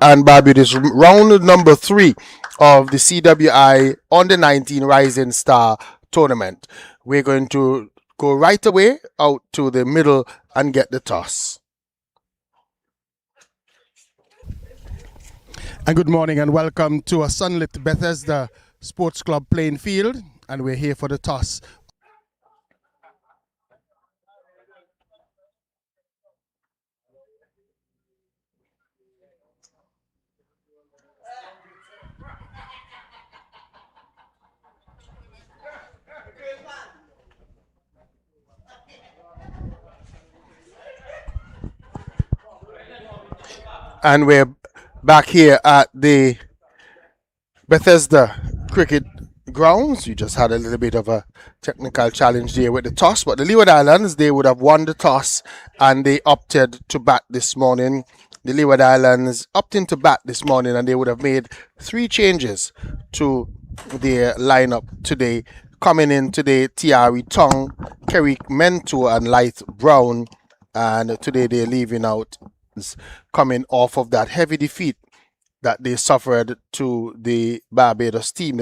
and Barbados, round number 3 of the CWI Under 19 Rising Star Tournament. We're going to go right away out to the middle and get the toss. And good morning and welcome to a sunlit Bethesda Sports Club playing field, and we're here for the toss. And we're back here at the Bethesda Cricket Grounds. We just had a little bit of a technical challenge there with the toss, but the Leeward Islands, they would have won the toss and they opted to bat this morning. The Leeward Islands opting to bat this morning, and they would have made 3 changes to their lineup today. Coming in today, Tiari Tong, Kerry Mentor and Light Brown, and today they're leaving out coming off of that heavy defeat that they suffered to the Barbados team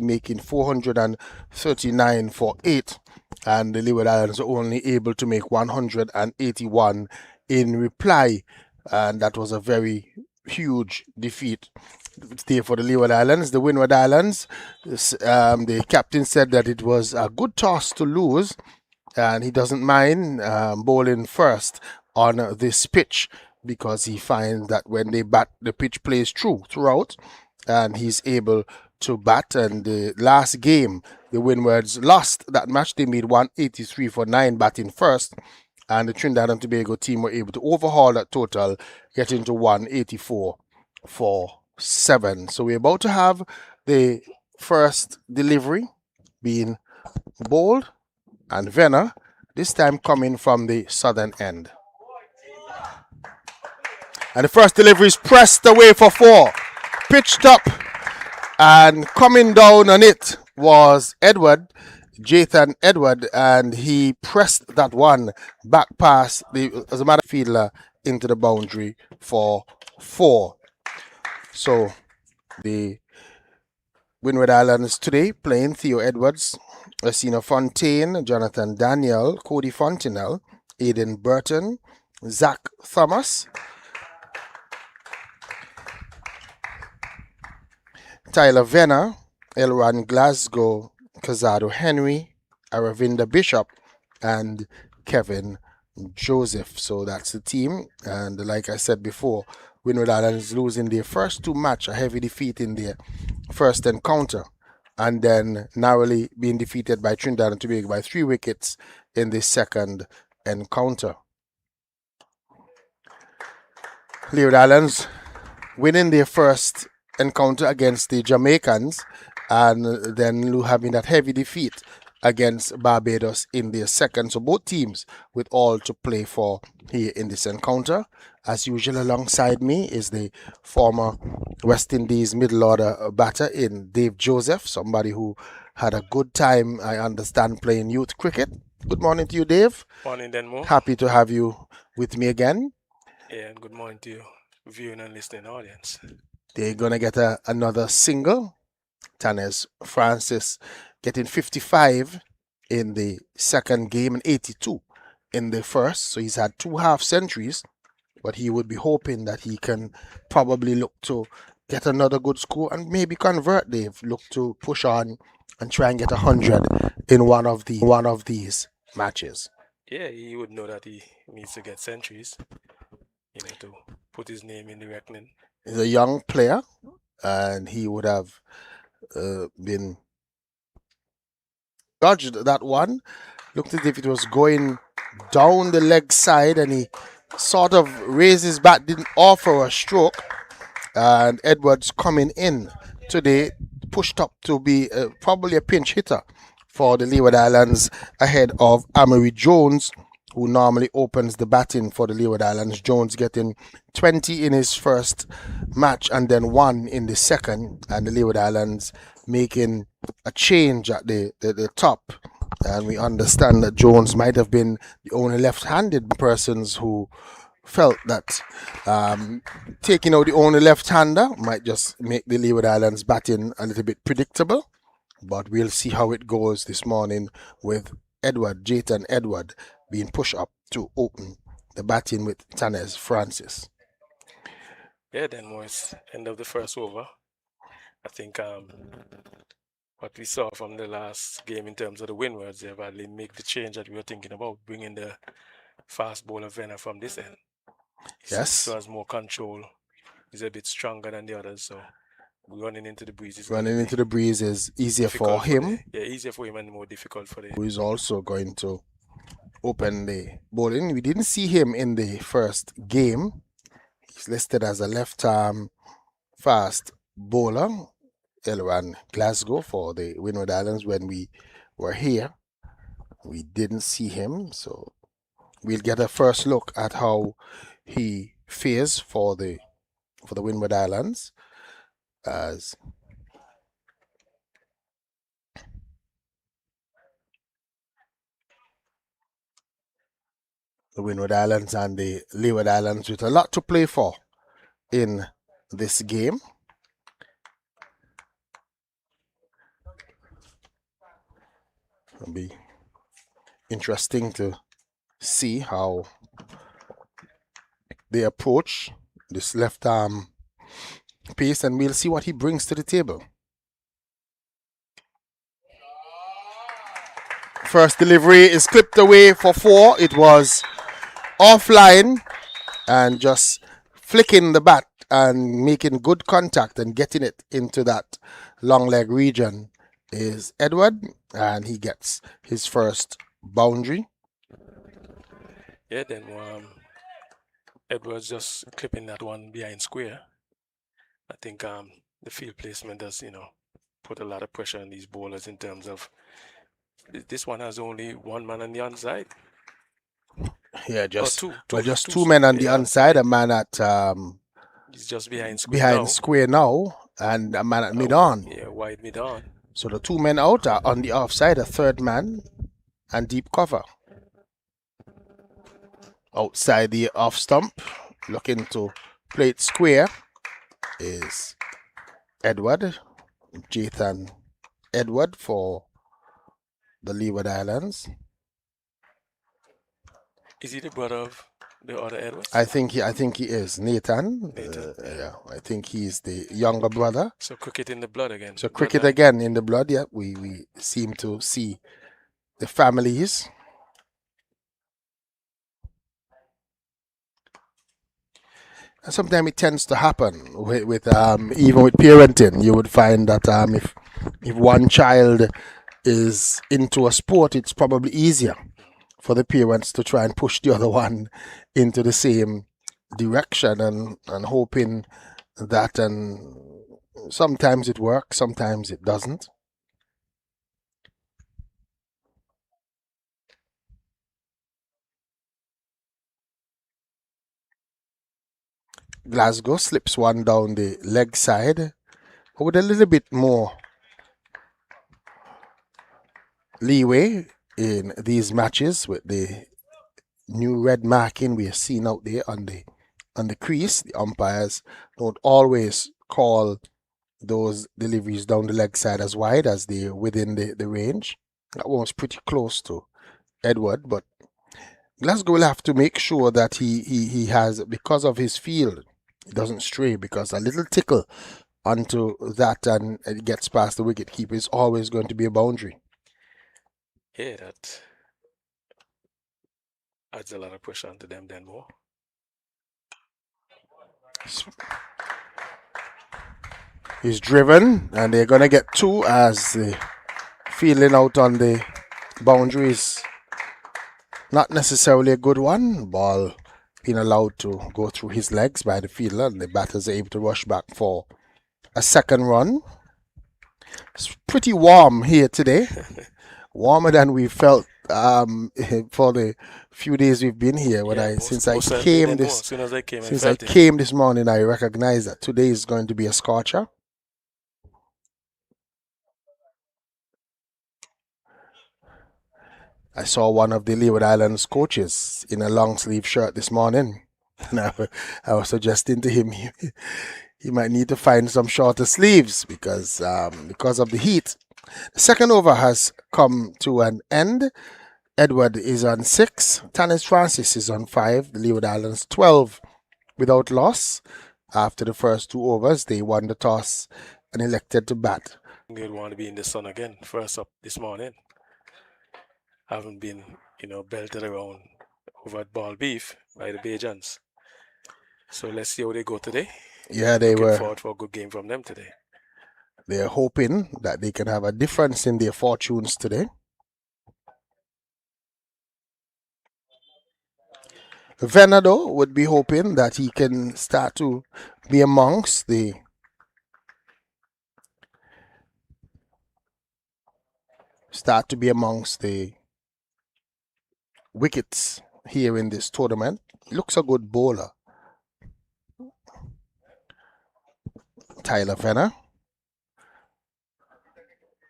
making 439 for 8, and the Leeward Islands were only able to make 181 in reply, and that was a very huge defeat today for the Leeward Islands. The Windward Islands, the captain said that it was a good toss to lose, and he doesn't mind bowling first on this pitch because he finds that when they bat, the pitch plays throughout, and he's able to bat. And the last game, the Windwards lost that match. They made 183 for 9 batting first, and the Trinidad and Tobago team were able to overhaul that total, getting to 184 for 7. So we're about to have the first delivery being bowled, and Venner, this time coming from the southern end. And the first delivery is pressed away for 4. Pitched up, and coming down on it was Jathan Edward, and he pressed that one back past as a matter of fielder into the boundary for 4. So the Windward Islands today playing Theo Edwards, Asina Fontaine, Jonathan Daniel, Cody Fontenelle, Aiden Burton, Zach Thomas, Tyler Venner, Elron Glasgow, Kazado Henry, Aravinda Bishop, and Kevin Joseph. So that's the team. And like I said before, Windward Islands losing their first 2 matches, a heavy defeat in their first encounter, and then narrowly being defeated by Trinidad and Tobago by 3 wickets in the second encounter. Leeward Islands winning their first encounter against the Jamaicans, and then having that heavy defeat against Barbados in their second. So both teams with all to play for here in this encounter. As usual, alongside me is the former West Indies middle order batter in Dave Joseph, somebody who had a good time, I understand, playing youth cricket. Good morning to you, Dave. Morning, Denmo. Happy to have you with me again. Yeah, and good morning to you, viewing and listening audience. They're going to get another single. Tanes Francis getting 55 in the second game and 82 in the first. So he's had 2 half centuries, but he would be hoping that he can probably look to get another good score and maybe convert. They've looked to push on and try and get 100 in one of these matches. Yeah, he would know that he needs to get centuries, to put his name in the reckoning. He's a young player, and he would have been dodged that one. Looked as if it was going down the leg side, and he sort of raised his bat, didn't offer a stroke. And Edwards coming in today, pushed up to be probably a pinch hitter for the Leeward Islands ahead of Amory Jones, who normally opens the batting for the Leeward Islands. Jones getting 20 in his first match and then 1 in the second, and the Leeward Islands making a change at the top. And we understand that Jones might have been the only left-handed persons who felt that taking out the only left-hander might just make the Leeward Islands batting a little bit predictable. But we'll see how it goes this morning with Jayton Edward being pushed up to open the batting with Tanez Francis. Yeah, then was end of the first over. I think what we saw from the last game in terms of the Windwards, they badly make the change that we were thinking about, bringing the fast bowler Venner from this end. Yes. So has more control. He's a bit stronger than the others, so running into the breeze is easier for him. Easier for him and more difficult for the. Who is also going to open the bowling. We didn't see him in the first game. He's listed as a left-arm fast bowler. Elran Glasgow for the Windward Islands when we were here. We didn't see him, so we'll get a first look at how he fares for the Windward Islands as the Windward Islands and the Leeward Islands with a lot to play for in this game. It'll be interesting to see how they approach this left arm pace, and we'll see what he brings to the table. First delivery is clipped away for 4. It was offline and just flicking the bat and making good contact and getting it into that long leg region is Edward, and he gets his first boundary. Yeah, then Edward's just clipping that one behind square. I think the field placement does, put a lot of pressure on these bowlers in terms of this one has only one man on the onside. Yeah, just two men on the onside, a man at he's just behind square now, and a man at mid on. Yeah, wide mid on. So the 2 men out are on the offside, a third man, and deep cover. Outside the off stump, looking to play it square, is Edward, Jayton Edward for the Leeward Islands. Is he the brother of the other Edwards? I think he is Nathan. Yeah, I think he's the younger brother. So cricket in the blood again. So cricket again in the blood. Yeah, we seem to see the families. And sometimes it tends to happen with even with parenting. You would find that if one child is into a sport, it's probably easier for the parents to try and push the other one into the same direction and hoping that, and sometimes it works, sometimes it doesn't. Glasgow slips one down the leg side with a little bit more leeway in these matches with the new red marking we are seeing out there on the crease. The umpires don't always call those deliveries down the leg side as wide as they're within the range. That one was pretty close to Edward, but Glasgow will have to make sure that he has, because of his field, he doesn't stray, because a little tickle onto that and it gets past the wicket keeper is always going to be a boundary. Yeah, that adds a lot of pressure onto them then more. He's driven, and they're going to get 2 as the fielding out on the boundaries. Not necessarily a good one. Ball being allowed to go through his legs by the fielder, and the batters are able to rush back for a second run. It's pretty warm here today. Warmer than we felt for the few days we've been here. Since I came this morning, I recognized that today is going to be a scorcher. I saw one of the Leeward Islands coaches in a long sleeve shirt this morning. Now, I was suggesting to him he might need to find some shorter sleeves because of the heat. The second over has come to an end. Edward is on 6. Tanis Francis is on 5. The Leeward Islands 12 without loss. After the first 2 overs, they won the toss and elected to bat. They'd want to be in the sun again, first up this morning. Haven't been, belted around over at Ball Beef by the Bajans. So let's see how they go today. Yeah, they Looking were. forward for a good game from them today. They're hoping that they can have a difference in their fortunes today. Venado would be hoping that he can start to be amongst the wickets here in this tournament. He looks a good bowler. Tyler Venner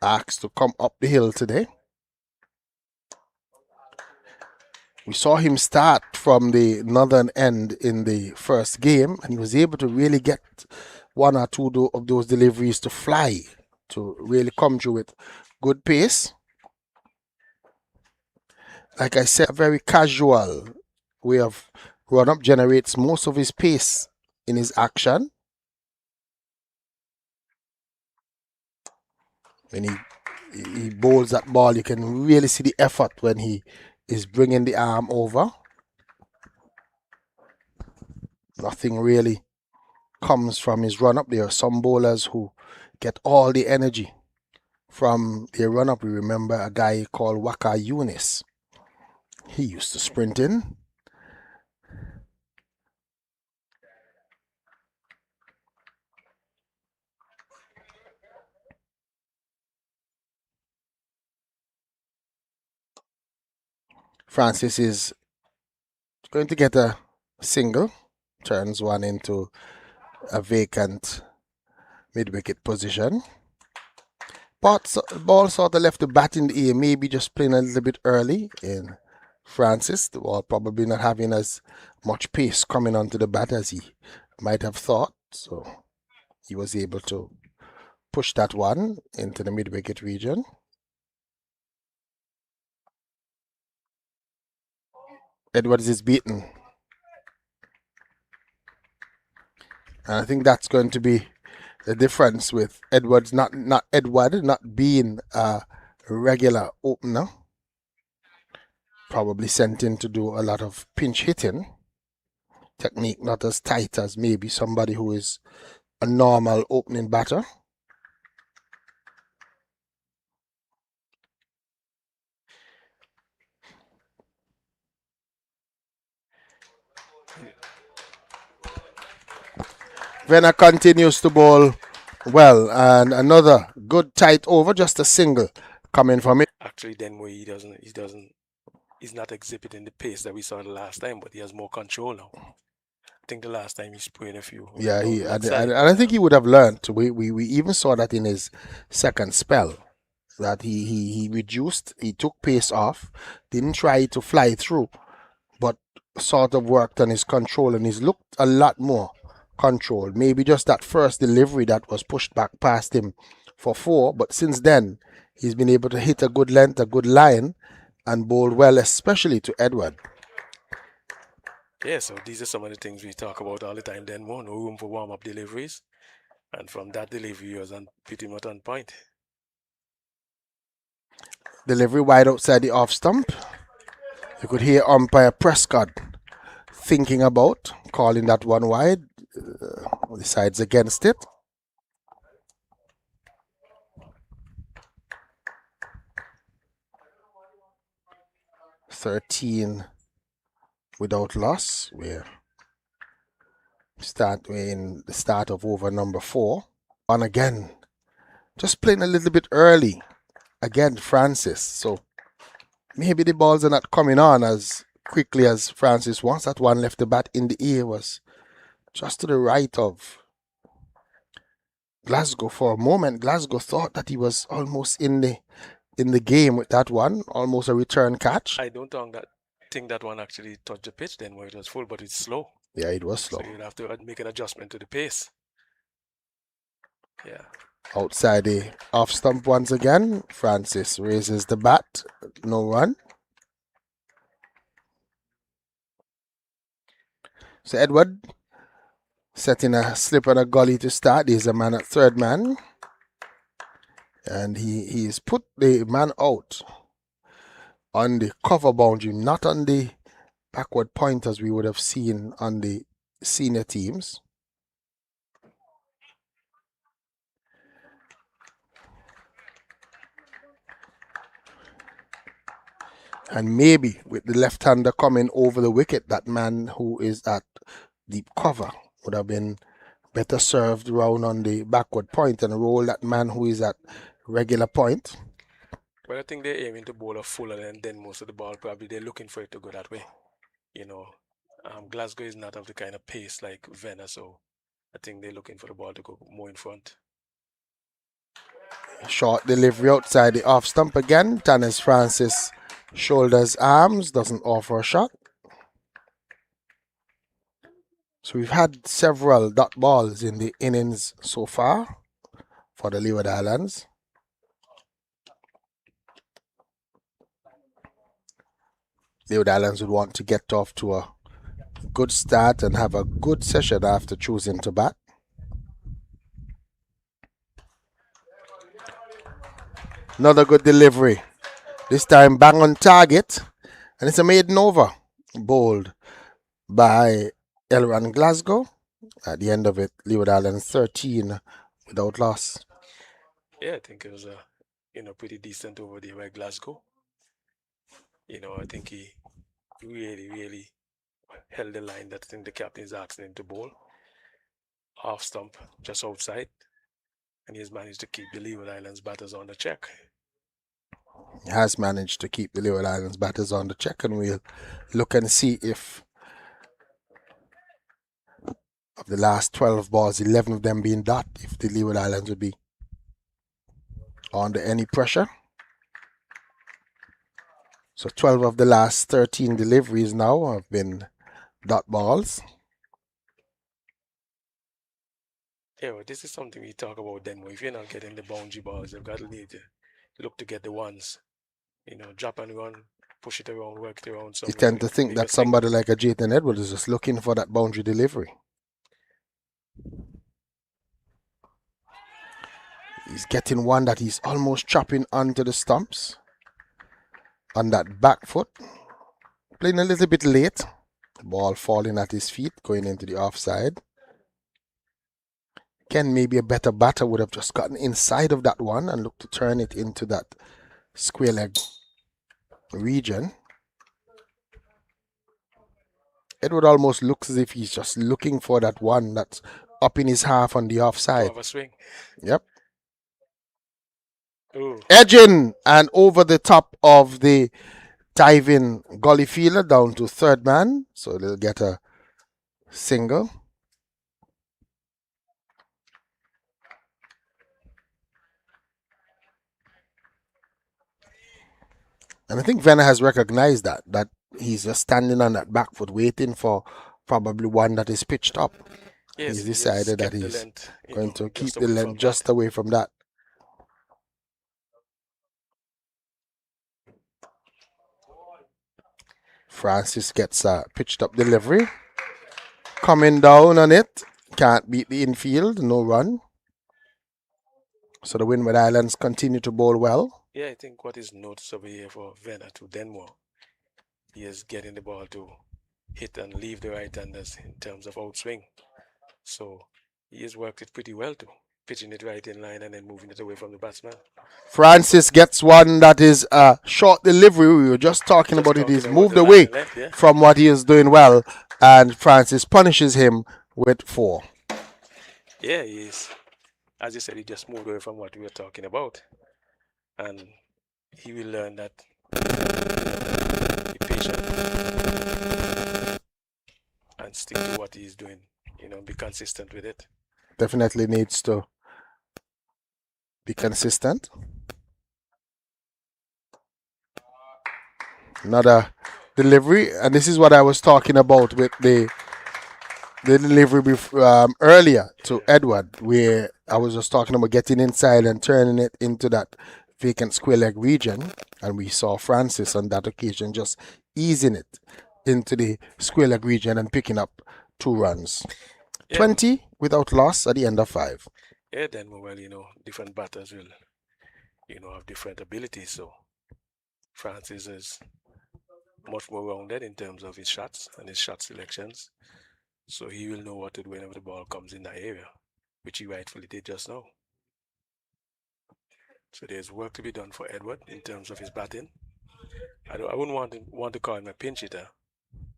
asked to come up the hill today. We saw him start from the northern end in the first game, and he was able to really get one or two of those deliveries to fly, to really come through with good pace. Like I said, a very casual way of run-up, generates most of his pace in his action. When he bowls that ball, you can really see the effort when he is bringing the arm over. Nothing really comes from his run-up. There are some bowlers who get all the energy from their run-up. We remember a guy called Waka Yunis. He used to sprint in. Francis is going to get a single, turns one into a vacant mid-wicket position. But ball sort of left the bat in the air, maybe just playing a little bit early in Francis. The ball probably not having as much pace coming onto the bat as he might have thought. So he was able to push that one into the mid-wicket region. Edwards is beaten. And I think that's going to be the difference with Edwards, not Edward not being a regular opener. Probably sent in to do a lot of pinch hitting. Technique not as tight as maybe somebody who is a normal opening batter. Venner continues to bowl well, and another good tight over, just a single coming from it. Actually, Denway, he's not exhibiting the pace that we saw the last time, but he has more control now. I think the last time he sprayed a few. Yeah, and I think he would have learned. We even saw that in his second spell, that he reduced, he took pace off, didn't try to fly through, but sort of worked on his control, and he's looked a lot more controlled. Maybe just that first delivery that was pushed back past him for 4, but since then he's been able to hit a good length, a good line, and bowl well, especially to Edward. Yeah, so these are some of the things we talk about all the time. Then more, no room for warm-up deliveries, and from that delivery, he was pretty much on point. Delivery wide outside the off stump. You could hear umpire Prescott thinking about calling that one wide. Decides against it. "13 without loss. We're in the start of over number 4. And again, just playing a little bit early. Again, Francis. So maybe the balls are not coming on as quickly as Francis wants. That one left the bat in the air was just to the right of Glasgow for a moment. Glasgow thought that he was almost in the game with that one, almost a return catch. I don't think that one actually touched the pitch then where it was full, but it's slow. Yeah, it was slow. So you'll have to make an adjustment to the pace. Yeah. Outside the off stump once again. Francis raises the bat. No run. So Edward setting a slip and a gully to start. There's a man at third man. And he's put the man out on the cover boundary, not on the backward point as we would have seen on the senior teams. And maybe with the left-hander coming over the wicket, that man who is at deep cover would have been better served round on the backward point and roll that man who is at regular point. Well, I think they're aiming to bowl a fuller, and then most of the ball probably they're looking for it to go that way. You know, Glasgow is not of the kind of pace like Vienna, so I think they're looking for the ball to go more in front. Short delivery outside the off stump again. Tanis Francis shoulders arms, doesn't offer a shot. So we've had several dot balls in the innings so far for the Leeward Islands. Leeward Islands would want to get off to a good start and have a good session after choosing to bat. Another good delivery. This time bang on target. And it's a maiden over. Bowled by Elran Glasgow. At the end of it, Leeward Islands 13 without loss. Yeah, I think it was a pretty decent over there by Glasgow. I think he really held the line that I think the captain is asking him to bowl. Half stump, just outside. And he's managed to keep the Leeward Islands batters on the check. He has managed to keep the Leeward Islands batters on the check, and we'll look and see if of the last 12 balls, 11 of them being dot, if the Leeward Islands would be under any pressure. So 12 of the last 13 deliveries now have been dot balls. Yeah, well, this is something we talk about then. If you're not getting the boundary balls, you've got to need to look to get the ones. Drop and run, push it around, work it around. You tend to think that somebody like a Jayton Edwards is just looking for that boundary delivery. He's getting one that he's almost chopping onto the stumps on that back foot. Playing a little bit late. Ball falling at his feet, going into the offside. Ken, maybe a better batter would have just gotten inside of that one and looked to turn it into that square leg region. Edward almost looks as if he's just looking for that one that's up in his half on the offside. Of a swing. Yep. Ooh. Edging and over the top of the diving gully fielder down to third man. So they'll get a single. And I think Venner has recognized that he's just standing on that back foot waiting for probably one that is pitched up. Yes, he's decided that he's going to keep the length just away from that. Francis gets a pitched up delivery. Coming down on it. Can't beat the infield. No run. So the Windward Islands continue to bowl well. Yeah, I think what is noticeable here for Venner to Denmore, he is getting the ball to hit and leave the right-handers in terms of outswing. So he has worked it pretty well too, pitching it right in line and then moving it away from the batsman. Francis gets one that is a short delivery. We were just talking about it. He's moved away from what he is doing well, and Francis punishes him with 4. Yeah, he is. As you said, he just moved away from what we were talking about. And he will learn that. Be patient and stick to what he's doing. Be consistent with it. Definitely needs to be consistent. Another delivery, and this is what I was talking about with the the delivery earlier to Edward, where I was just talking about getting inside and turning it into that vacant square leg region, and we saw Francis on that occasion just easing it into the square leg region and picking up 2 runs. 20 without loss at the end of 5. Yeah, then well, different batters will, have different abilities. So Francis is much more rounded in terms of his shots and his shot selections. So he will know what to do whenever the ball comes in that area, which he rightfully did just now. So there's work to be done for Edward in terms of his batting. I wouldn't want to call him a pinch hitter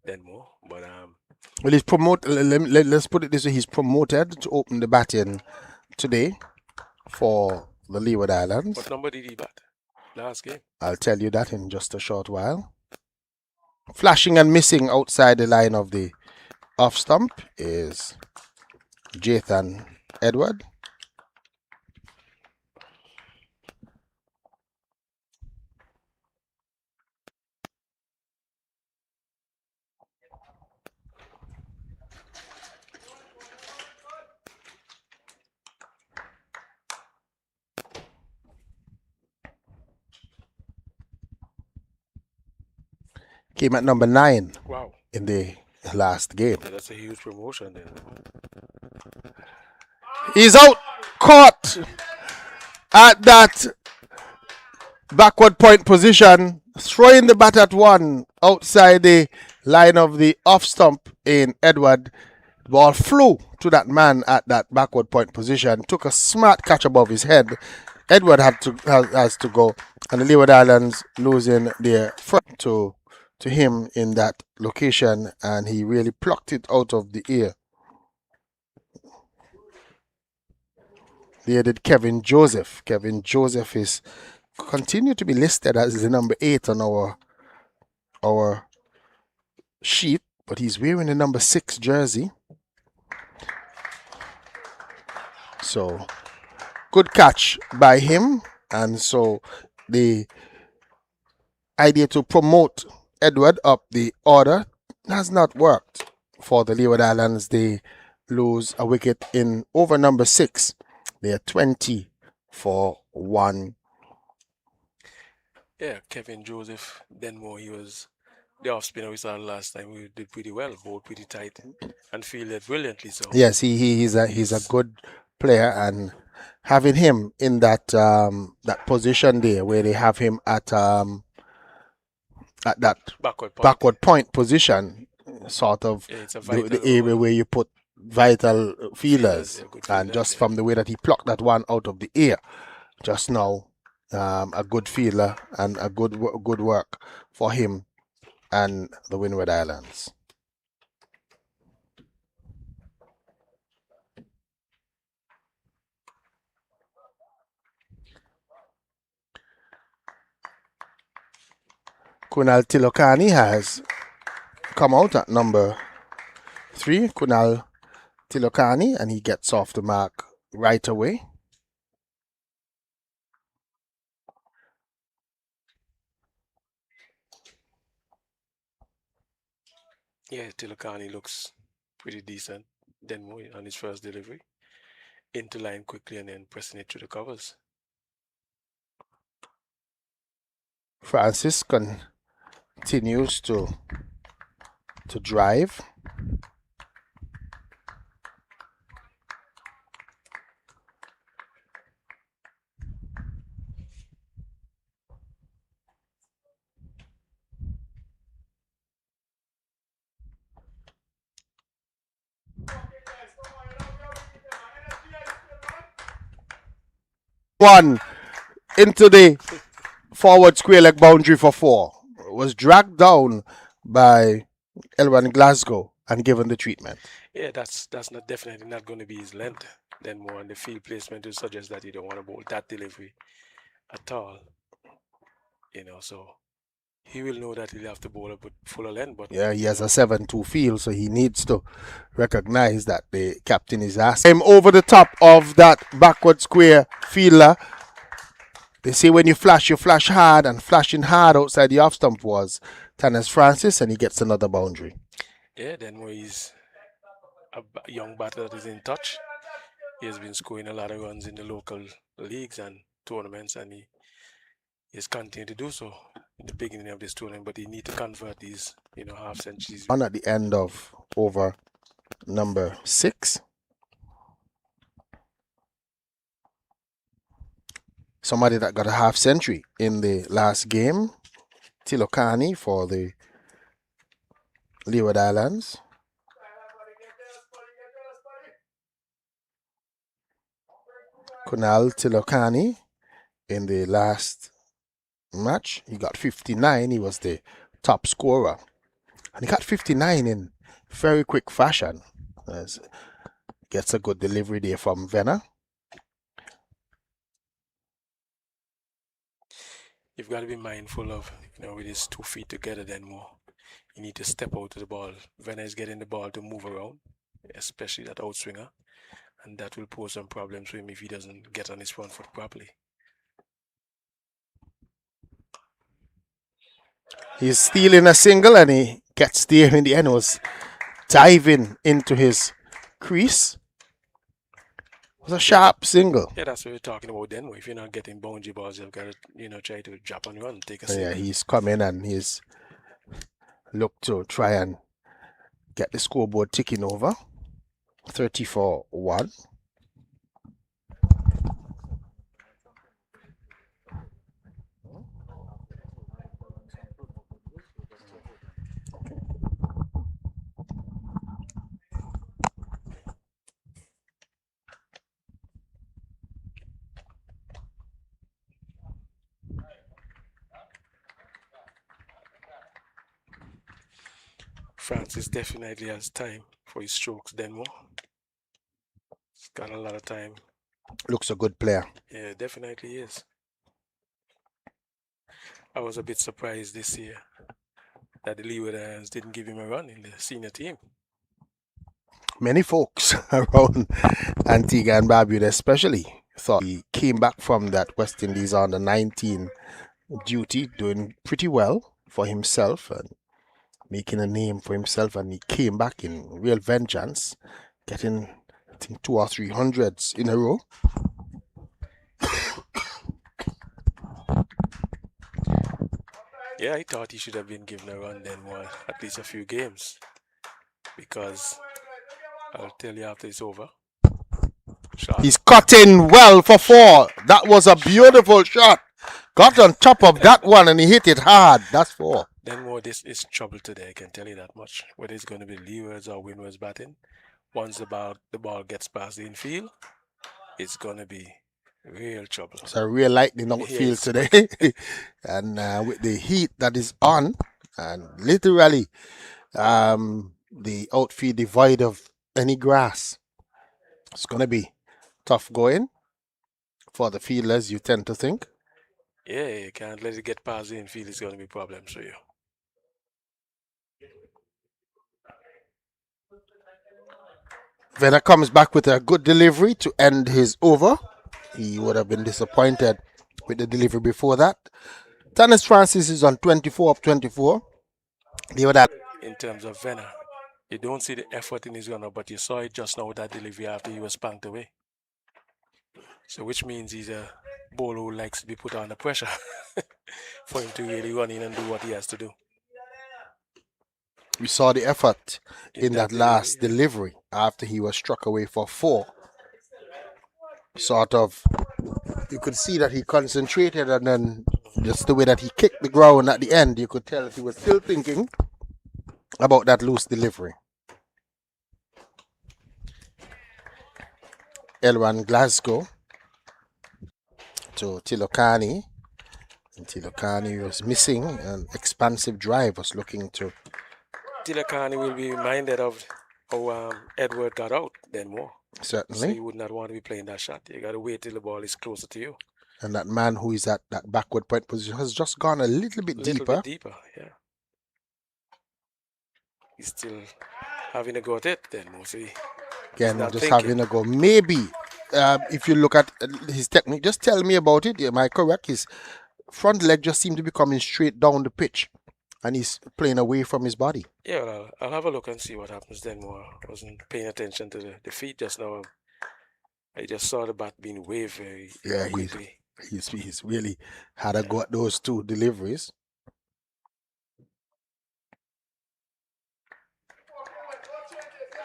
then more, but well, he's promoted. Let's put it this way: he's promoted to open the batting today for the Leeward Islands. What number did he bat last game? I'll tell you that in just a short while. Flashing and missing outside the line of the off stump is Jathan Edward. Came at number 9 in the last game. Yeah, that's a huge promotion then. He's out, caught at that backward point position, throwing the bat at 1 outside the line of the off stump in Edward. Ball flew to that man at that backward point position, took a smart catch above his head. Edward has to go, and the Leeward Islands losing their front to him in that location, and he really plucked it out of the air. There did Kevin Joseph. Kevin Joseph is continue to be listed as the number 8 on our sheet, but he's wearing the number 6 jersey. So good catch by him, and so the idea to promote Edward up the order has not worked for the Leeward Islands. They lose a wicket in over number 6. They are 20 for 1. Yeah, Kevin Joseph, Denmore, he was the off spinner we saw last time. We did pretty well, bowled pretty tight and fielded brilliantly. So yes, he's a good player, and having him in that that position there where they have him at that backward point position, sort of the area where you put vital feelers, and just from the way that he plucked that one out of the air just now, a good feeler and a good work for him and the Windward Islands. Kunal Tilokani has come out at number 3. Kunal Tilokani, and he gets off the mark right away. Yeah, Tilokani looks pretty decent. Denmore on his first delivery. Into line quickly and then pressing it through the covers. Francis continues to drive. One into the forward square leg boundary for 4. Was dragged down by Elwan Glasgow and given the treatment. Yeah, that's definitely not going to be his length. Then more on the field placement to suggest that you don't want to bowl that delivery at all. So he will know that he'll have to bowl a bit fuller length. But yeah, he has a 7-2 field, so he needs to recognize that the captain is asking him over the top of that backward square fielder. They say when you flash hard, and flashing hard outside the off stump was Tanis Francis, and he gets another boundary. Yeah, then he's young batter that is in touch. He has been scoring a lot of runs in the local leagues and tournaments, and he is continuing to do so in the beginning of this tournament. But he need to convert these, half centuries. On at the end of over number 6. Somebody that got a half century in the last game, Tilokani for the Leeward Islands. Kunal Tilokani in the last match, he got 59. He was the top scorer. And he got 59 in very quick fashion. Gets a good delivery there from Venner. You've got to be mindful of, with his 2 feet together, then more. You need to step out to the ball. Venner is getting the ball to move around, especially that outswinger. And that will pose some problems for him if he doesn't get on his front foot properly. He's stealing a single and he gets there in the end. Was diving into his crease. It was a sharp single. Yeah, that's what we're talking about then. If you're not getting boundary balls, you've got to, try to drop and run, take a single. Yeah, he's coming and he's looked to try and get the scoreboard ticking over. 34-1. Francis definitely has time for his strokes then more. He's got a lot of time. Looks a good player. Yeah, definitely is. I was a bit surprised this year that the Leewards didn't give him a run in the senior team. Many folks around Antigua and Barbuda especially thought he came back from that West Indies under 19 duty doing pretty well for himself and making a name for himself, and he came back in real vengeance, getting I think 200 or 300s in a row. Yeah, I thought he should have been given a run then, at least a few games, because I'll tell you after it's over. Shot. He's cutting well for 4. That was a beautiful shot. Got on top of that one and he hit it hard. That's 4. Then this is trouble today, I can tell you that much. Whether it's going to be Leewards or Windward's batting, once the ball gets past the infield, it's going to be real trouble. It's a real lightning outfield today. And with the heat that is on, and literally the outfield devoid of any grass, it's going to be tough going for the fielders, you tend to think. Yeah, you can't let it get past the infield. It's going to be problems for you. Venner comes back with a good delivery to end his over. He would have been disappointed with the delivery before that. Tanis Francis is on 24 of 24. In terms of Venner, you don't see the effort in his runner, but you saw it just now with that delivery after he was spanked away. So which means he's a bowler who likes to be put under pressure for him to really run in and do what he has to do. We saw the effort in that last delivery after he was struck away for 4. Sort of, you could see that he concentrated, and then just the way that he kicked the ground at the end, you could tell that he was still thinking about that loose delivery. Elwan Glasgow to Tilokani. And Tilokani was missing an expansive drive, was looking to. Tilokani will be reminded of how Edward got out then more. Certainly. So you would not want to be playing that shot. You got to wait till the ball is closer to you. And that man who is at that backward point position has just gone a little bit deeper. Yeah. He's still having a go at it then, mostly. Again, just having a go. Maybe if you look at his technique, just tell me about it. Am I correct? His front leg just seemed to be coming straight down the pitch and he's playing away from his body. Yeah, well, I'll have a look and see what happens then more. I wasn't paying attention to the feet just now. I just saw the bat being waved very quickly. He's really had a go at those two deliveries.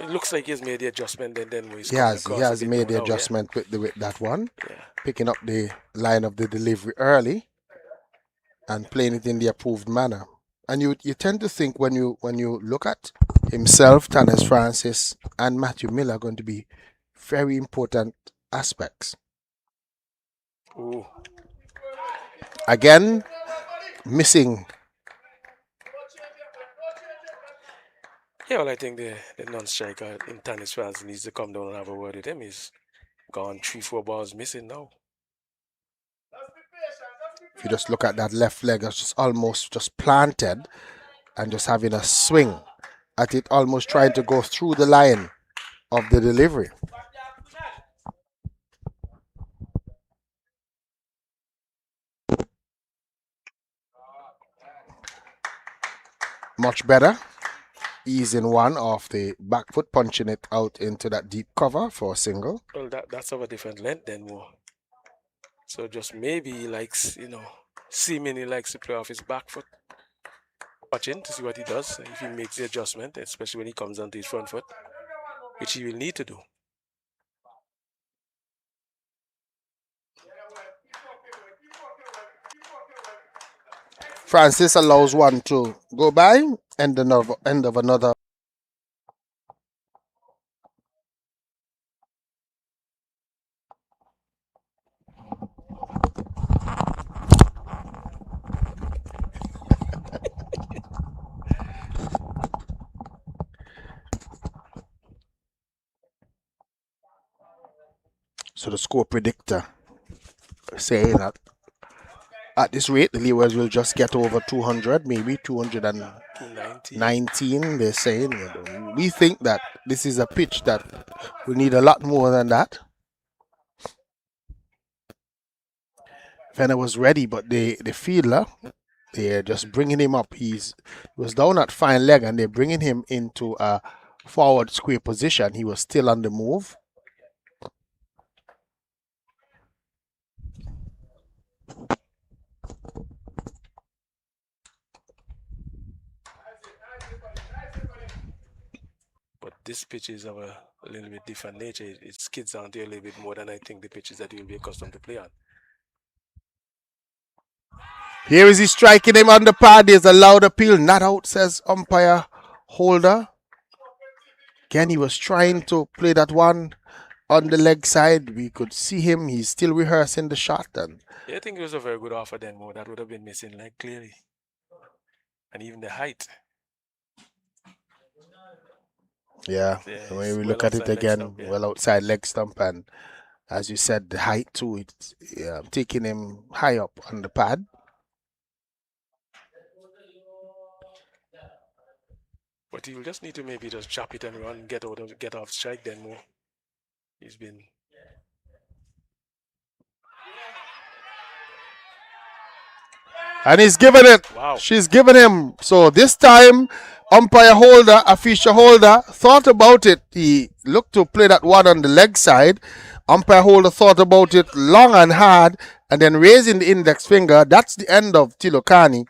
It looks like he's made the adjustment then he's He has made the adjustment with that one. Yeah. Picking up the line of the delivery early and playing it in the approved manner. And you tend to think when you look at himself, Tannis Francis, and Matthew Miller are going to be very important aspects. Ooh. Again, missing. Yeah, well, I think the non-striker in Tannis Francis needs to come down and have a word with him. He's gone 3-4 balls missing now. If you just look at that left leg, it's just almost just planted and just having a swing at it, almost trying to go through the line of the delivery. Much better. Easing one off the back foot, punching it out into that deep cover for a single. Well, that's of a different length then more. So just maybe he likes, seemingly likes to play off his back foot. Watching to see what he does, if he makes the adjustment, especially when he comes onto his front foot, which he will need to do. Francis allows one to go by, end of another. So the score predictor saying that at this rate, the Leewards will just get over 200, maybe 219. They're saying. We think that this is a pitch that we need a lot more than that. Fenner was ready, but the fielder, they're just bringing him up. He was down at fine leg, and they're bringing him into a forward square position. He was still on the move. But this pitch is of a little bit different nature. It skids onto a little bit more than I think the pitches that you'll be accustomed to play on. Here is he striking him on the pad. There's a loud appeal. Not out, says umpire Holder. Again, he was trying to play that one on the leg side. We could see him. He's still rehearsing the shot. And yeah, I think it was a very good offer then, more. That would have been missing, like, clearly. And even the height. Yeah, when we look at it again, well outside leg stump, and as you said, the height too, it's taking him high up on the pad. But he'll just need to maybe just chop it and run, get off strike then more. He's been... And he's giving it. Wow. She's giving him. So this time, umpire Holder, Afisha Holder, thought about it. He looked to play that one on the leg side. Umpire Holder thought about it long and hard, and then raising the index finger. That's the end of Tilokani.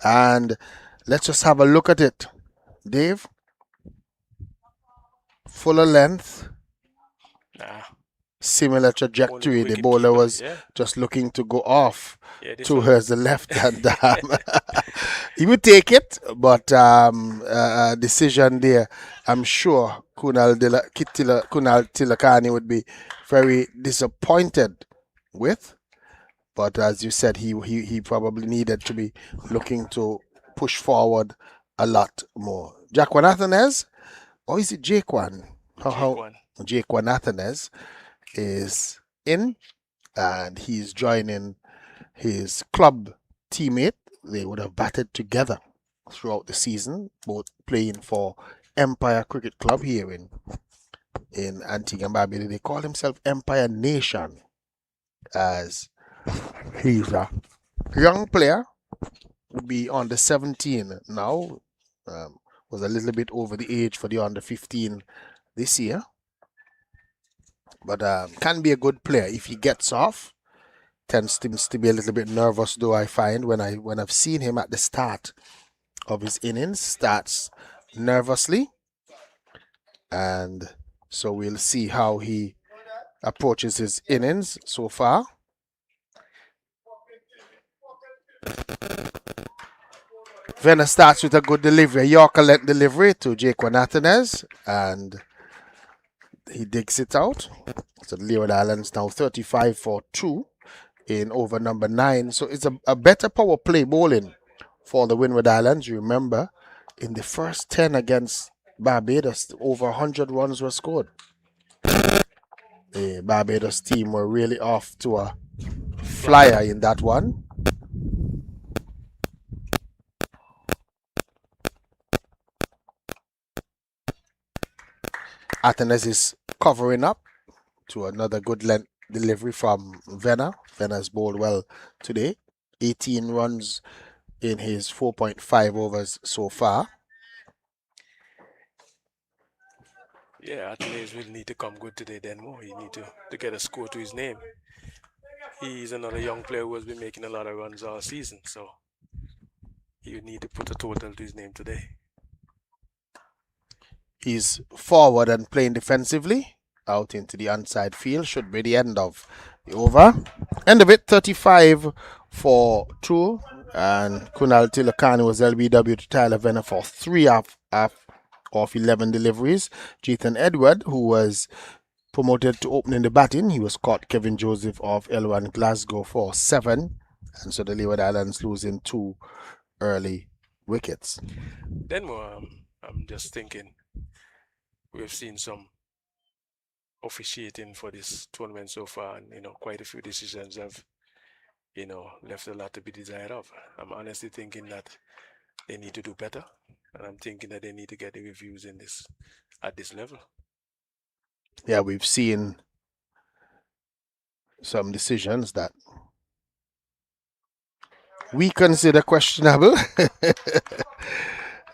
And let's just have a look at it. Dave? Fuller length. Nah. Similar trajectory. The bowler was just looking to go off towards the left, and he would take it, but decision there, I'm sure Kunal Tilakani would be very disappointed with. But as you said, he probably needed to be looking to push forward a lot more. Jaquan Athanez, or is it Jaquan? Jaquan Athanez is in, and he's joining his club teammate. They would have batted together throughout the season, both playing for Empire Cricket Club here in Antigua and Barbuda. They call himself Empire Nation, as he's a young player would be under 17 now. Was a little bit over the age for the under 15 this year. But can be a good player if he gets off. Tends to be a little bit nervous, though. I find when I've seen him at the start of his innings, starts nervously, and so we'll see how he approaches his innings so far. Venner starts with a good delivery, a Yorker length delivery to Jake Nathanez, and he digs it out. So the Leeward Islands now 35 for 2 in over number 9. So it's a better power play bowling for the Windward Islands. You remember, in the first 10 against Barbados, over 100 runs were scored. The Barbados team were really off to a flyer in that one. Athenes is covering up to another good length delivery from Venner. Venner's bowled well today. 18 runs in his 4.5 overs so far. Yeah, Athenes will need to come good today then more. He need to get a score to his name. He's another young player who has been making a lot of runs all season, so he would need to put a total to his name today. He's forward and playing defensively out into the onside field. Should be the end of the over. End of it, 35 for 2. And Kunal Tilakani was LBW to Tyler Venner for 3 off 11 deliveries. Jathan Edward, who was promoted to opening the batting, he was caught Kevin Joseph of L1 Glasgow for 7. And so the Leeward Islands losing 2 early wickets. Then I'm just thinking, we've seen some officiating for this tournament so far, and quite a few decisions have left a lot to be desired of. I'm honestly thinking that they need to do better, and I'm thinking that they need to get the reviews at this level. Yeah, we've seen some decisions that we consider questionable.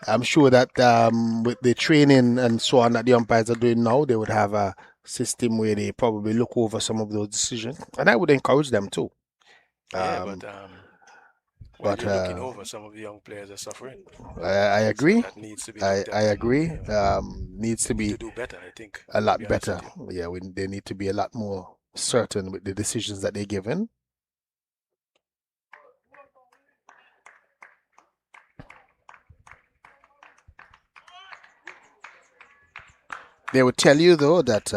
I'm sure that with the training and so on that the umpires are doing now, they would have a system where they probably look over some of those decisions, and I would encourage them to. Yeah, while you're looking over, some of the young players are suffering. I agree. So that needs to be looked at. I agree. Needs to be to do better, I think. a lot better. Yeah, they need to be a lot more certain with the decisions that they're given. They would tell you, though, that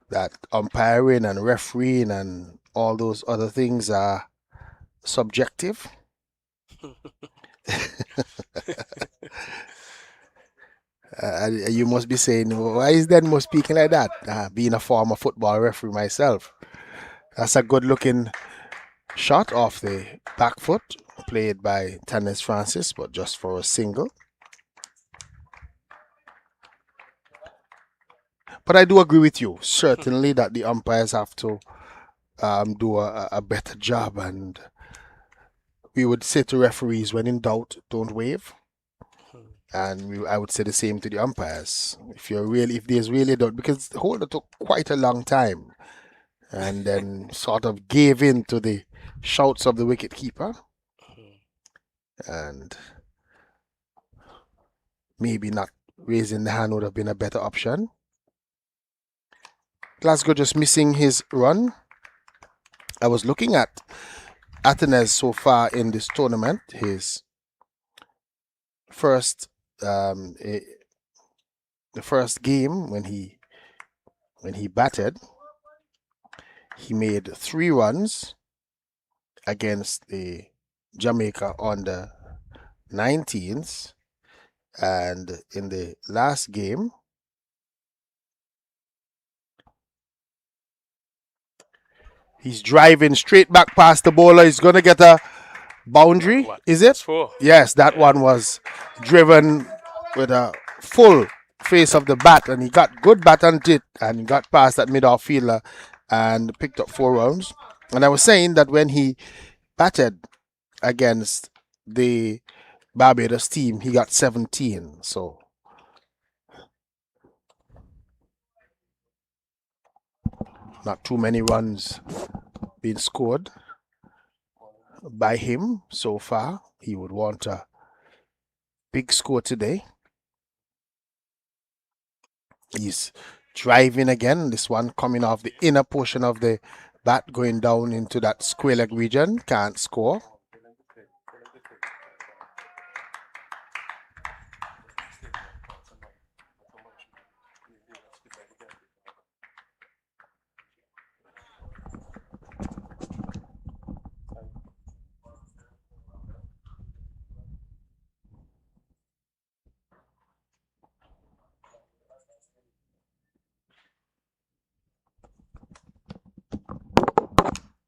that umpiring and refereeing and all those other things are subjective. You must be saying, why is Denmo speaking like that? Being a former football referee myself. That's a good looking shot off the back foot, played by Tannis Francis, but just for a single. But I do agree with you, certainly, that the umpires have to do a better job, and we would say to referees, when in doubt, don't wave. And I would say the same to the umpires. If there's really doubt, because the holder took quite a long time, and then sort of gave in to the shouts of the wicket keeper, and maybe not raising the hand would have been a better option. Glasgow just missing his run. I was looking at Athenes so far in this tournament. His first the first game when he batted, he made 3 runs against the Jamaica under 19s, and in the last game he's driving straight back past the bowler. He's going to get a boundary. Is it? Yes, that one was driven with a full face of the bat, and he got good bat on it and got past that mid-off fielder and picked up 4 runs. And I was saying that when he batted against the Barbados team, he got 17. So not too many runs being scored by him so far. He would want a big score today. He's driving again. This one coming off the inner portion of the bat, going down into that square leg region. Can't score.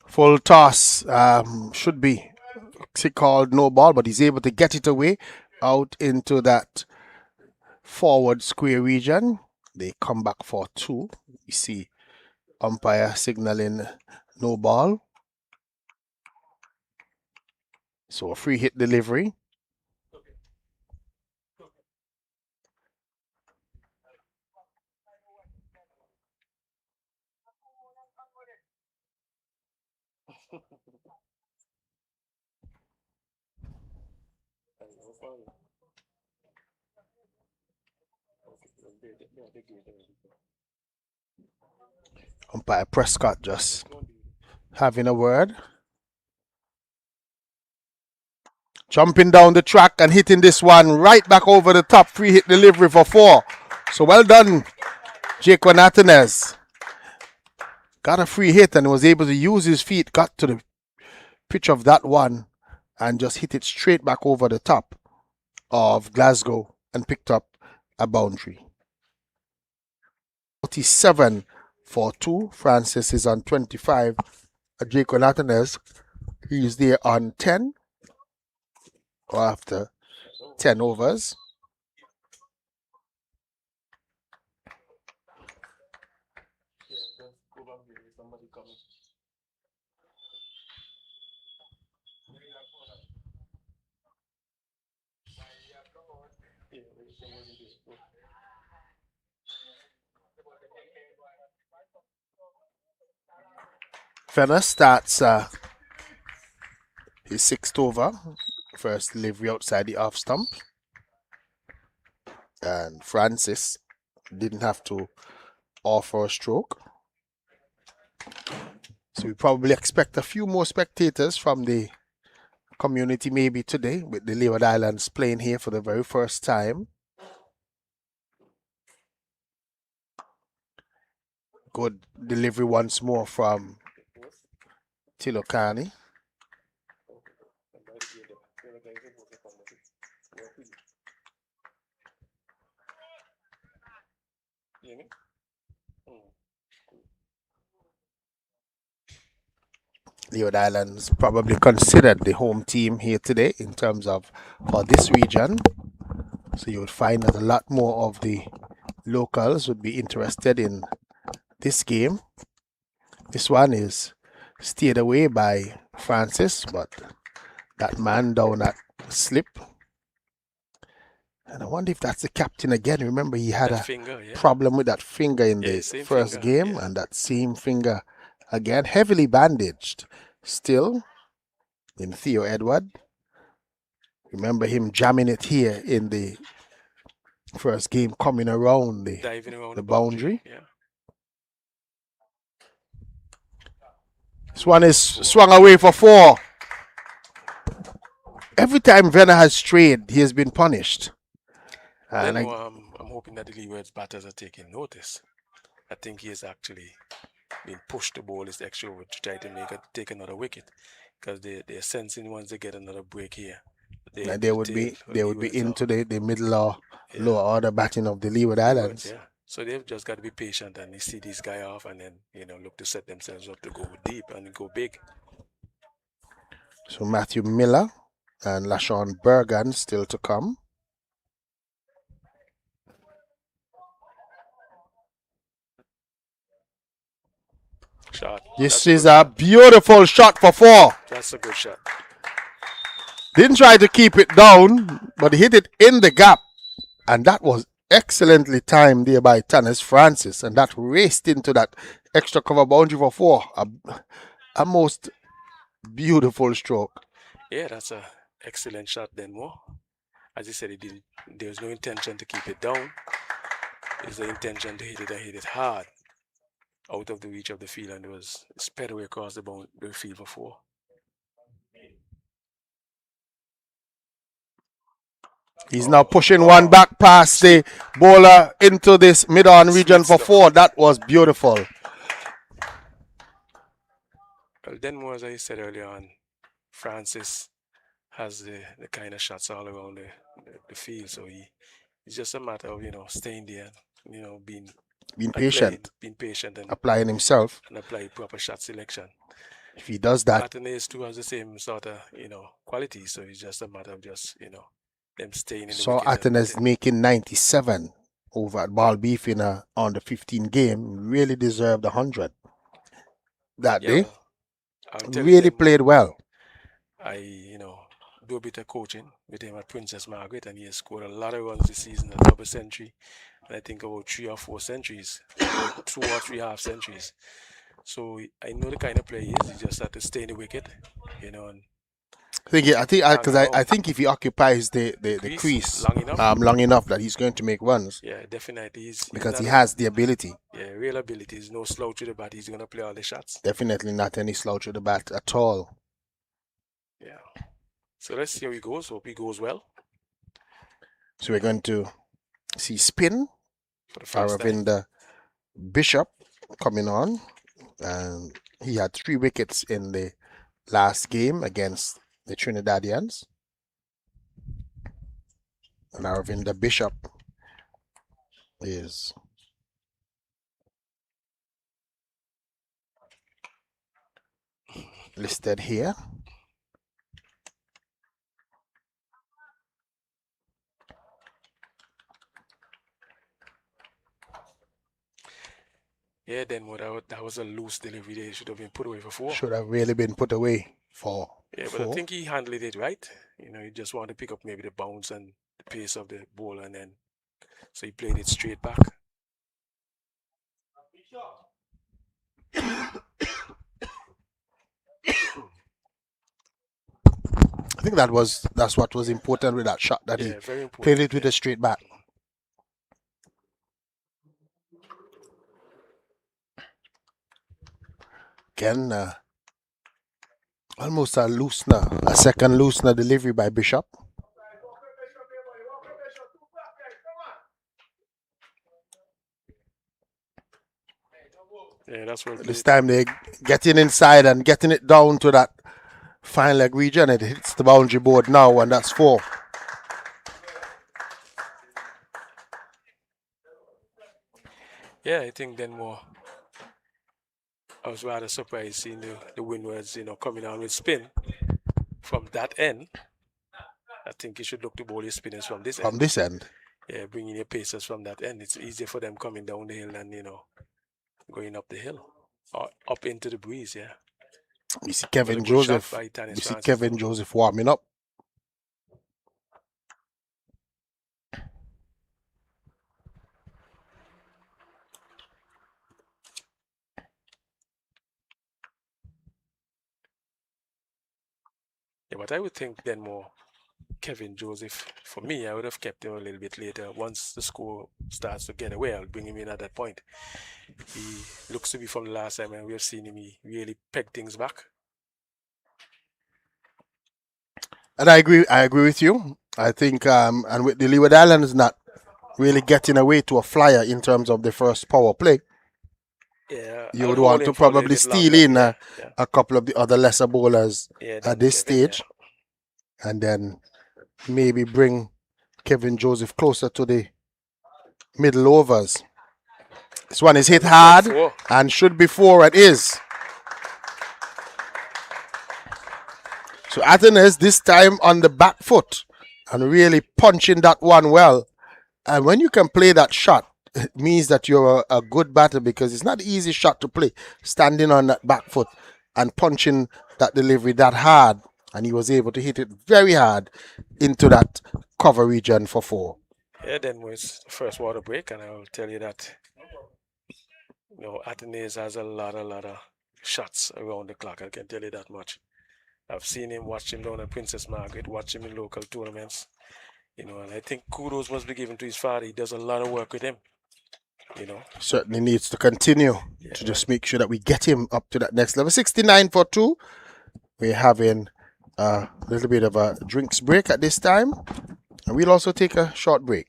Full toss, should be called no ball, but he's able to get it away out into that forward square region. They come back for 2. You see umpire signaling no ball. So a free hit delivery. Umpire Prescott just having a word. Jumping down the track and hitting this one right back over the top. Free hit delivery for 4. So well done, Jake Natanez. Got a free hit and was able to use his feet, got to the pitch of that one and just hit it straight back over the top of Glasgow and picked up a boundary. 47 for 2. Francis is on 25. Jake Natanez, he's there on 10 or after 10 overs. Fenner starts his 6th over. First delivery outside the off stump. And Francis didn't have to offer a stroke. So we probably expect a few more spectators from the community maybe today with the Leeward Islands playing here for the very first time. Good delivery once more from Tilokani. Leeward Islands probably considered the home team here today in terms of for this region. So you would find that a lot more of the locals would be interested in this game. This one is steered away by Francis, but that man down at slip. And I wonder if that's the captain again. Remember, he had a problem with that finger in the first game, and that same finger again, heavily bandaged still in Theo Edward. Remember him jamming it here in the first game, coming around the boundary. Yeah. This one is swung away for 4. Every time Venner has strayed, he has been punished. And I'm hoping that the Leewards batters are taking notice. I think he has actually been pushed the ball this extra over to try to take another wicket, because they're sensing once they get another break here. They would be into the middle or lower order batting of the Leeward Islands. Yeah. So they've just got to be patient and see this guy off and then look to set themselves up to go deep and go big. So Matthew Miller and LaShawn Bergan still to come. This is a beautiful shot for 4. That's a good shot. Didn't try to keep it down, but he hit it in the gap. And that was excellently timed there by Tannis Francis. And that raced into that extra cover boundary for 4. A most beautiful stroke. Yeah, that's an excellent shot, Denmore. As you said, there was no intention to keep it down. It's the intention to hit it and hit it hard out of the reach of the field, and it was sped away across the field for 4. He's now pushing one back past the bowler into this mid-on region for 4. That was beautiful. Well, Denmore, as I said earlier on, Francis has the kind of shots all around the field, so it's just a matter of staying there, being patient, and applying himself, and apply proper shot selection. If he does that, Martinez too has the same sort of quality, so it's just a matter of just them staying in the saw wicket. Athens making 97 over at Ball Beef in a under 15 game. Really deserved 100 that day. Really played well. I do a bit of coaching with him at Princess Margaret, and he has scored a lot of runs this season, a double century, and I think about 3 or 4 centuries, 2 or 3 half centuries. So I know the kind of player he is. He just had to stay in the wicket, and I think if he occupies the crease long enough that he's going to make runs. Yeah, definitely. Because he has the ability. Yeah, real ability. He's no slouch with the bat. He's going to play all the shots. Definitely not any slouch with the bat at all. Yeah. So let's see how he goes. Hope he goes well. So we're going to see spin for Aravinda Bishop coming on. And he had 3 wickets in the last game against the Trinidadians. And Aravinda Bishop is listed here. Yeah, then that was a loose delivery. They should have been put away for 4. Should have really been put away for 4. But I think he handled it right. He just wanted to pick up maybe the bounce and the pace of the ball, and then so he played it straight back. I think that's what was important with that shot, that he played it with a straight back. Again, almost a second loosener delivery by Bishop. Yeah, that's where this time they're getting inside and getting it down to that fine leg region. It hits the boundary board now, and that's 4. Yeah, I think Denmore, I was rather surprised seeing the Windwards, coming on with spin from that end. I think you should look to bowl your spinners from this end. From this end? Yeah, bringing your pacers from that end. It's easier for them coming down the hill than, going up the hill or up into the breeze, yeah. We see Kevin Joseph. Kevin Joseph warming up. Yeah, but I would think then more Kevin Joseph, for me, I would have kept him a little bit later. Once the score starts to get away, I'll bring him in at that point. He looks to be from the last time, and we have seen him, he really peg things back. And I agree with you. I think, and with the Leeward Islands not really getting away to a flyer in terms of the first power play, yeah, you would want to probably steal in a couple of the other lesser bowlers at this stage, and then maybe bring Kevin Joseph closer to the middle overs. This one is hit hard and should be 4, and is. So Athens this time on the back foot and really punching that one well. And when you can play that shot it means that you're a good batter, because it's not an easy shot to play, standing on that back foot and punching that delivery that hard. And he was able to hit it very hard into that cover region for 4. Yeah, then was the first water break, and I will tell you that Athenaeus has a lot of shots around the clock. I can tell you that much. I've seen him, watched him down at Princess Margaret, watched him in local tournaments. And I think kudos must be given to his father. He does a lot of work with him. Certainly needs to continue to just make sure that we get him up to that next level. 69 for 2. We're having a little bit of a drinks break at this time, and we'll also take a short break.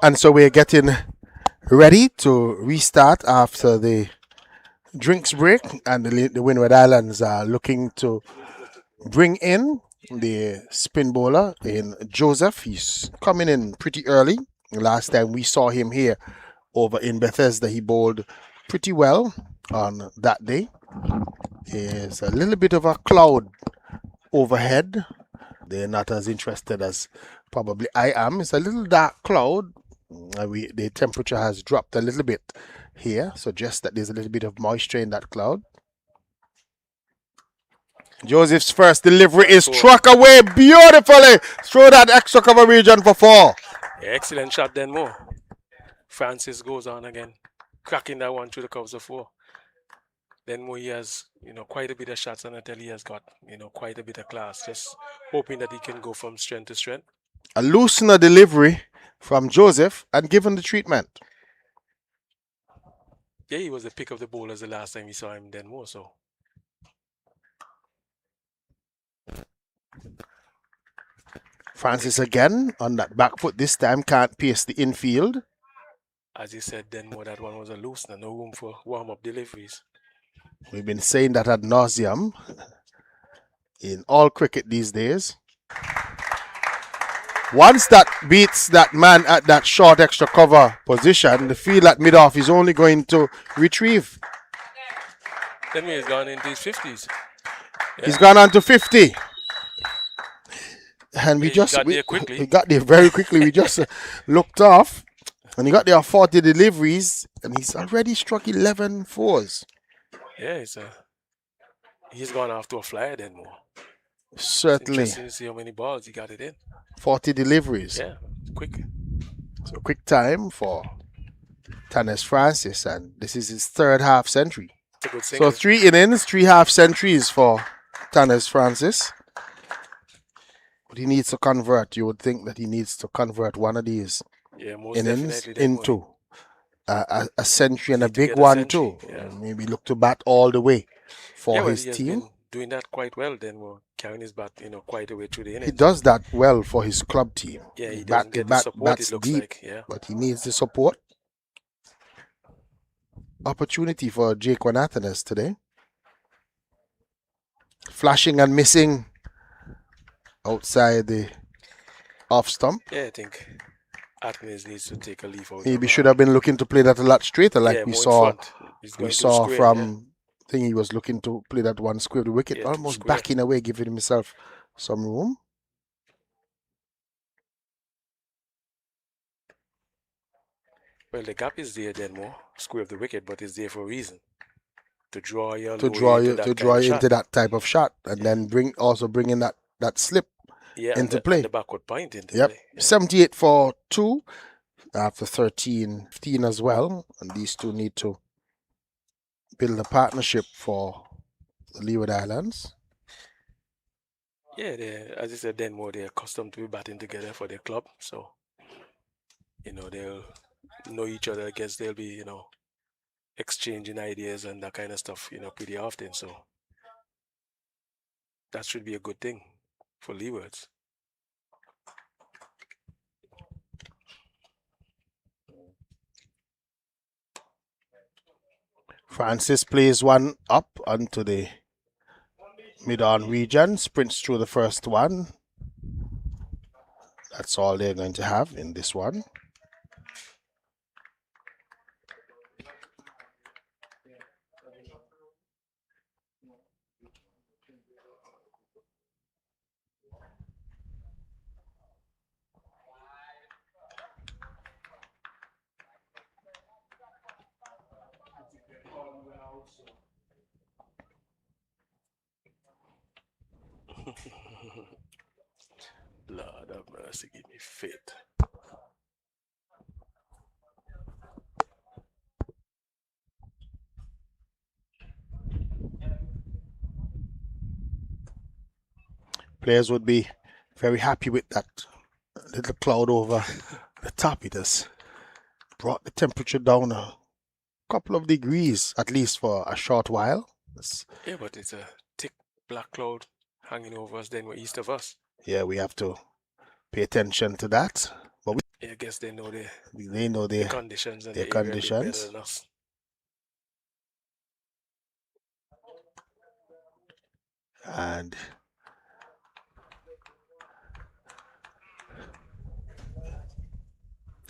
And so we're getting ready to restart after the drinks break, and the Windward Islands are looking to bring in the spin bowler in Joseph. He's coming in pretty early. Last time we saw him here over in Bethesda, he bowled pretty well on that day. There's a little bit of a cloud overhead. They're not as interested as probably I am. It's a little dark cloud. The temperature has dropped a little bit here, suggests that there's a little bit of moisture in that cloud. Joseph's first delivery is struck away beautifully through that extra cover region for 4. Yeah, excellent shot then more. Francis goes on again, cracking that one through the covers of 4. Then more he has, quite a bit of shots, and I tell you he has got, quite a bit of class. Just hoping that he can go from strength to strength. A loosener delivery from Joseph and given the treatment. Yeah, he was the pick of the bowlers the last time we saw him then more so. Francis again on that back foot, this time can't pierce the infield. As you said then more, that one was a loosener, no room for warm-up deliveries. We've been saying that ad nauseum in all cricket these days. Once that beats that man at that short extra cover position, the field at mid-off is only going to retrieve. Then he's gone into his 50s. Yeah. He's gone on to 50. And we got there very quickly. We just looked off, and he got there 40 deliveries, and he's already struck 11 fours. Yeah, he's gone off to a flyer then more. Certainly. It's interesting to see how many balls he got it in. 40 deliveries. Yeah, quick. So quick time for Tannis Francis, and this is his 3rd half century. So 3 innings, 3 half centuries for Tannis Francis. But he needs to convert. You would think that he needs to convert one of these innings into a century, and a big one too. Yeah. Maybe look to bat all the way for his team. Doing that quite well, then we're carrying his bat, quite a way through the innings. He does that well for his club team. Yeah, he doesn't get the support, it looks deep, like. Yeah. But he needs the support. Opportunity for Jake Athenaeus today. Flashing and missing outside the off stump. Yeah, I think Athenaeus needs to take a leaf out. Maybe should have been looking to play that a lot straighter, like we saw from... I think he was looking to play that one square the wicket, almost backing away, giving himself some room. Well, the gap is there then more, square of the wicket, but it's there for a reason. To draw you into that type of shot, and then bring in that slip into play. And the backward point into play. 78 for 2. after 13, 15 as well. And these two need to build a partnership for the Leeward Islands. Yeah, as I said, Denmore, they're accustomed to be batting together for their club. So, they'll know each other. I guess they'll be, exchanging ideas and that kind of stuff, pretty often. So that should be a good thing for Leewards. Francis plays one up onto the mid-on region, sprints through the first one. That's all they're going to have in this one. Lord have mercy, give me faith. Players would be very happy with that little cloud over the top. It has brought the temperature down a couple of degrees, at least for a short while. Yeah, but it's a thick black cloud hanging over us, then we're east of us. Yeah, we have to pay attention to that. But I guess they know the conditions and their the area conditions. better than us. And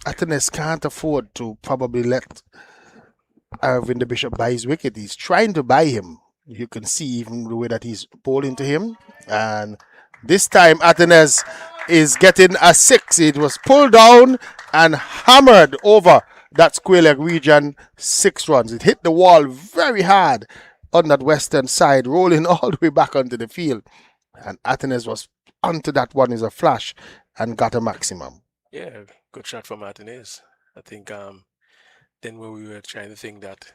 Athenes can't afford to probably let Irvin the Bishop buy his wicket. He's trying to buy him. You can see even the way that he's bowling to him. And this time Athenes is getting a 6. It was pulled down and hammered over that square leg region. 6 runs. It hit the wall very hard on that western side, rolling all the way back onto the field. And Athenes was onto that one as a flash and got a maximum. Yeah, good shot from Athenes. I think then when we were trying to think that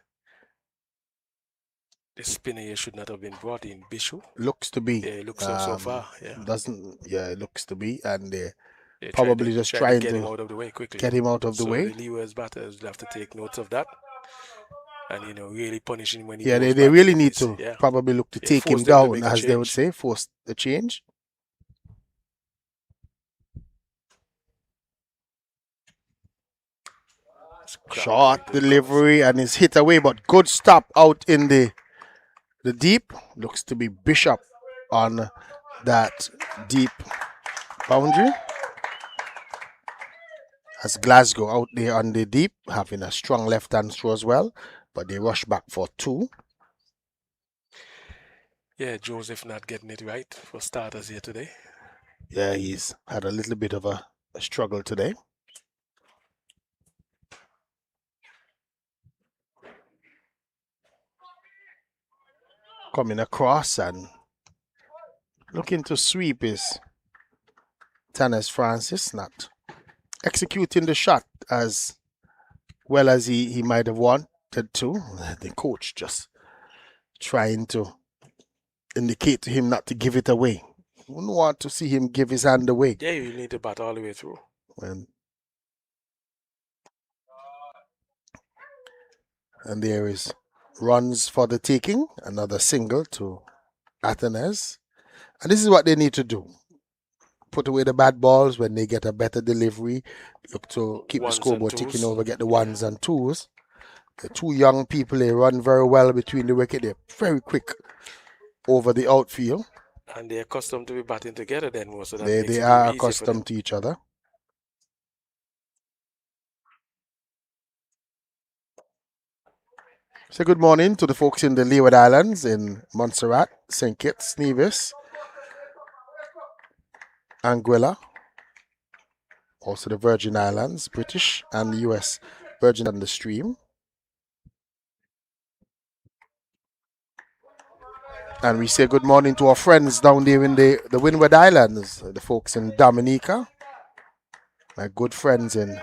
the spinner here should not have been brought in, Bishu. Looks to be. Yeah, it looks so far. Yeah. It looks to be. And they're probably just trying to get him out of the way quickly. Get him out of the way. So the Leewards batters will have to take notes of that. And, really punish him when he goes they really need to probably look to take him down, as they would say, force the change. Short delivery and is hit away, but good stop out in the deep. Looks to be Bishop on that deep boundary. As Glasgow out there on the deep, having a strong left-hand throw as well, but they rush back for 2. Yeah, Joseph not getting it right for starters here today. Yeah, he's had a little bit of a struggle today. Coming across and looking to sweep is Tanis Francis, not executing the shot as well as he might have wanted to. The coach just trying to indicate to him not to give it away. Wouldn't want to see him give his hand away. Yeah, you need to bat all the way through. And there is runs for the taking. Another single to Athenes. And this is what they need to do. Put away the bad balls when they get a better delivery. Look to keep the scoreboard ticking over, get the ones and twos. The 2 young people, they run very well between the wicket. They're very quick over the outfield. And they're accustomed to be batting together then most of that. They are accustomed to each other. So good morning to the folks in the Leeward Islands, in Montserrat, St. Kitts, Nevis, Anguilla, also the Virgin Islands, British and the US Virgin and the Stream. And we say good morning to our friends down there in the Windward Islands, the folks in Dominica, my good friends in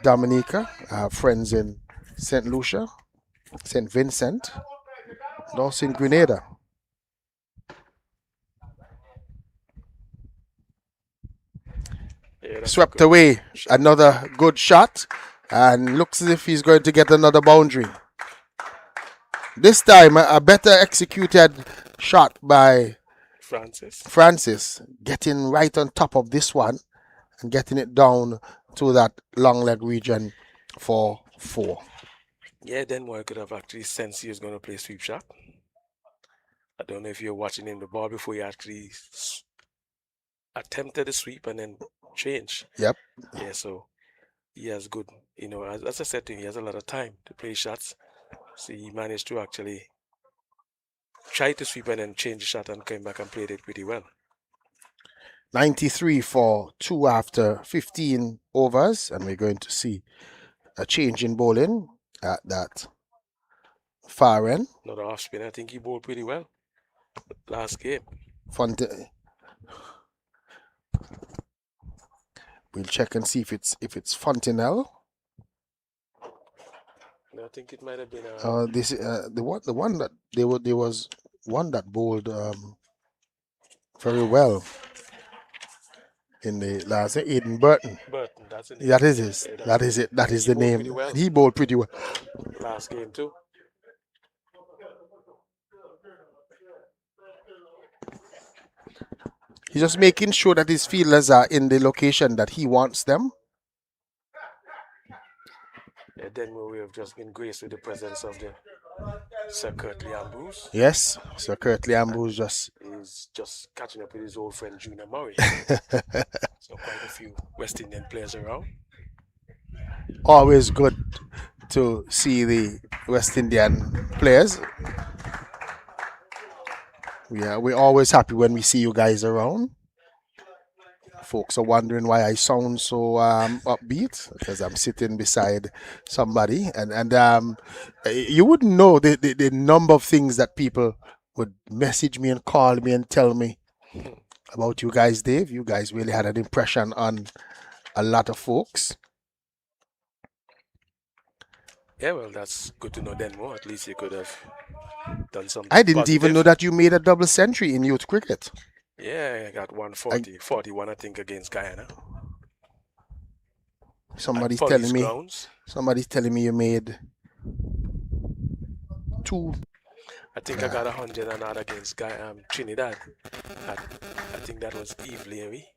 Dominica, friends in St. Lucia, St. Vincent, and also in Grenada. Yeah, that's a Swept good away, shot. another good shot, and looks as if he's going to get another boundary. This time, a better executed shot by Francis. getting right on top of this one and getting it down to that long leg region for 4. Yeah, Denmark could have actually sensed he was going to play sweep shot. I don't know if you're watching him the ball before he actually attempted the sweep and then change. Yep. Yeah, so he has good, as I said to him, he has a lot of time to play shots. So he managed to actually try to sweep and then change the shot and came back and played it pretty well. 93 for 2 after 15 overs, and we're going to see a change in bowling at that far end. Another off spin. I think he bowled pretty well last game. We'll check and see if it's Fontenelle. No, I think it might have been the one that there was one that bowled very well in the last Aiden Burton. That's it. That is his. Yeah, that is it. That is the name. Well. He bowled pretty well last game too. He's just making sure that his fielders are in the location that he wants them. Yeah, then we have just been graced with the presence of the Sir Curtly Ambrose. Yes, Sir Curtly Ambrose is just catching up with his old friend Junior Murray. So quite a few West Indian players around. Always good to see the West Indian players. We're always happy when we see you guys around. Folks are wondering why I sound so upbeat, because I'm sitting beside somebody, and you wouldn't know the number of things that people would message me and call me and tell me about you guys, Dave. You guys really had an impression on a lot of folks. Yeah, well, that's good to know then more. At least you could have done something I didn't positive. even know that you made a double century in youth cricket. Yeah, I got 41, I think, against Guyana. Somebody's telling me you made 2. I think I got 100 and odd against Trinidad. I think that was Eve Leary.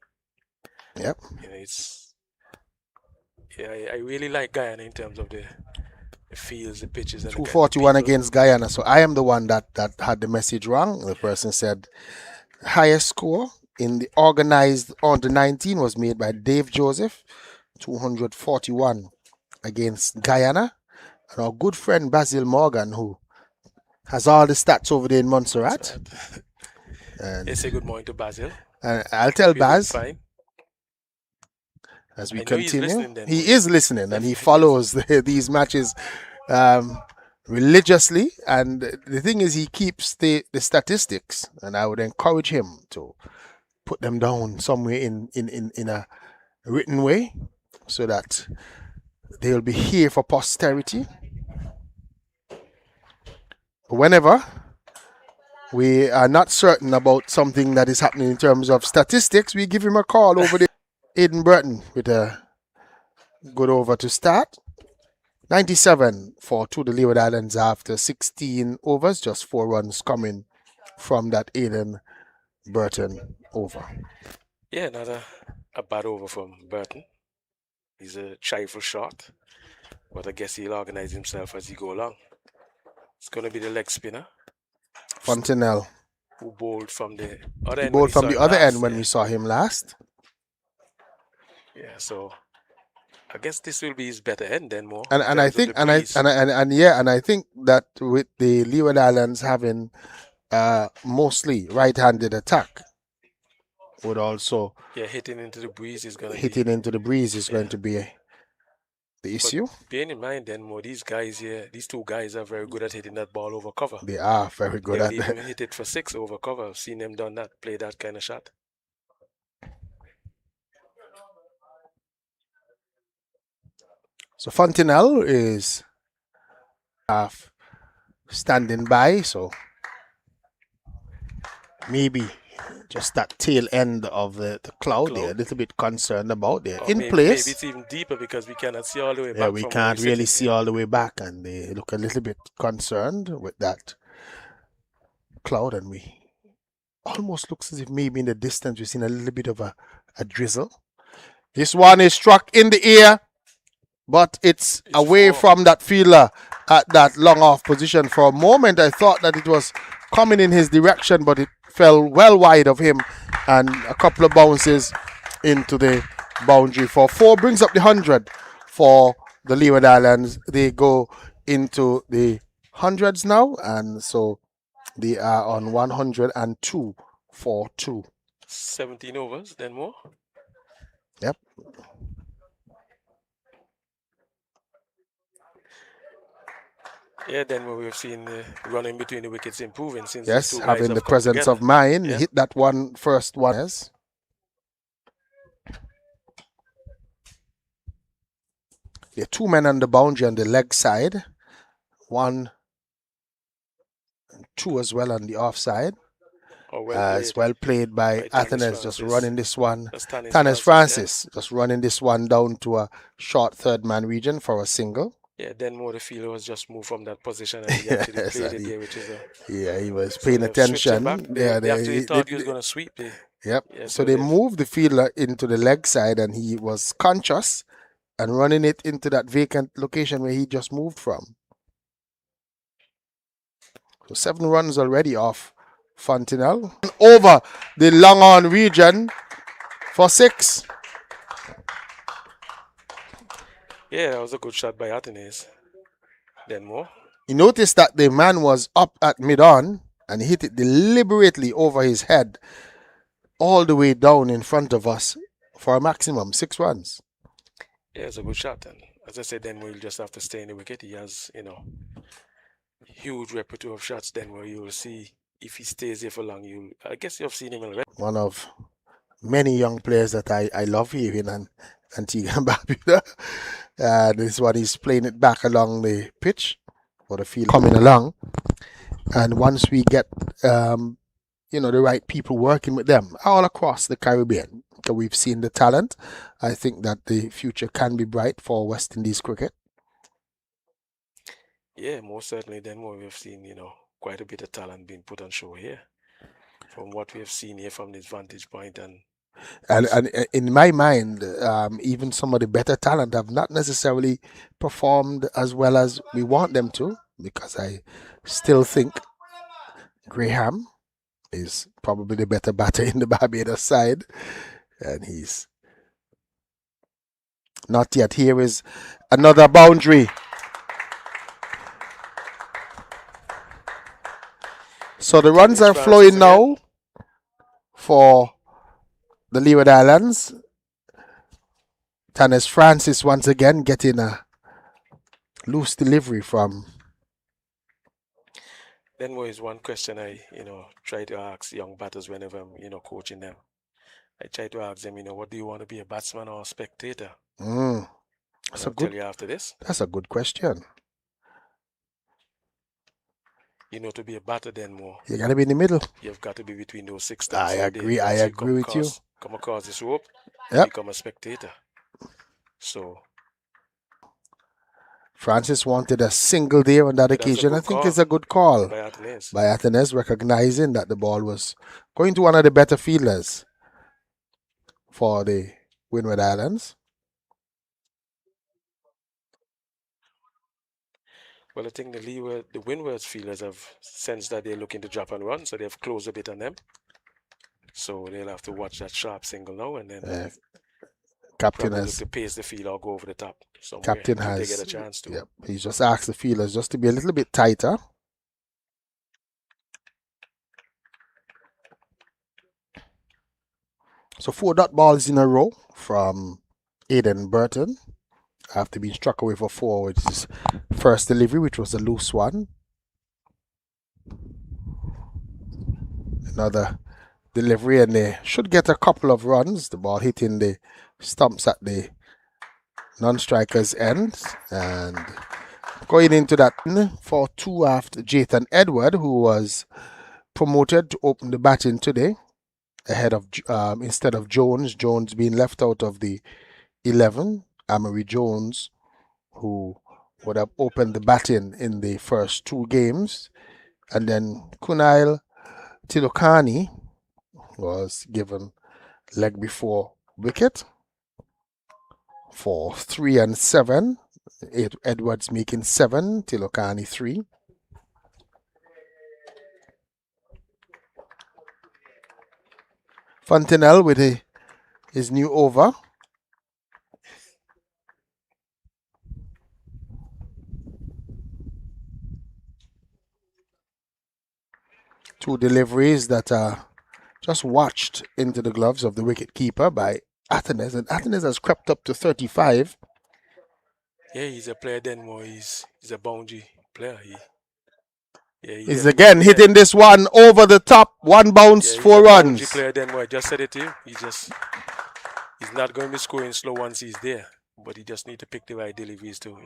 Yep. I really like Guyana in terms of the fields, the pitches, and 241 against Guyana. So I am the one that had the message wrong. The person said highest score in the organized under 19 was made by Dave Joseph, 241 against Guyana. And our good friend Basil Morgan, who has all the stats over there in Montserrat. And say good morning to Basil. And I'll tell Baz as we continue. He is listening and he follows these matches religiously, and the thing is, he keeps the statistics, and I would encourage him to put them down somewhere in a written way so that they'll be here for posterity. Whenever we are not certain about something that is happening in terms of statistics, we give him a call over there. Aiden Burton with a good over to start. 97 for 2 the Leeward Islands after 16 overs, just 4 runs coming from that Aiden Burton over. Yeah, not a bad over from Burton. He's a trifle short, but I guess he'll organize himself as he go along. It's going to be the leg spinner, Fontenelle, who bowled from the other end. He bowled from the other end when we saw him last. Yeah, so I guess this will be his better end then more. And I think and I think that with the Leeward Islands having mostly right-handed attack would also hitting into the breeze is going to be the issue. But bearing in mind then more these two guys are very good at hitting that ball over cover. They are very good at that. They even hit it for 6 over cover. I've seen them play that kind of shot. So Fontenelle is half standing by, so maybe just that tail end of the cloud they're a little bit concerned about. They're in maybe place. it's even deeper because we cannot see all the way Yeah, back. we from where can't we're really sitting, see yeah. all the way back, and they look a little bit concerned with that cloud, and we almost looks as if maybe in the distance we've seen a little bit of a drizzle. This one is struck in the air, but it's away from that fielder at that long off position. For a moment, I thought that it was coming in his direction, but it fell well wide of him, and a couple of bounces into the boundary for 4 brings up the 100 for the Leeward Islands. They go into the hundreds now, and so they are on 102 for 2. 17 overs, then more. Yep. Yeah, then we've seen running between the wickets improving since yes, these two guys having have the come presence together. of mind, Yeah. hit that one first one. Yes. There are 2 men on the boundary on the leg side, 1 and 2 as well on the offside. It's well played by Athenes, just running this one. Tanis Francis just running this one down to a short third man region for a single. Yeah, then more the fielder was just moved from that position and he actually played it there, which is he was paying attention. They actually thought he was going to sweep the. Yep. Yeah, so they moved the fielder into the leg side, and he was conscious and running it into that vacant location where he just moved from. So 7 runs already off Fontenelle. Over the long on region for 6. Yeah, that was a good shot by Athenes. Then more. You notice that the man was up at mid-on and he hit it deliberately over his head all the way down in front of us for a maximum 6 runs. Yeah, it's a good shot. And as I said, then we'll just have to stay in the wicket. He has, huge repertoire of shots. Then where you will see if he stays here for long. I guess you've seen him already. One of many young players that I love here in Antigua and Barbuda. This one he's playing it back along the pitch for the field coming along. And once we get the right people working with them all across the Caribbean, so we've seen the talent. I think that the future can be bright for West Indies cricket. Yeah, most certainly. Then more we've seen, quite a bit of talent being put on show here. From what we have seen here from this vantage point, and in my mind, even some of the better talent have not necessarily performed as well as we want them to, because I still think Graham is probably the better batter in the Barbados side, and he's not yet. Here is another boundary. So the runs are flowing now for the Leeward Islands. Tanis Francis once again getting a loose delivery from. Then was one question I, try to ask young batters whenever I'm, coaching them. I try to ask them, what do you want to be, a batsman or a spectator? That's a good. Tell you after this. That's a good question. To be a batter, then more. You gotta be in the middle. You've got to be between those 6 steps. I agree with you. Come across this rope, become a spectator. So Francis wanted a single there on that occasion. I think it's a good call by Athenes, recognizing that the ball was going to one of the better fielders for the Windward Islands. Well, I think the Windward fielders have sensed that they're looking to drop and run, so they've closed a bit on them. So they'll have to watch that sharp single now, and then captain has to pace the field or go over the top. Captain has they get a chance to. Yep, he's just asked the fielders just to be a little bit tighter. So 4 dot balls in a row from Aidan Burton after being struck away for 4 with his first delivery, which was a loose one. Another delivery, and they should get a couple of runs. The ball hitting the stumps at the Non-strikers end, and going into that for 2 after Jathan Edward, who was promoted to open the batting today ahead of instead of Jones being left out of the 11. Amory Jones, who would have opened the batting in the first 2 games, and then Kunail Tilokani was given leg before wicket for 3 and 7. Edwards making 7, Tilokani 3. Fontenelle with his new over. Two deliveries that are just watched into the gloves of the wicket keeper by Athenes, and Athenes has crept up to 35. Yeah, he's a player then more. He's a boundary player. He's again hitting this one over the top. 1 bounce, 4 runs. Player then more. I just said it to you. He's not going to be scoring slow once he's there, but he just need to pick the right deliveries too,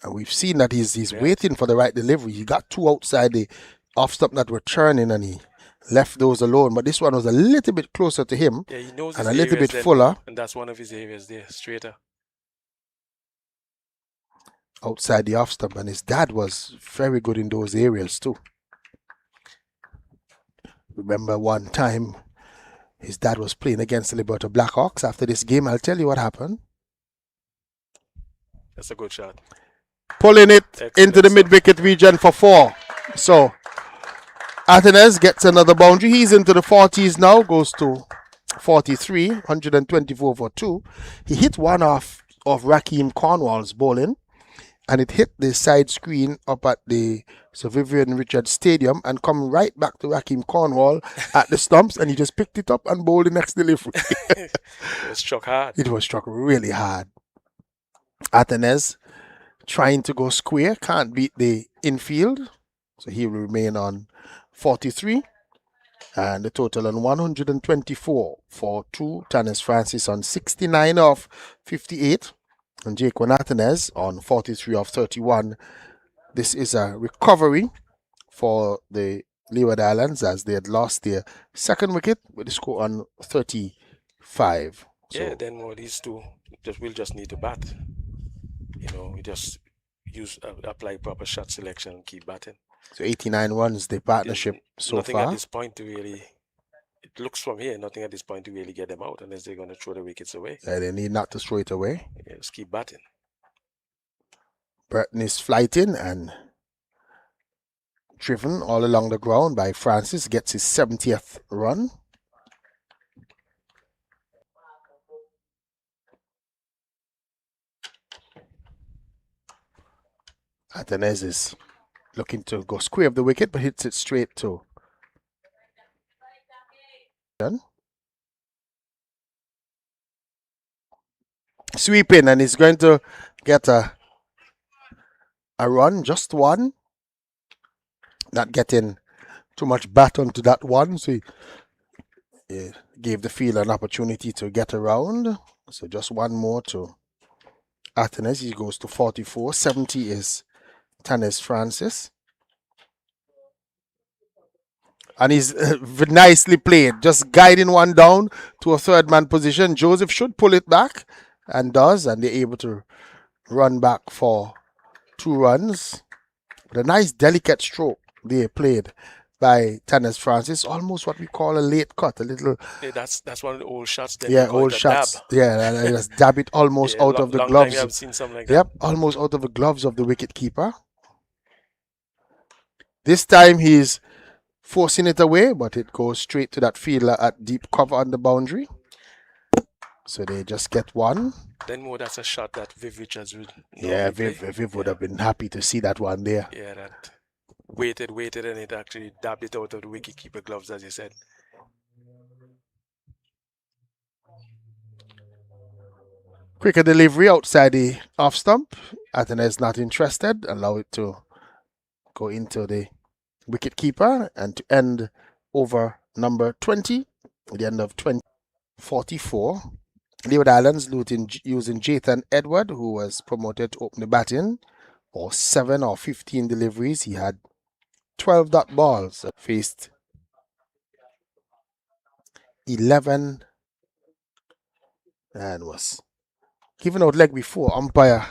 And we've seen that he's waiting for the right delivery. He got 2 outside the off stump that were turning, and he left those alone. But this one was a little bit closer to him, yeah, he knows and a little bit fuller. And that's one of his areas there, straighter. Outside the off stump, and his dad was very good in those areas too. Remember one time his dad was playing against the Liberta Blackhawks. After this game, I'll tell you what happened. That's a good shot. Pulling it into the mid-wicket region for 4. So Athenes gets another boundary. He's into the 40s now, goes to 43, 124 for 2. He hit one off of Raheem Cornwall's bowling, and it hit the side screen up at the Sir Vivian Richards Stadium and come right back to Raheem Cornwall at the stumps, and he just picked it up and bowled the next delivery. It was struck hard. It was struck really hard. Athenes trying to go square, can't beat the infield, so he will remain on 43, and the total on 124 for 2. Tanis Francis on 69 of 58, and Jake Athenes on 43 of 31. This is a recovery for the Leeward Islands, as they had lost their second wicket with the score on 35. Yeah, then more these two will just need to bat. We just apply proper shot selection and keep batting. So 89 runs the partnership so nothing far. Nothing at this point to really, it looks from here, nothing at this point to really get them out unless they're going to throw the wickets away. Yeah, they need not to throw it away. Yeah, just keep batting. Burton is flighting and driven all along the ground by Francis, gets his 70th run. Athenes is looking to go square of the wicket, but hits it straight to. Sweeping, and he's going to get a run, just one. Not getting too much bat onto that one, so he gave the fielder an opportunity to get around. So just one more to Athenes. He goes to 44. 70 is Tanis Francis. And he's nicely played, just guiding one down to a third man position. Joseph should pull it back, and does, and they're able to run back for 2 runs. But a nice delicate stroke they played by Tanis Francis, almost what we call a late cut, a little. Yeah, that's one of the old shots. Old shots. Dab. Yeah, and just dab it almost out of the gloves. I've seen something like that. Almost out of the gloves of the wicket keeper. This time he's forcing it away, but it goes straight to that fielder at deep cover on the boundary. So they just get one. Then more, that's a shot that Viv Richards would. Yeah, Viv would have been happy to see that one there. Yeah, that waited, and it actually dabbed it out of the wicketkeeper gloves, as you said. Quicker delivery outside the off stump. Athenes not interested. Allow it to go into the wicketkeeper and to end over number 20 at the end of 44. Leeward Islands using Jathan Edward, who was promoted to open the batting, or 7 or 15 deliveries. He had 12 dot balls, faced 11 and was given out leg before. Umpire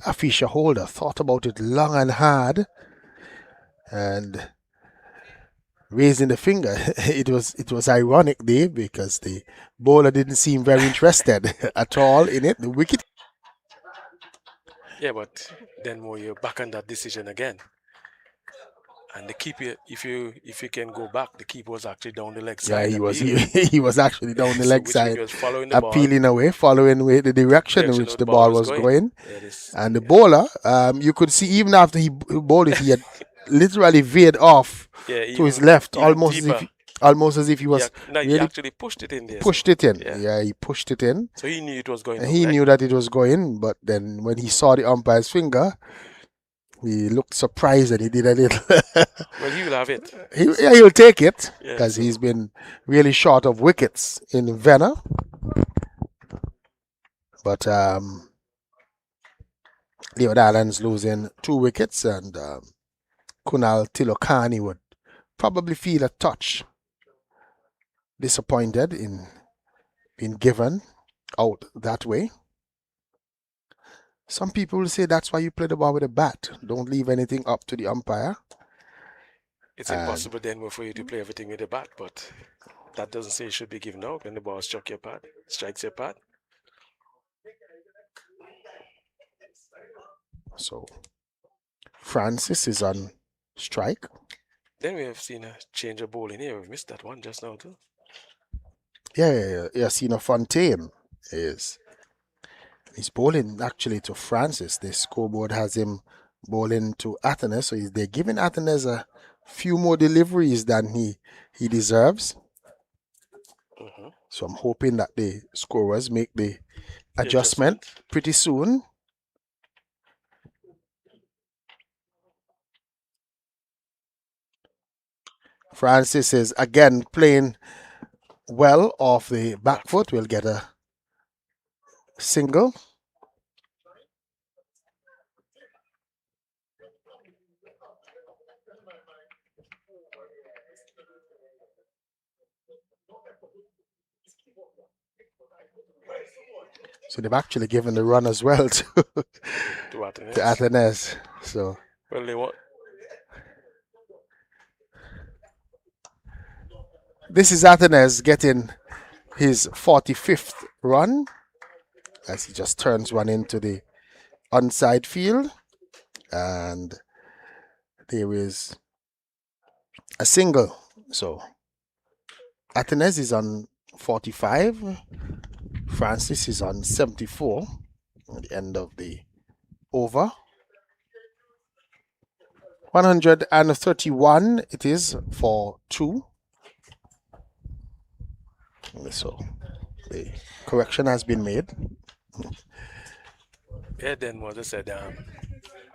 Afisha Holder thought about it long and hard and raising the finger. It was ironic, Dave, because the bowler didn't seem very interested at all in it. The wicket. Yeah, but then more you're back on that decision again. And the keeper, if you can go back, the keeper was actually down the leg Yeah, side. he was actually down the So leg which means he side, was following the ball, appealing away, following with the direction in which the ball was going. And the bowler, you could see even after he bowled it, he had literally veered off to his left, almost as if he was he actually pushed it in there. Pushed it in. Yeah, he pushed it in. So he knew it was going. And he knew that it was going, but then when he saw the umpire's finger, he looked surprised and he did a little. Well, he will have it. He'll take it because he's been really short of wickets in Vienna. But Leeward Islands losing 2 wickets, and Kunal Tilokani would probably feel a touch disappointed in being given out that way. Some people will say that's why you play the ball with a bat. Don't leave anything up to the umpire. It's impossible then for you to play everything with a bat, but that doesn't say it should be given out when the ball strikes your pad. So Francis is on strike. Then we have seen a change of bowling here. We've missed that one just now too. Yeah. Sina Fontaine he's bowling actually to Francis. The scoreboard has him bowling to Athenes, so they're giving Athenes a few more deliveries than he deserves. So I'm hoping that the scorers make the adjustment pretty soon. Francis is again playing well off the back foot. We'll get a single. So they've actually given the run as well to Athenes. So well, they want. This is Athenes getting his 45th run as he just turns one into the onside field, and there is a single. So Athenes is on 45. Francis is on 74 at the end of the over. 131 it is for 2. So the correction has been made. Yeah, then what I said,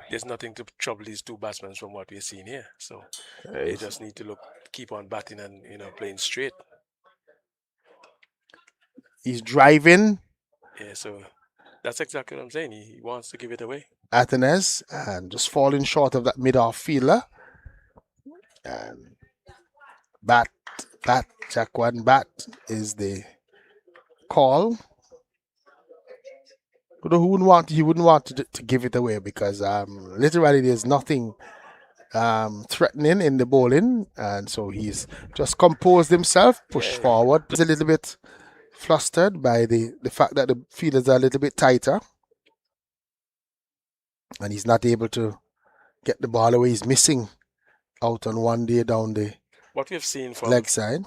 there's nothing to trouble these 2 batsmen from what we're seeing here. So they just need to keep on batting and playing straight. He's driving. Yeah, so that's exactly what I'm saying. He wants to give it away. Athenes and just falling short of that mid-off fielder. And bat, Jack 1 bat is the call. He wouldn't want to give it away because literally there's nothing threatening in the bowling, and so he's just composed himself, pushed forward. He's a little bit flustered by the fact that the fielders are a little bit tighter and he's not able to get the ball away. He's missing out on one day down the what we've seen from leg side.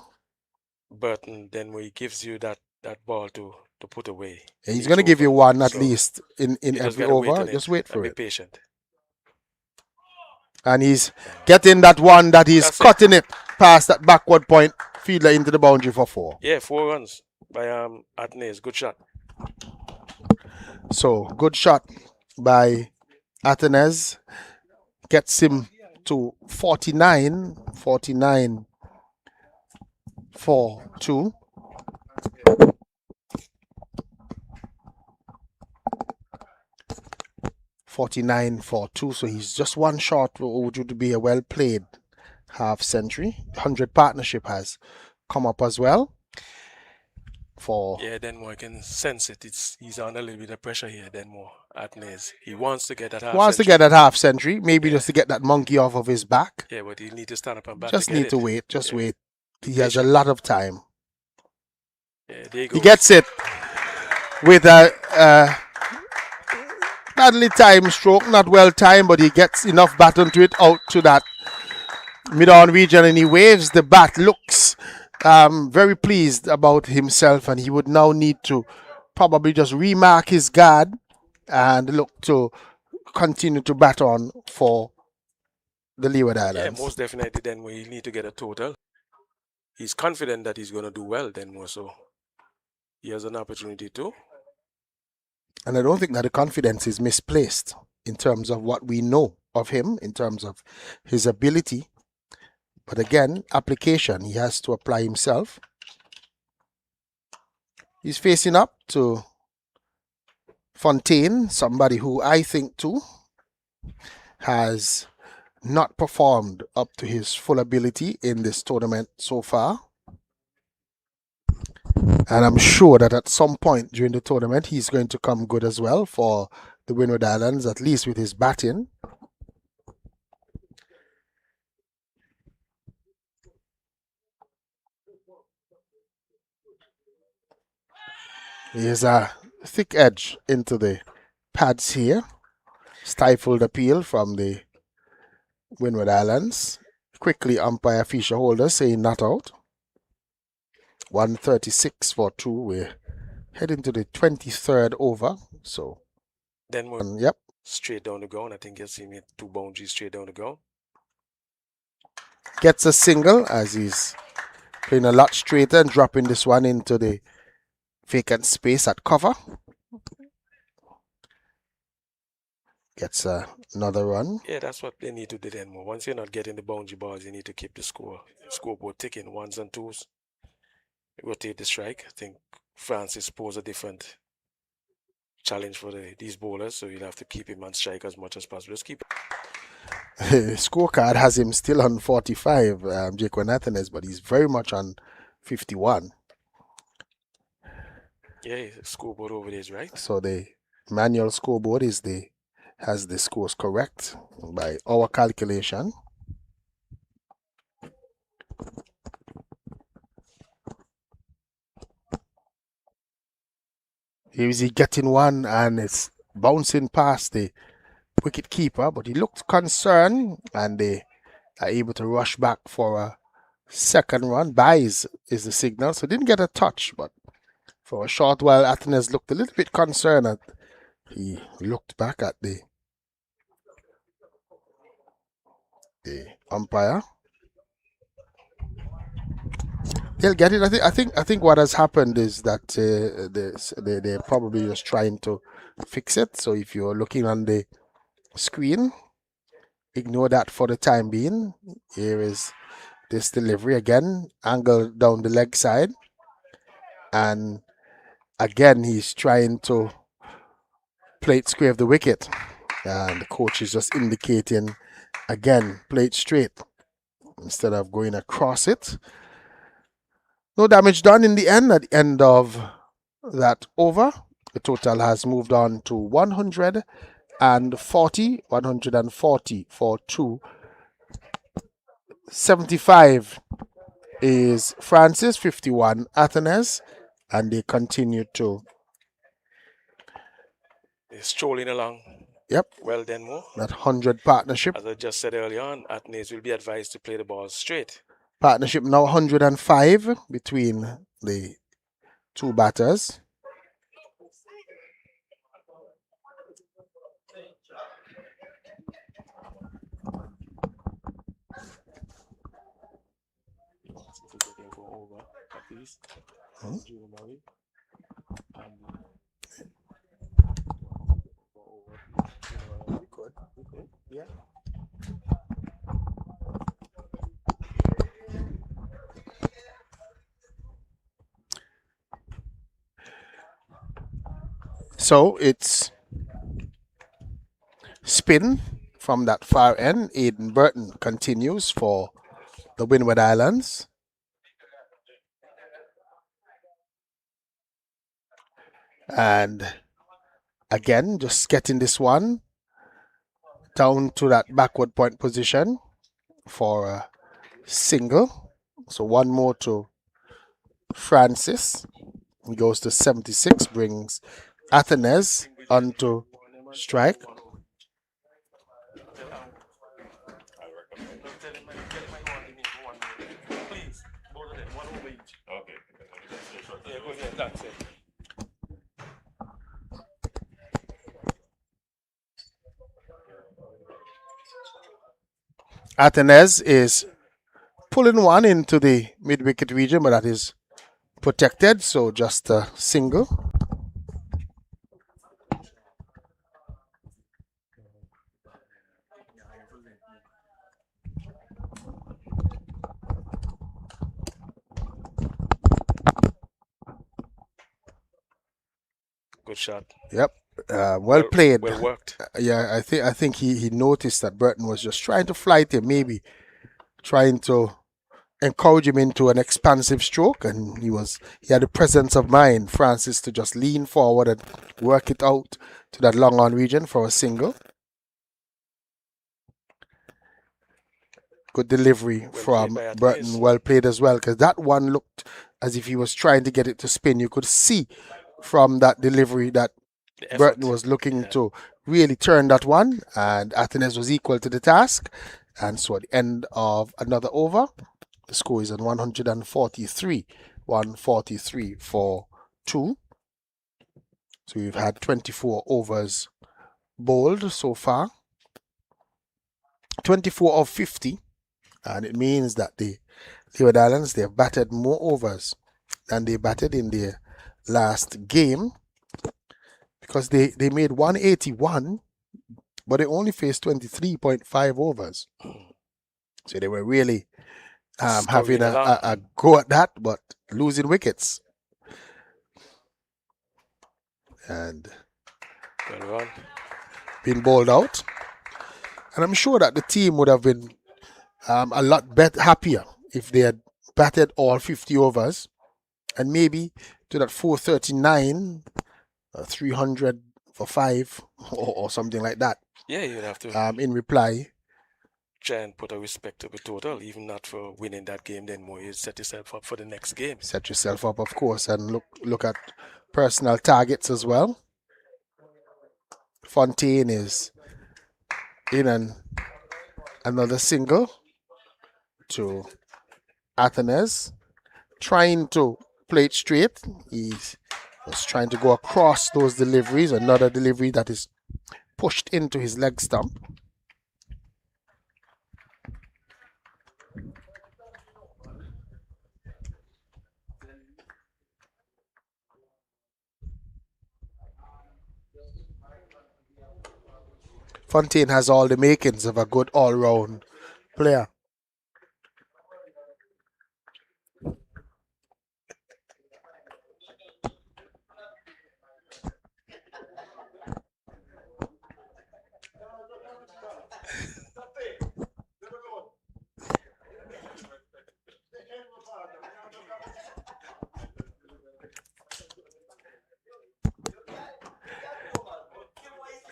Burton, then where he gives you that ball to put away. Yeah, he's going to give you one at least in every over. Just wait for it. Be patient. And he's getting that one that he's cutting it past that backward point fielder into the boundary for 4. Yeah, 4 runs by Athenes. Good shot. So good shot by Athenes gets him to 49 for 2. 49 for 2, so he's just one short. Would be a well played half century. 100 partnership has come up as well. Denmore, I can sense it. He's under a little bit of pressure here. Denmore at Nez. He wants to get that half century, maybe just to get that monkey off of his back. Yeah, but he need to stand up and bat. Just need to wait. Wait. He has patient. a lot of time. Yeah, there he goes. He gets it with a badly timed stroke, not well timed, but he gets enough bat onto it out to that mid-on region, and he waves the bat. Looks very pleased about himself, and he would now need to probably just remark his guard and look to continue to bat on for the Leeward Islands. Yeah, most definitely. Then we need to get a total. He's confident that he's going to do well. Then more so, he has an opportunity too. And I don't think that the confidence is misplaced in terms of what we know of him, in terms of his ability. But again, application, he has to apply himself. He's facing up to Fontaine, somebody who I think too has not performed up to his full ability in this tournament so far. And I'm sure that at some point during the tournament, he's going to come good as well for the Windward Islands, at least with his batting. Here's a thick edge into the pads here. Stifled appeal from the Windward Islands. Quickly umpire Fisher Holder saying not out. 136 for 2. We're heading to the 23rd over. So then we're straight down the ground. I think you'll see me 2 boundaries straight down the ground. Gets a single as he's playing a lot straighter and dropping this one into the vacant space at cover. Gets another run. Yeah, that's what they need to do then more. Once you're not getting the boundary balls, you need to keep the scoreboard ticking, 1s and 2s. Rotate the strike. I think Francis posed a different challenge for these bowlers, so you'll have to keep him on strike as much as possible. Just keep it. Scorecard has him still on 45, Jake Nathanes, but he's very much on 51. Yeah, scoreboard over there is right. So the manual scoreboard has the scores correct by our calculation. Here is he getting one, and it's bouncing past the wicket keeper, but he looked concerned, and they are able to rush back for a second run. Buys is the signal, so didn't get a touch, but for a short while, Athens looked a little bit concerned. He looked back at the umpire. They'll get it. I think what has happened is that they're probably just trying to fix it. So if you're looking on the screen, ignore that for the time being. Here is this delivery again, angle down the leg side, and again he's trying to play it square of the wicket, and the coach is just indicating again, play it straight instead of going across it. No damage done in the end. At the end of that over, the total has moved on to 140 for 2. 75 is Francis, 51 Athens, and they continue to. They're strolling along. Yep. Well then more. That 100 partnership. As I just said earlier on, Athens will be advised to play the ball straight. Partnership now 105 between the two batters. Yeah. So it's spin from that far end. Aiden Burton continues for the Windward Islands. And again, just getting this one down to that backward point position for a single. So one more to Francis. He goes to 76, brings Athenes onto strike. Athenes is pulling one into the mid-wicket region, but that is protected, so just a single. Good shot. Yep. Well played. Well worked. Yeah, I think he noticed that Burton was just trying to flight him, maybe trying to encourage him into an expansive stroke, and he had the presence of mind, Francis, to just lean forward and work it out to that long on region for a single. Good delivery from Burton, well played as well, because that one looked as if he was trying to get it to spin. You could see from that delivery that Burton was looking to really turn that one, and Athenes was equal to the task. And so at the end of another over, the score is on 143. 143 for 2. So we've had 24 overs bowled so far. 24 of 50. And it means that the Leeward Islands, they have batted more overs than they batted in their last game, because they made 181, but they only faced 23.5 overs. So they were really having a go at that, but losing wickets. And been bowled out. And I'm sure that the team would have been a lot happier if they had batted all 50 overs, and maybe to that 439, 300 for 5 or something like that. Yeah, you'd have to. In reply, try and put a respectable total, even not for winning that game. Then more, you set yourself up for the next game. Set yourself up, of course, and look at personal targets as well. Fontaine is in another single to Athenes, trying to play it straight. He's just trying to go across those deliveries. Another delivery that is pushed into his leg stump. Fontaine has all the makings of a good all-round player.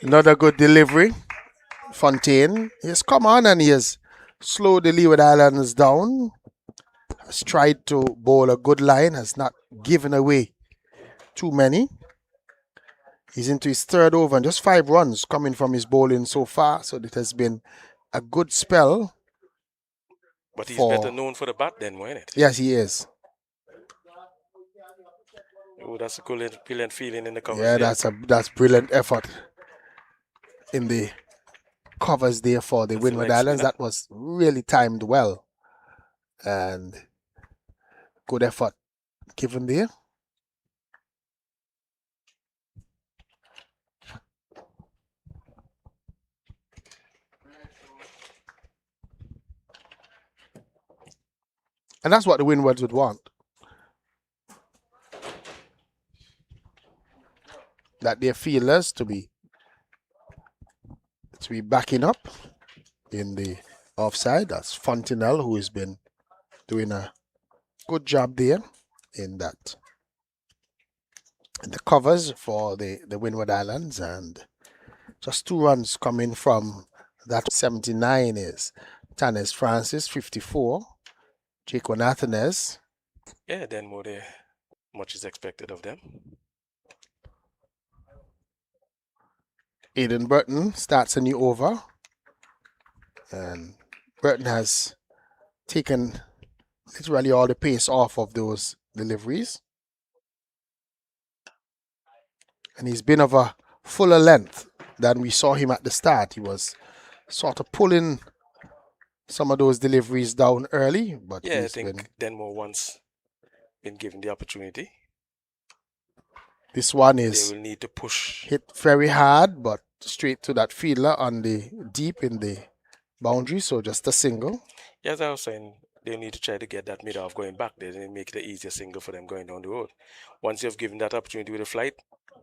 Another good delivery. Fontaine has come on and he has slowed the Leeward Islands down. Has tried to bowl a good line, has not given away too many. He's into his third over and just 5 runs coming from his bowling so far. So it has been a good spell. But he's better known for the bat then, wasn't it? Yes, he is. Oh, that's a brilliant feeling in the covers. Yeah, that's brilliant effort in the covers there for the Windward Islands. That was really timed well. And good effort given there. And that's what the Windwards would want. That their fielders to be to be backing up in the offside. That's Fontenelle, who has been doing a good job there in that in the covers for the Windward Islands, and just 2 runs coming from that. 79 is Tanes Francis, 54 Jake Nathanez. Yeah, then more much is expected of them. Aidan Burton starts a new over, and Burton has taken literally all the pace off of those deliveries, and he's been of a fuller length than we saw him at the start. He was sort of pulling some of those deliveries down early, but Yeah, I he's been. think Denmore once been given the opportunity. This one They is will need to push. hit very hard, but straight to that fielder on the deep in the boundary, so just a single. Yeah, as I was saying, they need to try to get that mid off going back there and make it an easier single for them going down the road. Once you've given that opportunity with a flight,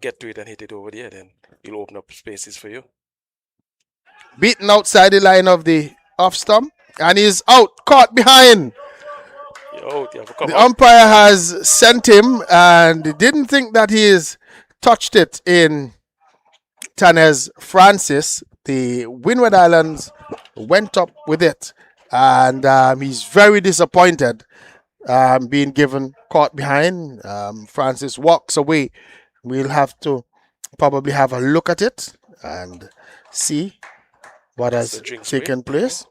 get to it and hit it over there, then you'll open up spaces for you. Beaten outside the line of the off stump, and he's out, caught behind. You're out, you have to come The out. umpire has sent him, and didn't think that he's touched it in Tanes Francis. The Windward Islands went up with it, and he's very disappointed being given caught behind. Francis walks away. We'll have to probably have a look at it and see what That's has the drinks break. taken place.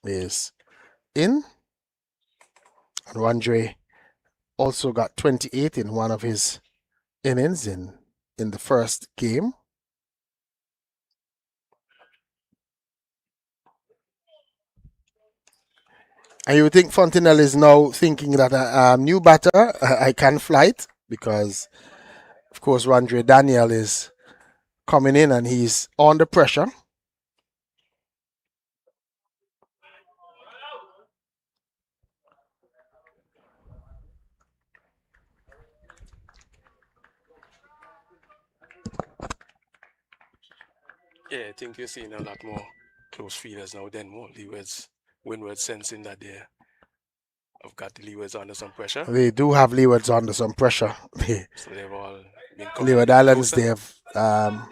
is in. And Randre also got 28 in one of his innings in the first game. And you think Fontenelle is now thinking that a new batter, I can flight, because, of course, Randre Daniel is coming in and he's under pressure. Yeah, I think you're seeing a lot more close fielders now than more. Leewards, Windward sensing that they have got the Leewards under some pressure. They do have Leewards under some pressure. So they've all been coming Leeward a little Islands, closer. they have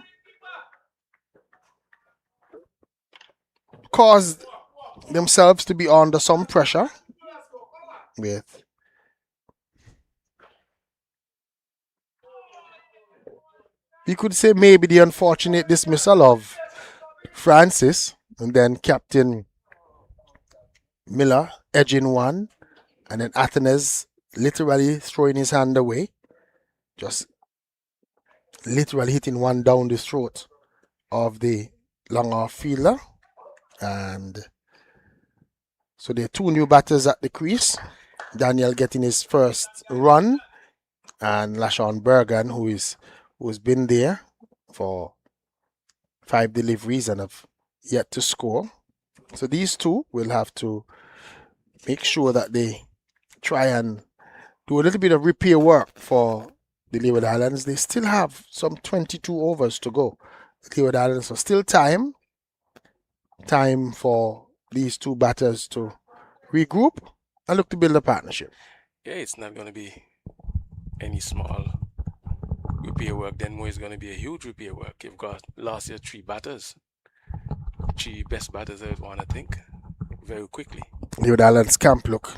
caused themselves to be under some pressure with you could say maybe the unfortunate dismissal of Francis and then Captain Miller edging one, and then Athenes literally throwing his hand away, just literally hitting one down the throat of the long off fielder. And so there are two new batters at the crease. Daniel getting his first run, and Lashon Bergen, who's been there for 5 deliveries and have yet to score. So these two will have to make sure that they try and do a little bit of repair work for the Leeward Islands. They still have some 22 overs to go. The Leeward Islands, so still time for these two batters to regroup and look to build a partnership. Yeah, it's not going to be any small repair work. Then more is going to be a huge repair work. You've got last year 3 batters, 3 best batters I would want to think very quickly. Leeward Islands camp look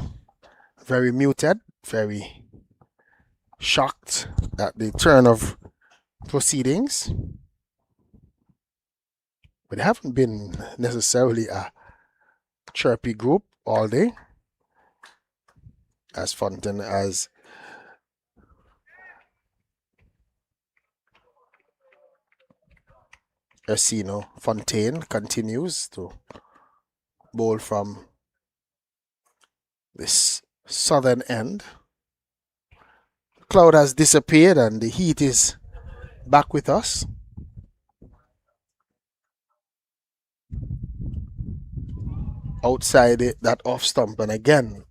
very muted, very shocked at the turn of proceedings. But they haven't been necessarily a chirpy group all day. As Fontaine as Ursino Fontaine continues to bowl from this southern end. The cloud has disappeared and the heat is back with us. Outside that off stump, and again,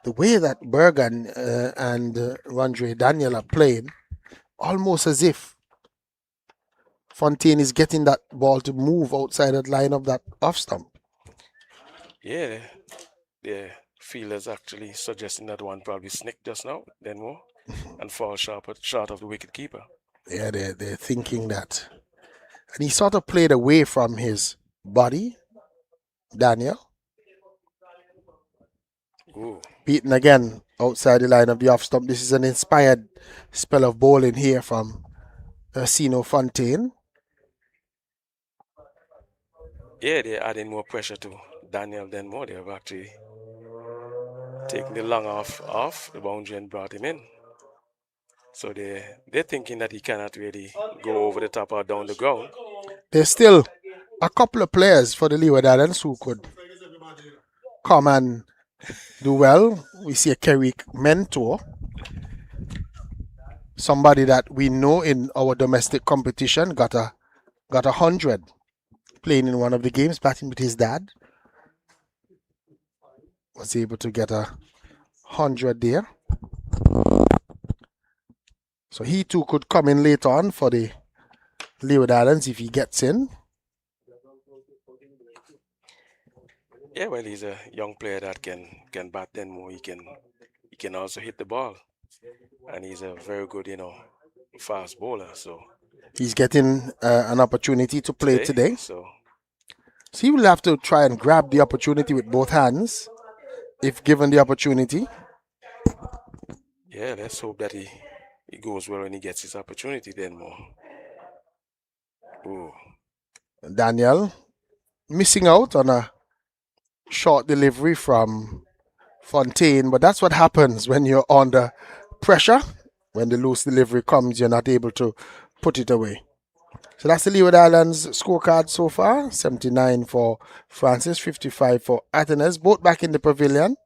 the way that Bergen and Randre Daniel are playing, almost as if Fontaine is getting that ball to move outside that line of that off stump. Yeah, the fielders actually suggesting that one probably snicked just now, then more, and fall short of the wicket keeper. Yeah, they're thinking that. And he sort of played away from his body, Daniel. Ooh. Beaten again outside the line of the off stump. This is an inspired spell of bowling here from Ursino Fontaine. Yeah, they're adding more pressure to Daniel than more. They have actually taken the long off the boundary and brought him in. So they're thinking that he cannot really go over the top or down the ground. There's still a couple of players for the Leeward Islands who could come and do well. We see a Kerrick Mentor, somebody that we know in our domestic competition got 100 playing in one of the games, batting with his dad. Was able to get 100 there. So he too could come in later on for the Leeward Islands if he gets in. Yeah, well, he's a young player that can bat then more. He can also hit the ball, and he's a very good, fast bowler. So he's getting an opportunity to play today. So he will have to try and grab the opportunity with both hands, if given the opportunity. Yeah, let's hope that he goes well when he gets his opportunity then more. Ooh. Daniel missing out on a short delivery from Fontaine, but that's what happens when you're under pressure. When the loose delivery comes, you're not able to put it away. So that's the Leeward Islands scorecard so far. 79 for Francis, 55 for Athenes, both back in the pavilion.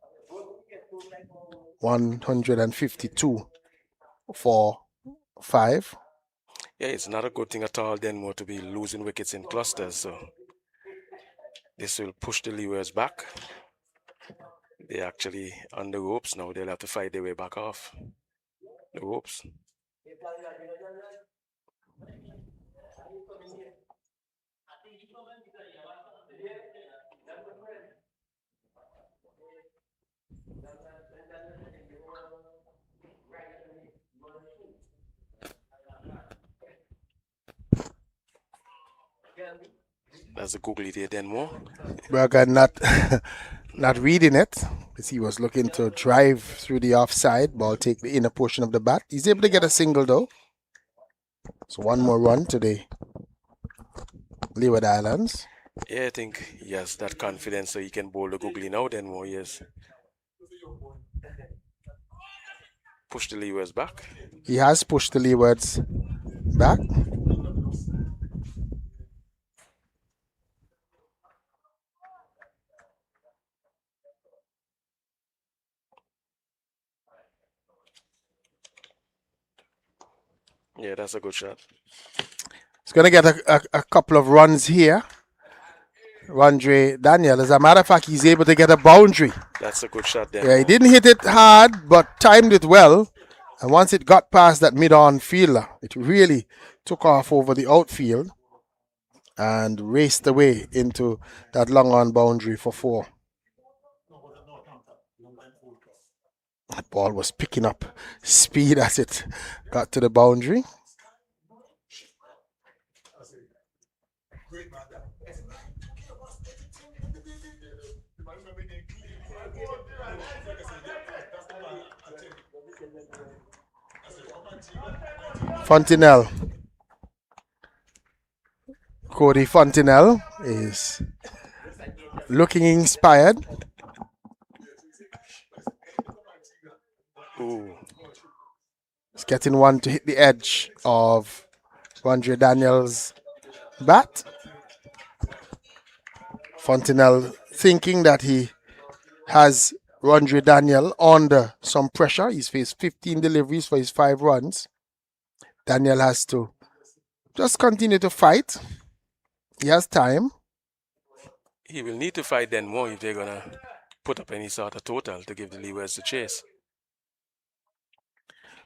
152 for 5. Yeah, it's not a good thing at all then more to be losing wickets in clusters. So this will push the Leewards back. They're actually on the ropes now. They'll have to fight their way back off the ropes. That's a googly there then more. Bergen not reading it because he was looking to drive through the offside. Ball take the inner portion of the bat. He's able to get a single though. So one more run to the Leeward Islands. Yeah, I think he has that confidence so he can bowl the googly now then more, yes. Push the Leewards back. He has pushed the Leewards back. Yeah, that's a good shot. He's going to get a couple of runs here. Rondre Daniel, as a matter of fact, he's able to get a boundary. That's a good shot there. Yeah, he didn't hit it hard, but timed it well. And once it got past that mid-on fielder, it really took off over the outfield and raced away into that long-on boundary for 4. That ball was picking up speed as it got to the boundary. Fontenelle. Cody Fontenelle is looking inspired. Ooh. He's getting one to hit the edge of Rondre Daniel's bat. Fontenelle thinking that he has Rondre Daniel under some pressure. He's faced 15 deliveries for his 5 runs. Daniel has to just continue to fight. He has time. He will need to fight then more if they're going to put up any sort of total to give the Leewards the chase.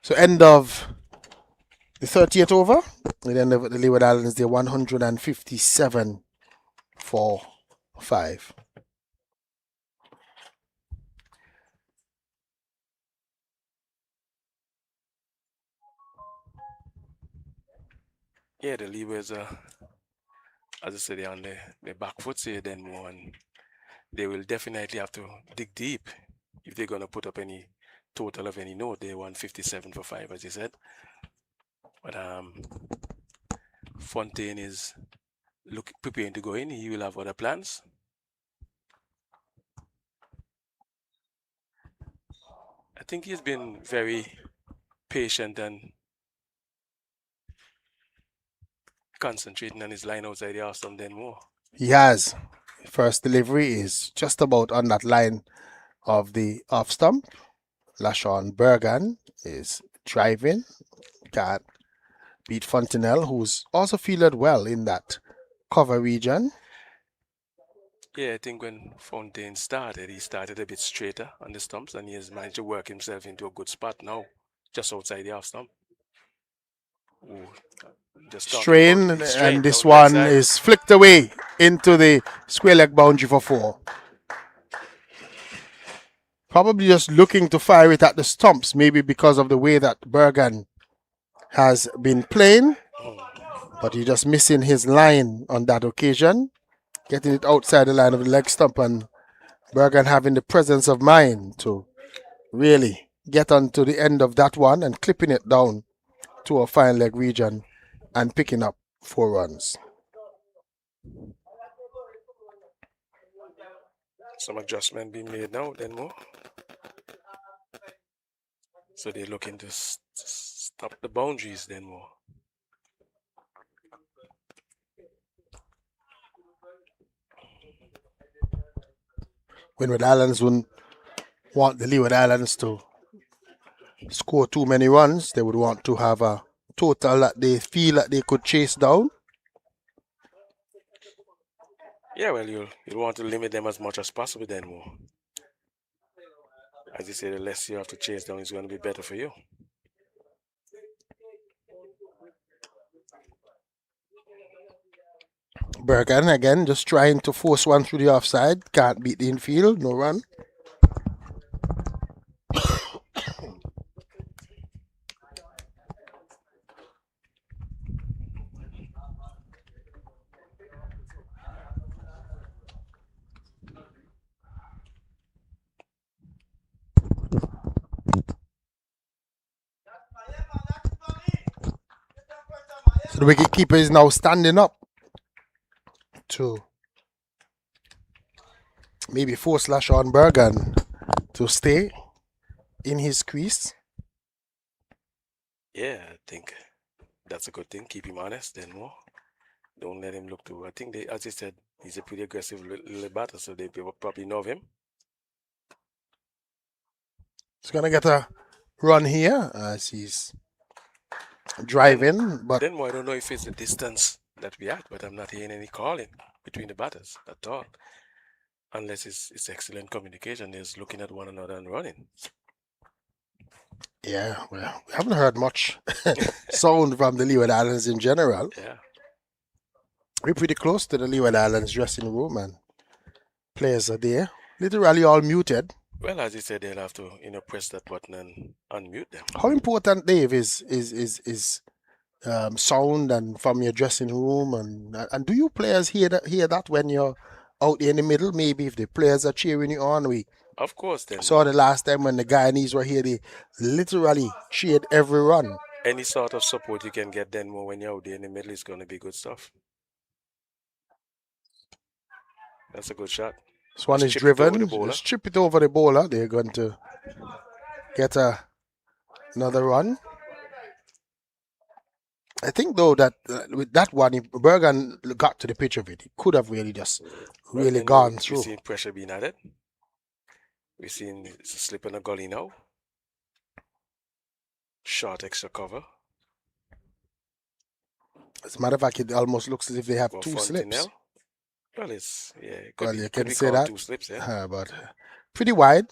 So end of the 30th over. At the end of the Leeward Islands, they're 157 for 5. Yeah, the Leewards are, as I said, they're on their back foot here then more, and they will definitely have to dig deep if they're going to put up any total of any note. They're 157 for 5, as you said. But Fontaine is preparing to go in. He will have other plans. I think he's been very patient and concentrating on his line outside the off stump then more. He has. First delivery is just about on that line of the off stump. Lashon Bergan is driving. Can't beat Fontenelle, who's also fielded well in that cover region. Yeah, I think when Fontaine started, he started a bit straighter on the stumps, and he has managed to work himself into a good spot now, just outside the off stump. Ooh, strain, and this one is flicked away into the square leg boundary for 4. Probably just looking to fire it at the stumps, maybe because of the way that Bergan has been playing, but he's just missing his line on that occasion, getting it outside the line of the leg stump, and Bergan having the presence of mind to really get onto the end of that one and clipping it down to a fine leg region and picking up 4 runs. Some adjustment being made now, then more. So they're looking to stop the boundaries, then more. Windward Islands wouldn't want the Leeward Islands to score too many runs. They would want to have a total that they feel that they could chase down. Yeah, well, you'll want to limit them as much as possible, then more. As you say, the less you have to chase down is going to be better for you. Bergen again just trying to force one through the offside. Can't beat the infield. No run. So the wicket keeper is now standing up to maybe force on Bergen to stay in his crease. Yeah, I think that's a good thing. Keep him honest, then more. Don't let him look too. I think they, as you said, he's a pretty aggressive little batter, so they probably know him. He's gonna get a run here as he's driving, but then more, I don't know if it's the distance that we at, but I'm not hearing any calling between the batters at all. Unless it's excellent communication. They're just looking at one another and running. Yeah, well, we haven't heard much sound from the Leeward Islands in general. Yeah. We're pretty close to the Leeward Islands dressing room, and players are there, literally all muted. Well, as you said, they'll have to, press that button and unmute them. How important, Dave, is sound and from your dressing room, and do you players hear that when you're out there in the middle? Maybe if the players are cheering you on, we of course then saw the last time when the Guyanese were here, they literally cheered every run. Any sort of support you can get then more when you're out there in the middle is going to be good stuff. That's a good shot. This one is driven. Just chip it over the bowler. They're going to get another run. I think though that with that one, if Bergen got to the pitch of it, he could have really just gone through. We've seen pressure being added. We've seen it's a slip in a gully now. Short extra cover. As a matter of fact, it almost looks as if they have two slips. Well, it's you can say that. 2 slips, yeah. But pretty wide,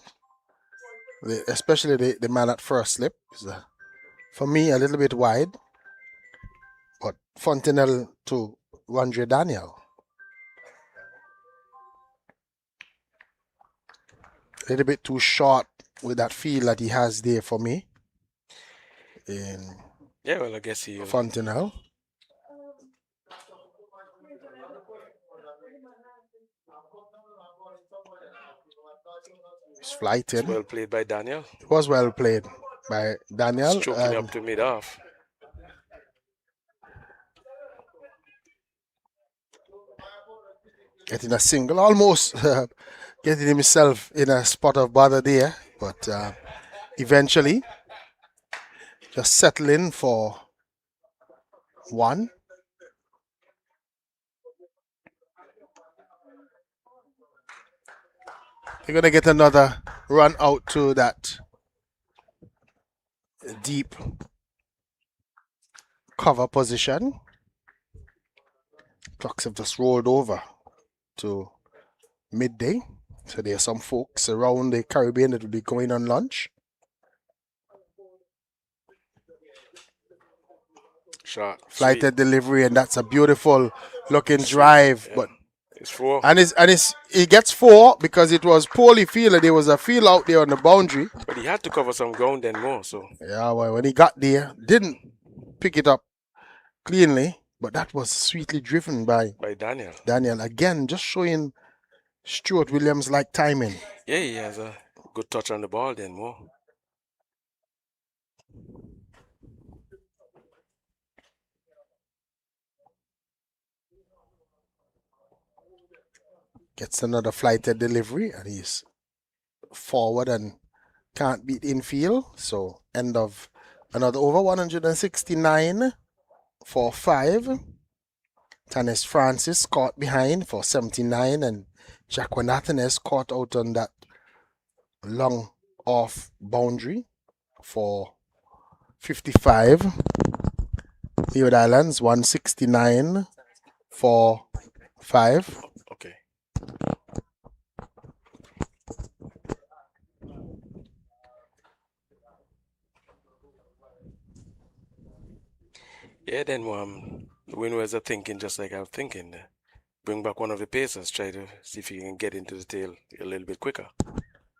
especially the man at first slip. Is, for me, a little bit wide. But Fontenelle to Andre Daniel. A little bit too short with that feel that he has there for me. Yeah, well, I guess he... Fontenelle. He's flighting. It's well played by Daniel. It was well played by Daniel. Stroking up to mid-off. Getting a single, almost getting himself in a spot of bother there, but eventually just settling for one. They're going to get another run out to that deep cover position. Clocks have just rolled over to midday. So there are some folks around the Caribbean that will be going on lunch. Shot. Flighted delivery, and that's a beautiful looking drive. Yeah. But it's 4. And he gets 4 because it was poorly fielded. There was a field out there on the boundary. But he had to cover some ground then more. So yeah, well, when he got there, didn't pick it up cleanly. But that was sweetly driven by Daniel. Daniel again, just showing Stuart Williams like timing. Yeah, he has a good touch on the ball then more. Gets another flighted delivery, and he's forward and can't beat infield. So end of another over, 169 for 5. Tanis Francis caught behind for 79, and Jacqueline caught out on that long off boundary for 55. Leeward Islands 169 for 5. Okay. Yeah, then the Windwards are thinking just like I'm thinking. Bring back one of the pacers, try to see if you can get into the tail a little bit quicker.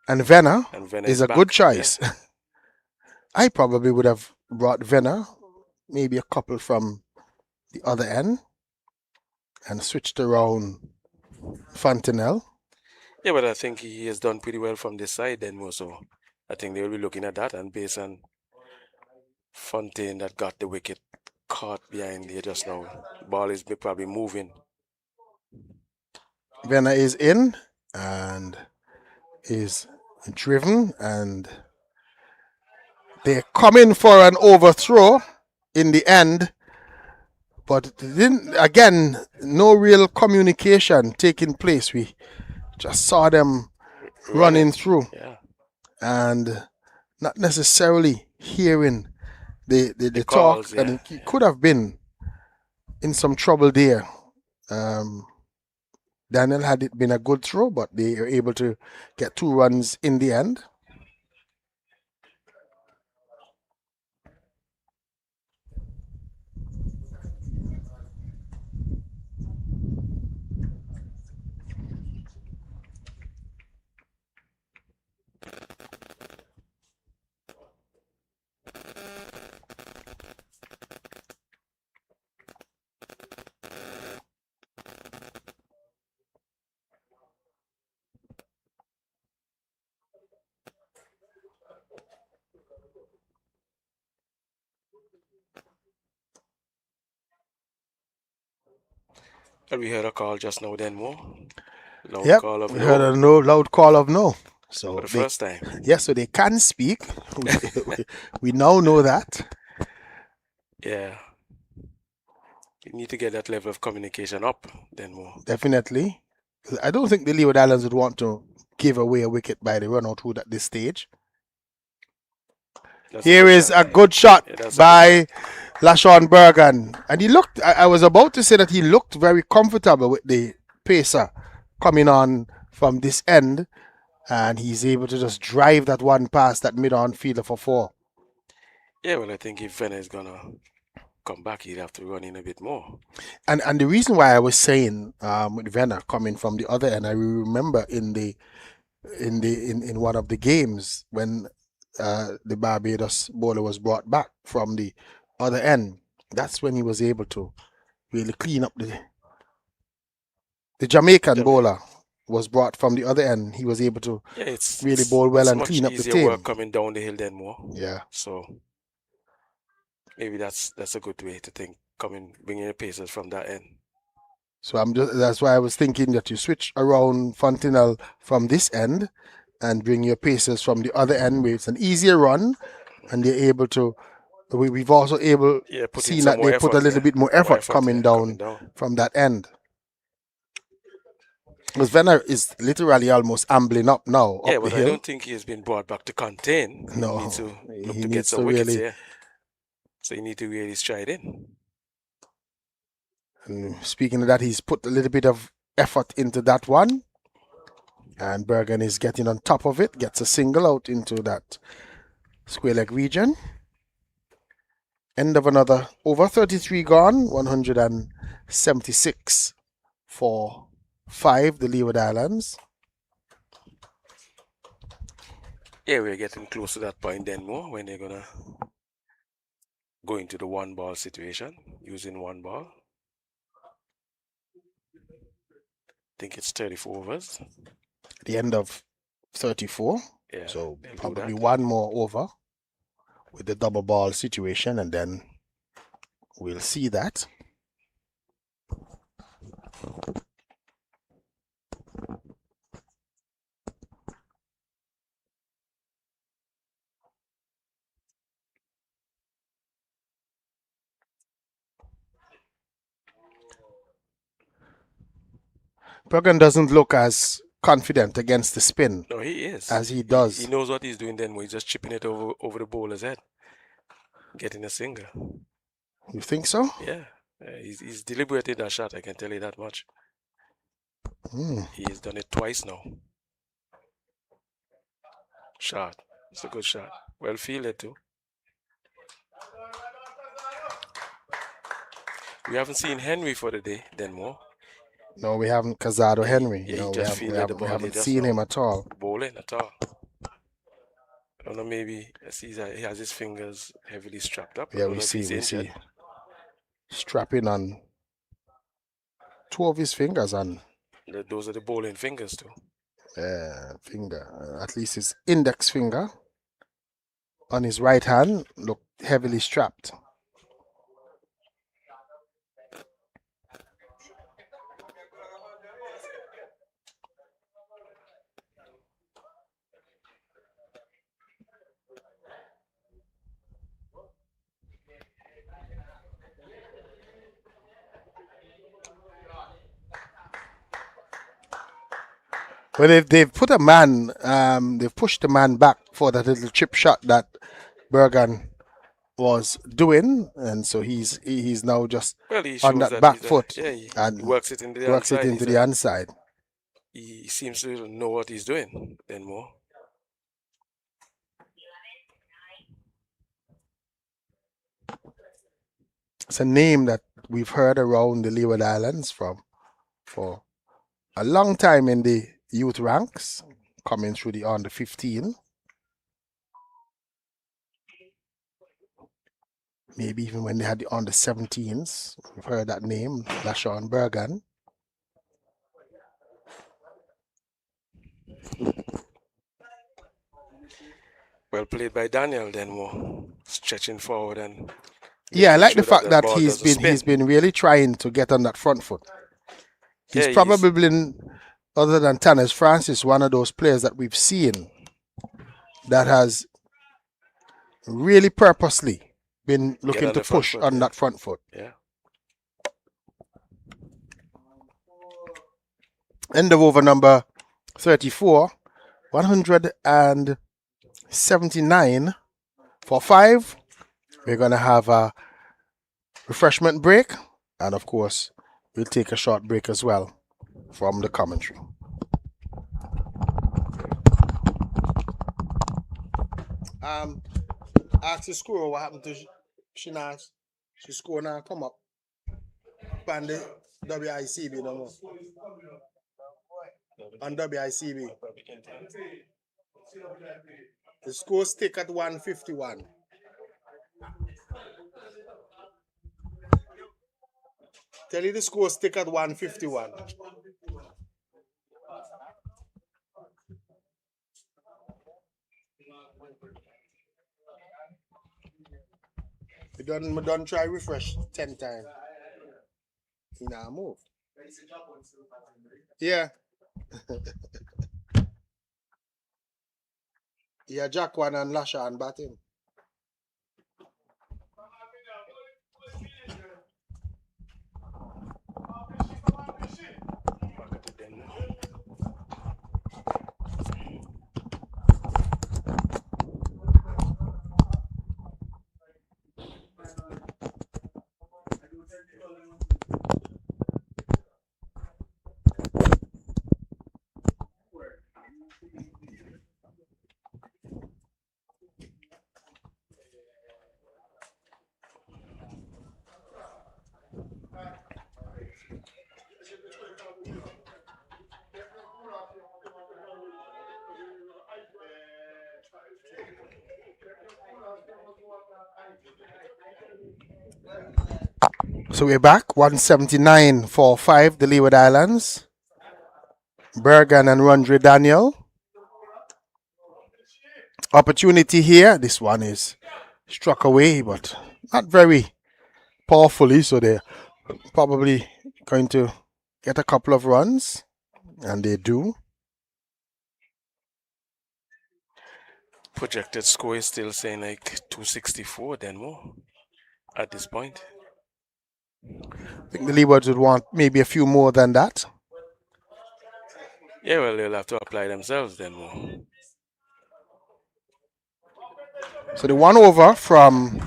And Venner is a back. good choice. Yeah. I probably would have brought Venner, maybe a couple from the other end, and switched around Fontenelle. Yeah, but I think he has done pretty well from this side then more so. I think they'll be looking at that, and based on Fontaine that got the wicket caught behind here just now, ball is probably moving. Venner is in and is driven, and they're coming for an overthrow in the end, but again, no real communication taking place. We just saw them running through, yeah, and not necessarily hearing the calls, talk, and it could have been in some trouble there. Daniel, had it been a good throw, but they were able to get 2 runs in the end. And we heard a call just now then more. Loud call of no. We heard a loud call of no. So for the first time. Yeah, so they can speak. we now know that. Yeah. You need to get that level of communication up then more. Definitely. I don't think the Leeward Islands would want to give away a wicket by the run out hood at this stage. Here is a good shot by Lashon Bergen. And he looked, I was about to say that he looked very comfortable with the pacer coming on from this end. And he's able to just drive that one past that mid-on fielder for 4. Yeah, well, I think if Venner is going to come back, he'd have to run in a bit more. And the reason why I was saying with Venner coming from the other end, I remember in one of the games when the Barbados bowler was brought back from the other end. That's when he was able to really clean up the Jamaican bowler was brought from the other end. He was able to really bowl well and clean up the tail. Work coming down the hill then more. Yeah. So maybe that's a good way to think. Bringing the pacers from that end. So that's why I was thinking that you switch around Fontenelle from this end and bring your pacers from the other end where it's an easier run, and they're able to. We've also seen that they put a little bit more effort coming down from that end. Because Venner is literally almost ambling up now. Yeah, up but the hill. I don't think he has been brought back to contain. No, he needs to look to get some wickets here. So you need to really stride in. And speaking of that, he's put a little bit of effort into that one. And Bergen is getting on top of it, gets a single out into that square leg region. End of another over, 33 gone, 176 for 5, the Leeward Islands. Yeah, we're getting close to that point then more when they're gonna go into the 1 ball situation, using 1 ball. I think it's 34 overs. The end of 34. Yeah, so probably 1 more over with the double ball situation, and then we'll see that. Bergen doesn't look as confident against the spin No, he is. as he does. He knows what he's doing then, he's just chipping it over the bowler's head, getting a single. You think so? Yeah, he's deliberated that shot, I can tell you that much. He's done it twice now. Shot. It's a good shot. Well fielded too. We haven't seen Henry for the day, Denmore. No, we haven't. Cazado Henry. Yeah, No, he just fielded the we ball. haven't seen him at all. Bowling at all. I don't know, maybe I see that he has his fingers heavily strapped up. Yeah, we see. Strapping on 2 of his fingers on. Those are the bowling fingers too. Finger. At least his index finger on his right hand look heavily strapped. Well, they've put a man, they've pushed the man back for that little chip shot that Bergen was doing, and so he's now just on that back foot and works it into the inside. He seems to know what he's doing then more. It's a name that we've heard around the Leeward Islands for a long time in the youth ranks, coming through the under 15. Maybe even when they had the under 17s, we've heard that name, LaShawn Bergen. Well played by Daniel Denmore, stretching forward and yeah, I like the fact that he's been really trying to get on that front foot. He's probably been, other than Tannis Francis, one of those players that we've seen that has really purposely been looking to push on that front foot. Yeah. End of over number 34, 179 for 5. We're going to have a refreshment break, and of course, we'll take a short break as well from the commentary. Ask the score what happened to Shinaz. She scored now, come up. On the WICB no more. On WICB. The score stick at 151. Tell you the score stick at 151. We done try refresh 10 times. He now move. Yeah. Yeah, Jack one and Lasha and batting. So we're back, 179 for 5, the Leeward Islands. Bergen and Rondre Daniel. Opportunity here. This one is struck away, but not very powerfully, so they're probably going to get a couple of runs, and they do. Projected score is still saying like 264 then more at this point. I think the Leewards would want maybe a few more than that. Yeah, well, they'll have to apply themselves then more. So the 1 over from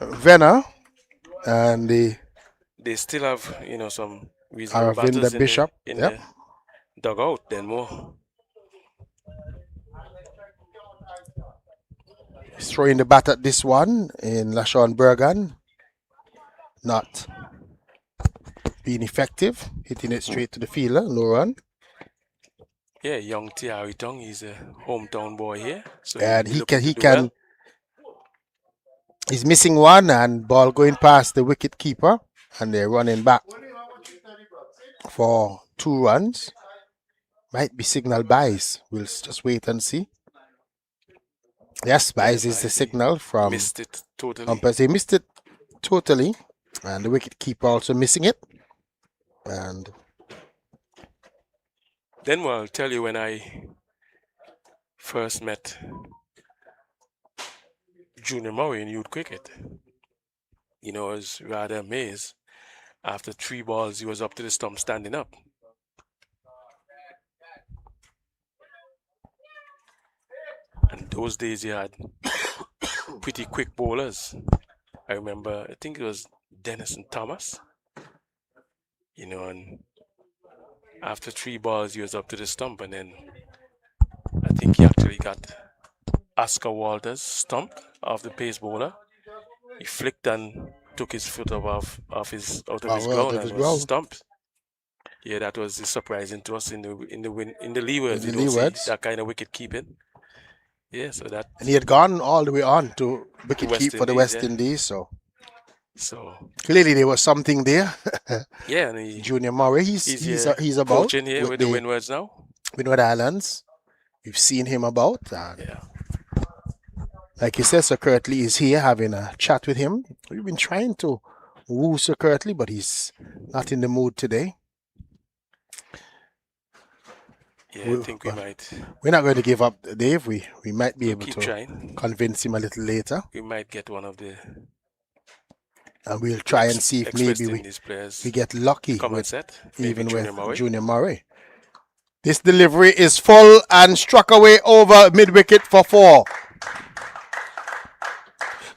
Venner and the They still have, you know, some reasonable Aravinda batters Bishop. in Yep. the dugout then more. He's throwing the bat at this one in Lashon Bergan. Not being effective, hitting it straight to the fielder, no run. Yeah, young Tiari Tong, he's a hometown boy here, so he'll And be looking to do can well. he's missing one and ball going past the wicket keeper and they're running back for 2 runs. Might be signal buys. We'll just wait and see. Yes, buys is the signal from missed it totally. umpires. They missed it totally, and the wicket keeper also missing it. And then I'll tell you when I first met Junior Murray in youth cricket. You know, I was rather amazed. After 3 balls, he was up to the stump standing up. And those days he had pretty quick bowlers. I remember, I think it was Dennis and Thomas. You know, and after 3 balls, he was up to the stump, and then I think he actually got Oscar Walters stumped off the pace bowler. He flicked and took his foot off his ground and was stumped. Yeah, that was surprising to us in the Leewards. You don't see that kind of wicket keeping. Yeah, so that. And he had gone all the way on to wicket keep for the West Indies, so clearly there was something there. Yeah, and Junior Murray, he's about coaching here with the Windwards now. Windward Islands. We've seen him about. Yeah. Like you said, Sir Curtly is here having a chat with him. We've been trying to woo Sir Curtly, but he's not in the mood today. Yeah, I think we might. We're not going to give up, Dave. We might be able to trying. Convince him a little later. We might get one of the. And we'll try and see if maybe we get lucky with Junior Murray. This delivery is full and struck away over mid-wicket for 4.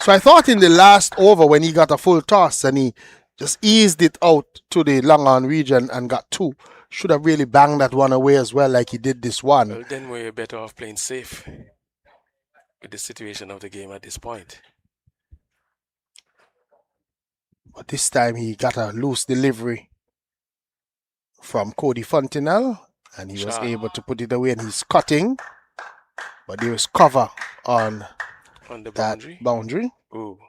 So I thought in the last over when he got a full toss and he just eased it out to the long on region and got 2, should have really banged that one away as well like he did this one. Well, then we're better off playing safe with the situation of the game at this point. But this time he got a loose delivery from Cody Fontenelle and he was able to put it away, and he's cutting, but there was cover on the boundary. Ooh.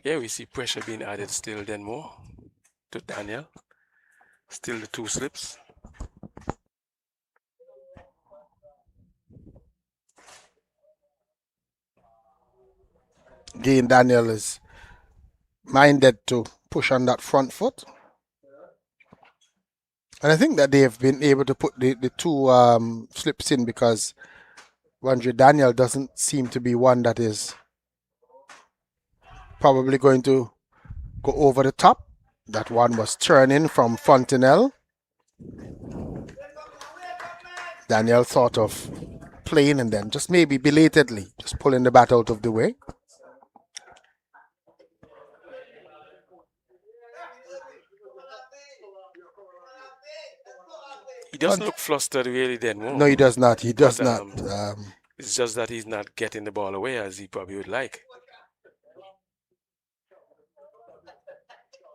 Yeah, we see pressure being added still then more to Daniel. Still the 2 slips. Again, Daniel is minded to push on that front foot. And I think that they have been able to put the 2 slips in because Randre Daniel doesn't seem to be one that is probably going to go over the top. That one was turning from Fontenelle. Daniel thought of playing and then just maybe belatedly just pulling the bat out of the way. He doesn't look flustered really then more. No, he does not. He does not. It's just that he's not getting the ball away as he probably would like.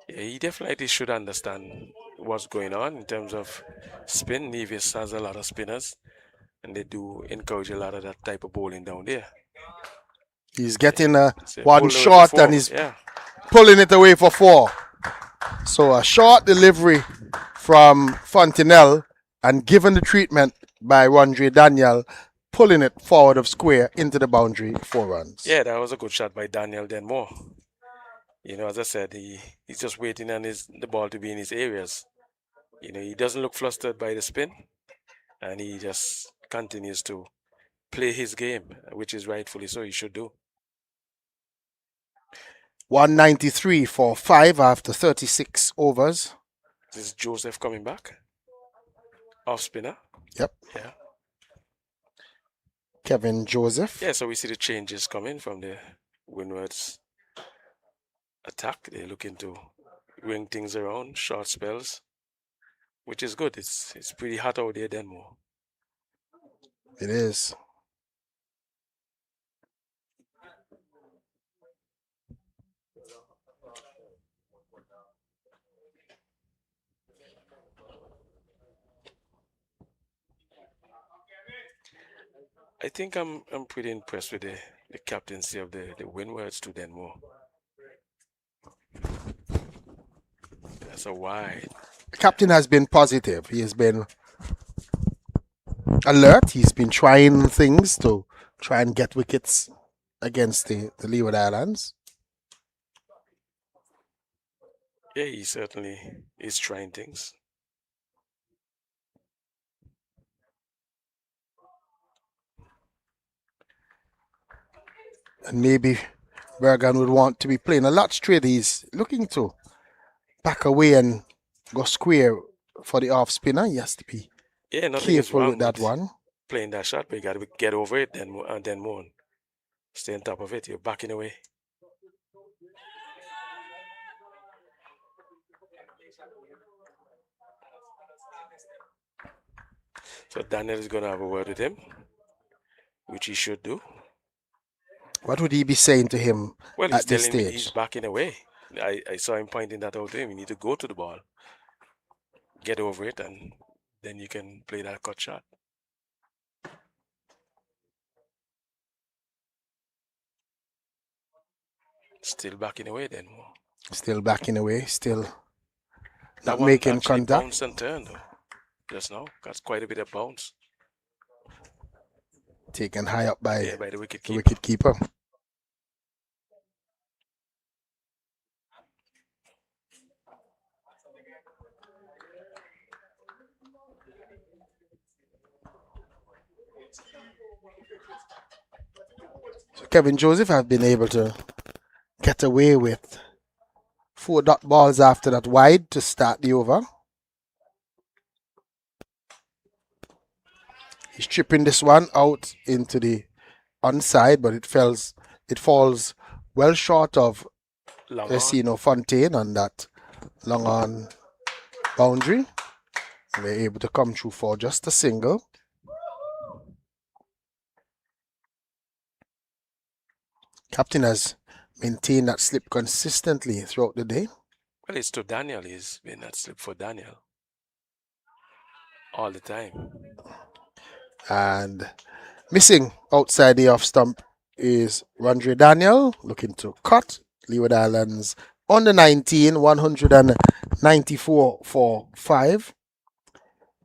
Yeah, he definitely should understand what's going on in terms of spin. Nevis has a lot of spinners, and they do encourage a lot of that type of bowling down there. He's getting one shot and he's pulling it away for 4. So a short delivery from Fontenelle and given the treatment by Randre Daniel, pulling it forward of square into the boundary, 4 runs. Yeah, that was a good shot by Daniel Denmore. You know, as I said, he's just waiting on the ball to be in his areas. You know, he doesn't look flustered by the spin, and he just continues to play his game, which is rightfully so he should do. 193 for 5 after 36 overs. This is Joseph coming back. Off spinner. Yep. Yeah. Kevin Joseph. Yeah, so we see the changes coming from the Windwards attack. They're looking to wing things around, short spells, which is good. It's pretty hot out there, Denmore. It is. I think I'm pretty impressed with the captaincy of the Windwards to Denmore. That's a wide. The captain has been positive. He has been alert. He's been trying things to try and get wickets against the Leeward Islands. Yeah, he certainly is trying things. And maybe Bergan would want to be playing a lot straight. He's looking to back away and go square for the off spinner. He has to be careful with that one. Playing that shot, but you got to get over it, then more. Stay on top of it. You're backing away. So Daniel is going to have a word with him, which he should do. What would he be saying to him at this stage? He's backing away. I saw him pointing that out to him. You need to go to the ball, get over it, and then you can play that cut shot. Still backing away then. Still backing away, still not making contact. Bounce and turn though. Just now, got quite a bit of bounce. Taken high up by the wicket keeper. So Kevin Joseph have been able to get away with 4 dot balls after that wide to start the over. He's chipping this one out into the onside, but it falls well short of Esino Fontaine on that long on boundary. They're able to come through for just a single. Captain has maintained that slip consistently throughout the day. Well, it's to Daniel. He's been that slip for Daniel all the time. And missing outside the off stump is Rondre Daniel, looking to cut. Leeward Islands under 19, 194 for 5.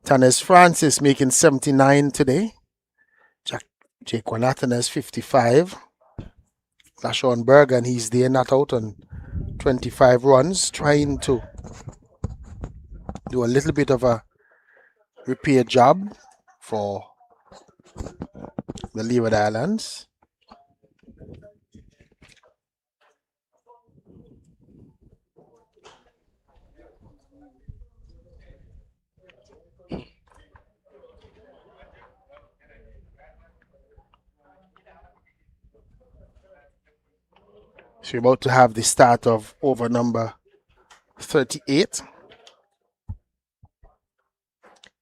Tanis Francis making 79 today. Jake Wanathan has 55. Lashon Bergan, he's there, not out on 25 runs, trying to do a little bit of a repair job for the Leeward Islands. So we're about to have the start of over number 38.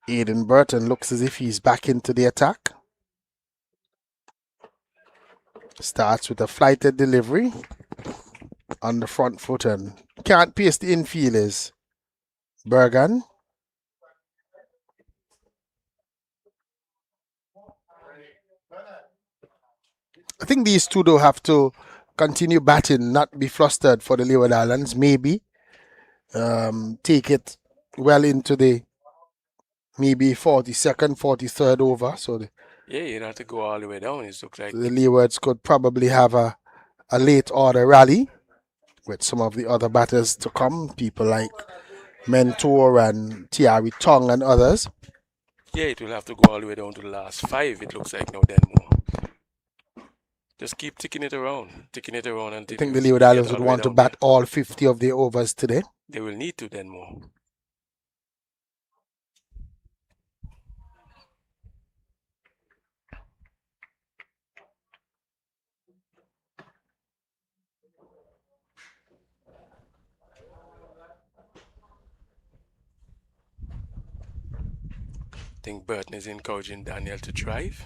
Aiden Burton looks as if he's back into the attack. Starts with a flighted delivery on the front foot and can't pierce the infield is Bergan. I think these two though have to continue batting, not be flustered for the Leeward Islands. Maybe take it well into the maybe 42nd, 43rd over. So you don't have to go all the way down. It looks like the Leewards could probably have a late order rally with some of the other batters to come, people like Mentor and Tiari Tong and others. Yeah, it will have to go all the way down to the last 5. It looks like now then more. Just keep ticking it around until I think the you Leeward get Islands all would the way want to down bat there. all 50 of the overs today. They will need to then more. I think Burton is encouraging Daniel to drive.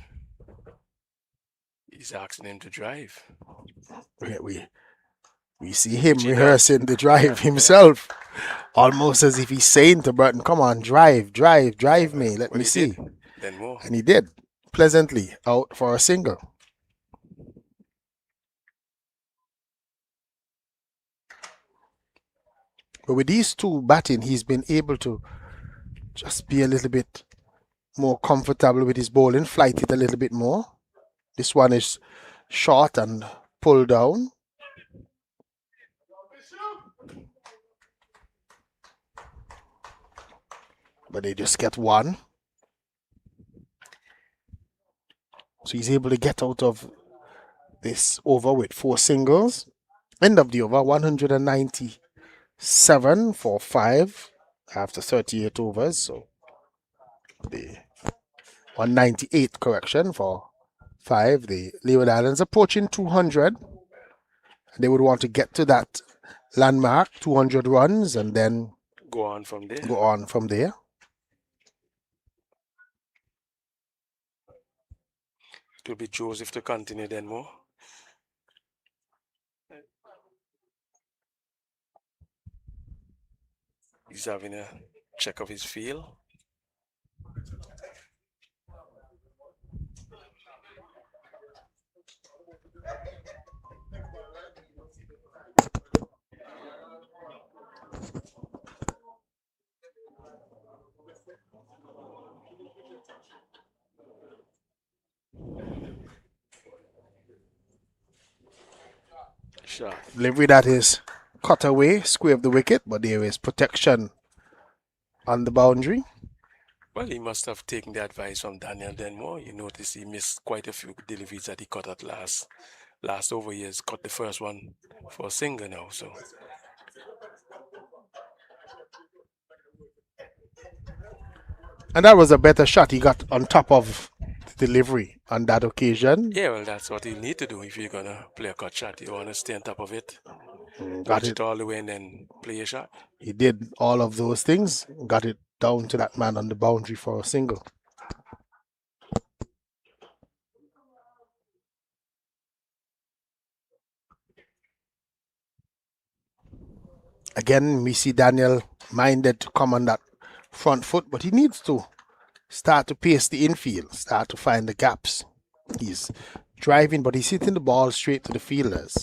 He's asking him to drive. We see him Which he rehearsing does. the drive himself, almost as if he's saying to Burton, "Come on, drive me, let Well, me he see." did. Then more. And he did, pleasantly, out for a single. But with these two batting, he's been able to just be a little bit more comfortable with his bowling, flight it a little bit more. This one is short and pulled down. But they just get one. So he's able to get out of this over with 4 singles. End of the over, 197 for 5 after 38 overs. So the 198 correction for 5. The Leeward Islands approaching 200. They would want to get to that landmark, 200 runs, and then go on from there. It will be Joseph to continue then more. He's having a check of his feel. Shot. Delivery that is cut away, square of the wicket, but there is protection on the boundary. Well, he must have taken the advice from Daniel Denmore. You notice he missed quite a few deliveries that he cut at last over. He has cut the first one for a single now. So and that was a better shot he got on top of the delivery on that occasion. Yeah, well, that's what you need to do if you're gonna play a cut shot. You want to stay on top of it, Got watch it all the way, and then play a shot. He did all of those things, got it down to that man on the boundary for a single. Again, we see Daniel minded to come on that front foot, but he needs to start to pace the infield, start to find the gaps. He's driving, but he's hitting the ball straight to the fielders.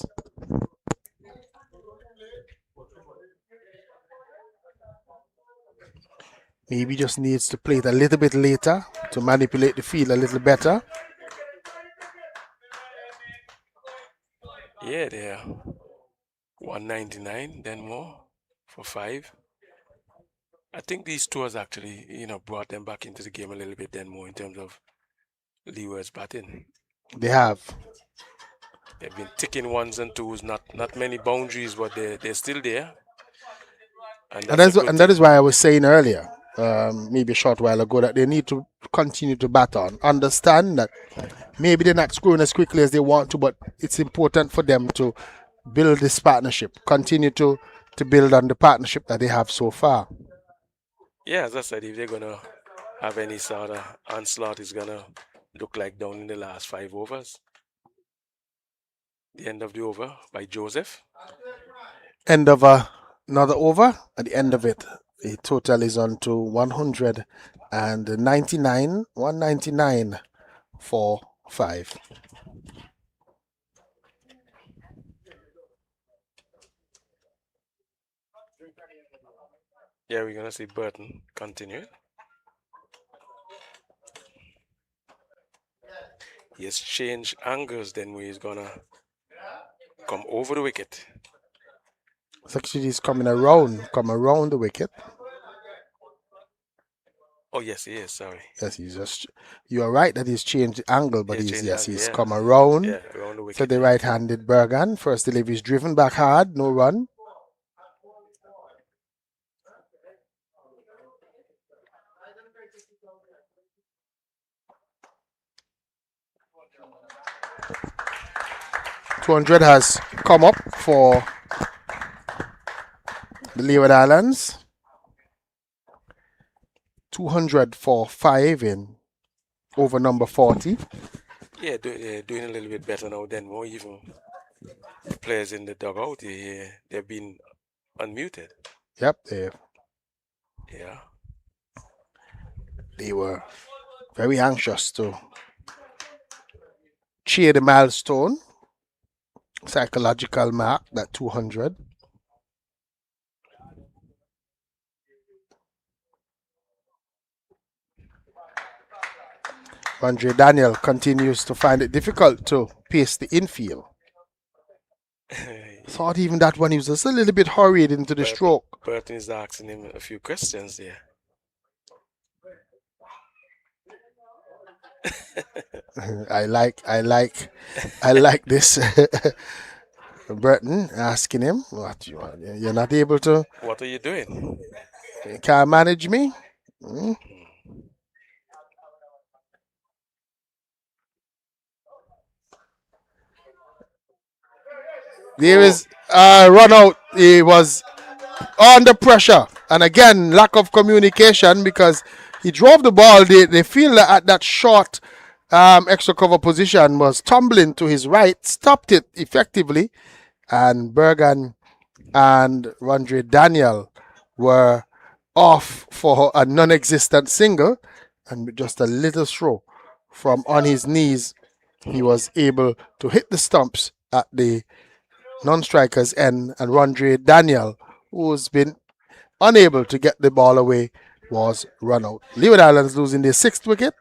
Maybe just needs to play it a little bit later to manipulate the field a little better. Yeah, there. 199, then more for 5. I think these two has actually, brought them back into the game a little bit then more in terms of Leewards batting. They have. They've been ticking ones and twos, not many boundaries, but they're still there. And that is why I was saying earlier, maybe a short while ago, that they need to continue to bat on. Understand that maybe they're not scoring as quickly as they want to, but it's important for them to build this partnership, continue to build on the partnership that they have so far. Yeah, as I said, if they're going to have any sort of onslaught, it's going to look like down in the last 5 overs. The end of the over by Joseph. End of another over. At the end of it, the total is on to 199, 199 for 5. Yeah, we're going to see Burton continue. He has changed angles, then he's going to come over the wicket. It's actually he's come around the wicket. Oh, yes, he is, sorry. Yes, you are right that he's changed the angle, but he's come around around the To wicket. the right-handed Bergan. First delivery is driven back hard, no run. .200 has come up for the Leeward Islands. 200 for 5 in over number 40. Yeah, they're doing a little bit better now than more even the players in the dugout. They've been unmuted. Yep, Yeah. they were very anxious to cheer the milestone. Psychological mark, that 200. Andre Daniel continues to find it difficult to pace the infield. Thought even that one he was just a little bit hurried into the stroke. Burton is asking him a few questions there. I like this. Burton asking him, what you want? You're not able to. What are you doing? You can't manage me? There is a run out. He was under pressure. And again, lack of communication because he drove the ball. They feel that at that short extra cover position was tumbling to his right, stopped it effectively. And Bergan and Rondre Daniel were off for a non-existent single. And with just a little throw from on his knees, he was able to hit the stumps at the non-striker's end, and Rondre Daniel, who's been unable to get the ball away, was run out. Leeward Islands losing their 6th wicket.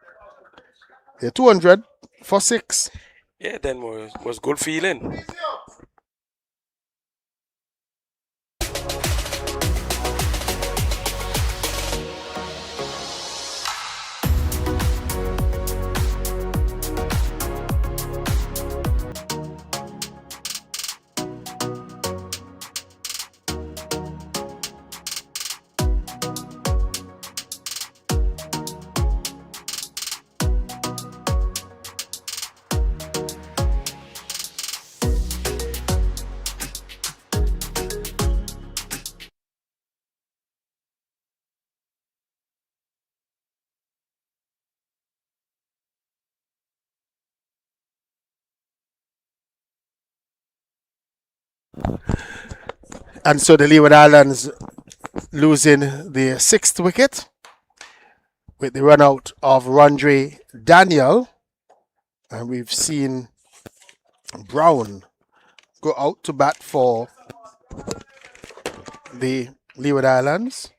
They're 200 for 6. Yeah, then was good feeling. And so the Leeward Islands losing their 6th wicket with the run out of Rondre Daniel. And we've seen Brown go out to bat for the Leeward Islands.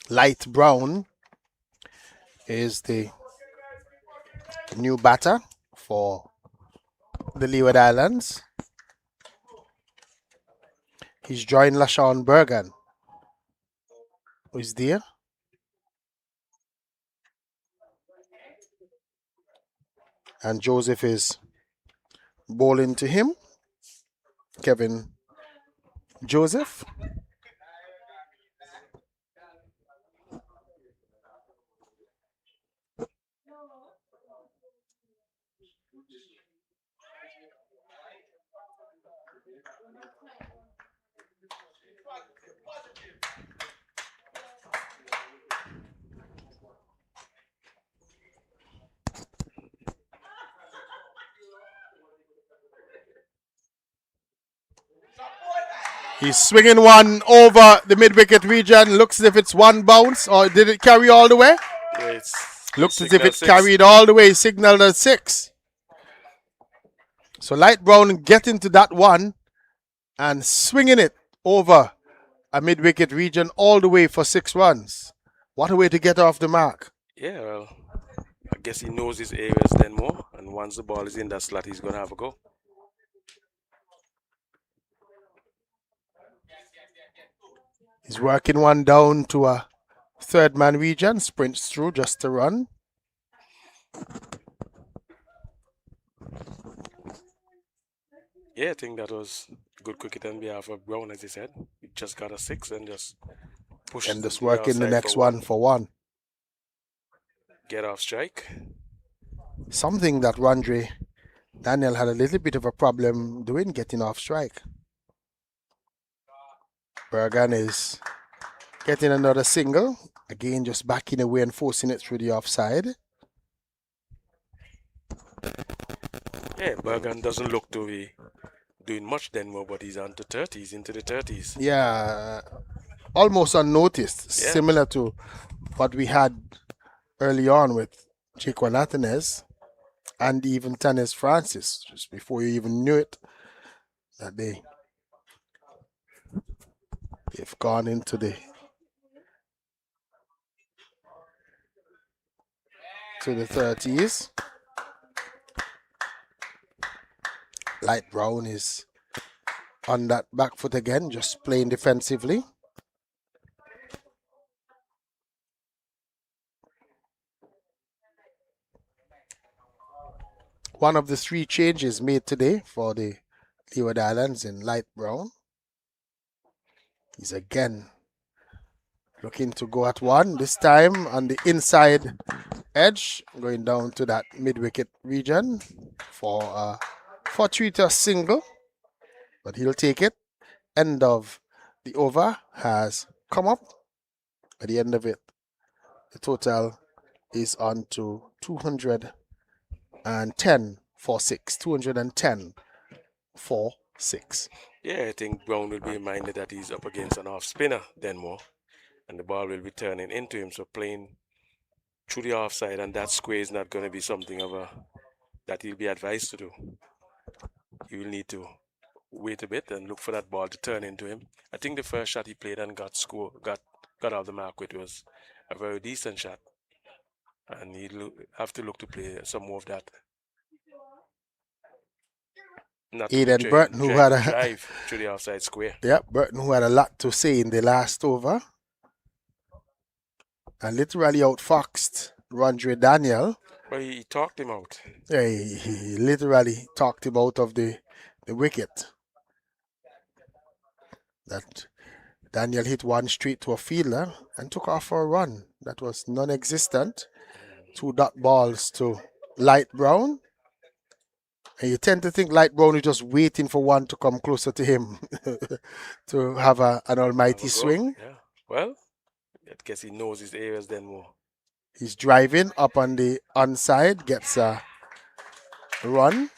Light Brown is the new batter for the Leeward Islands. He's joined LaShawn Bergan, who is there. And Joseph is bowling to him. Kevin Joseph. He's swinging one over the mid-wicket region. Looks as if it's one bounce, or did it carry all the way? Yeah, looks as if it carried all the way. Signaled a 6. So Light Brown getting to that one and swinging it over a mid-wicket region all the way for 6 runs. What a way to get off the mark. Yeah, well, I guess he knows his areas then more, and once the ball is in that slot, he's going to have a go. He's working one down to a 3rd man region, sprints through just to run. Yeah, I think that was good cricket on behalf of Brown, as he said. He just got a 6 and just pushed And just to the working the outside next for one for one. Get off strike. Something that Rondre Daniel had a little bit of a problem doing, getting off strike. Bergan is getting another single. Again, just backing away and forcing it through the offside. Yeah, Bergan doesn't look to be doing much Denver, but he's into the 30s. Yeah, almost unnoticed, Yeah. similar to what we had early on with Chico Nathanez and even Tanis Francis, just before you even knew it, that they've gone into the to the 30s. Light Brown is on that back foot again, just playing defensively. One of the 3 changes made today for the Leeward Islands in Light Brown. He's again looking to go at one, this time on the inside edge, going down to that mid-wicket region for a fortuitous single, but he'll take it. End of the over has come up. At the end of it, the total is on to 210 for 6. 210 for 6. Yeah, I think Brown will be reminded that he's up against an off spinner then more, and the ball will be turning into him. So playing through the offside and that square is not going to be something of a that he'll be advised to do. He will need to wait a bit and look for that ball to turn into him. I think the first shot he played and got out the mark with was a very decent shot, and he'll have to look to play some more of that. Not Aiden Burton, who had a drive to the outside square. Yeah, Burton, who had a lot to say in the last over, and literally outfoxed Rondre Daniel. Well, he talked him out. Yeah, he literally talked him out of the wicket. That Daniel hit one straight to a fielder and took off for a run that was non-existent. 2 dot balls to Light Brown. And you tend to think Light Brown is just waiting for one to come closer to him to have an almighty swing. Yeah. Well, I guess he knows his areas then more. He's driving up on the onside, gets a run.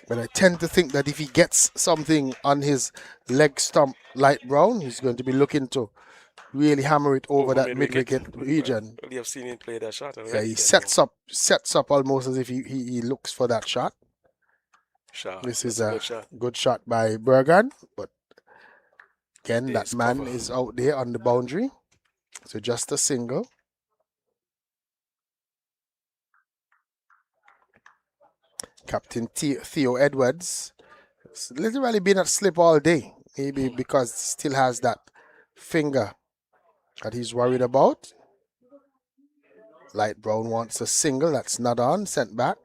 But I tend to think that if he gets something on his leg stump, Light Brown, he's going to be looking to really hammer it over that mid-wicket region. Well, you have seen him play that shot already. Yeah, he sets up almost as if he looks for that shot. This is a good shot by Bergan, but again, that man is out there on the boundary. So just a single. Captain Theo Edwards has literally been at slip all day. Maybe because he still has that finger that he's worried about. Light Brown wants a single. That's not on. Sent back.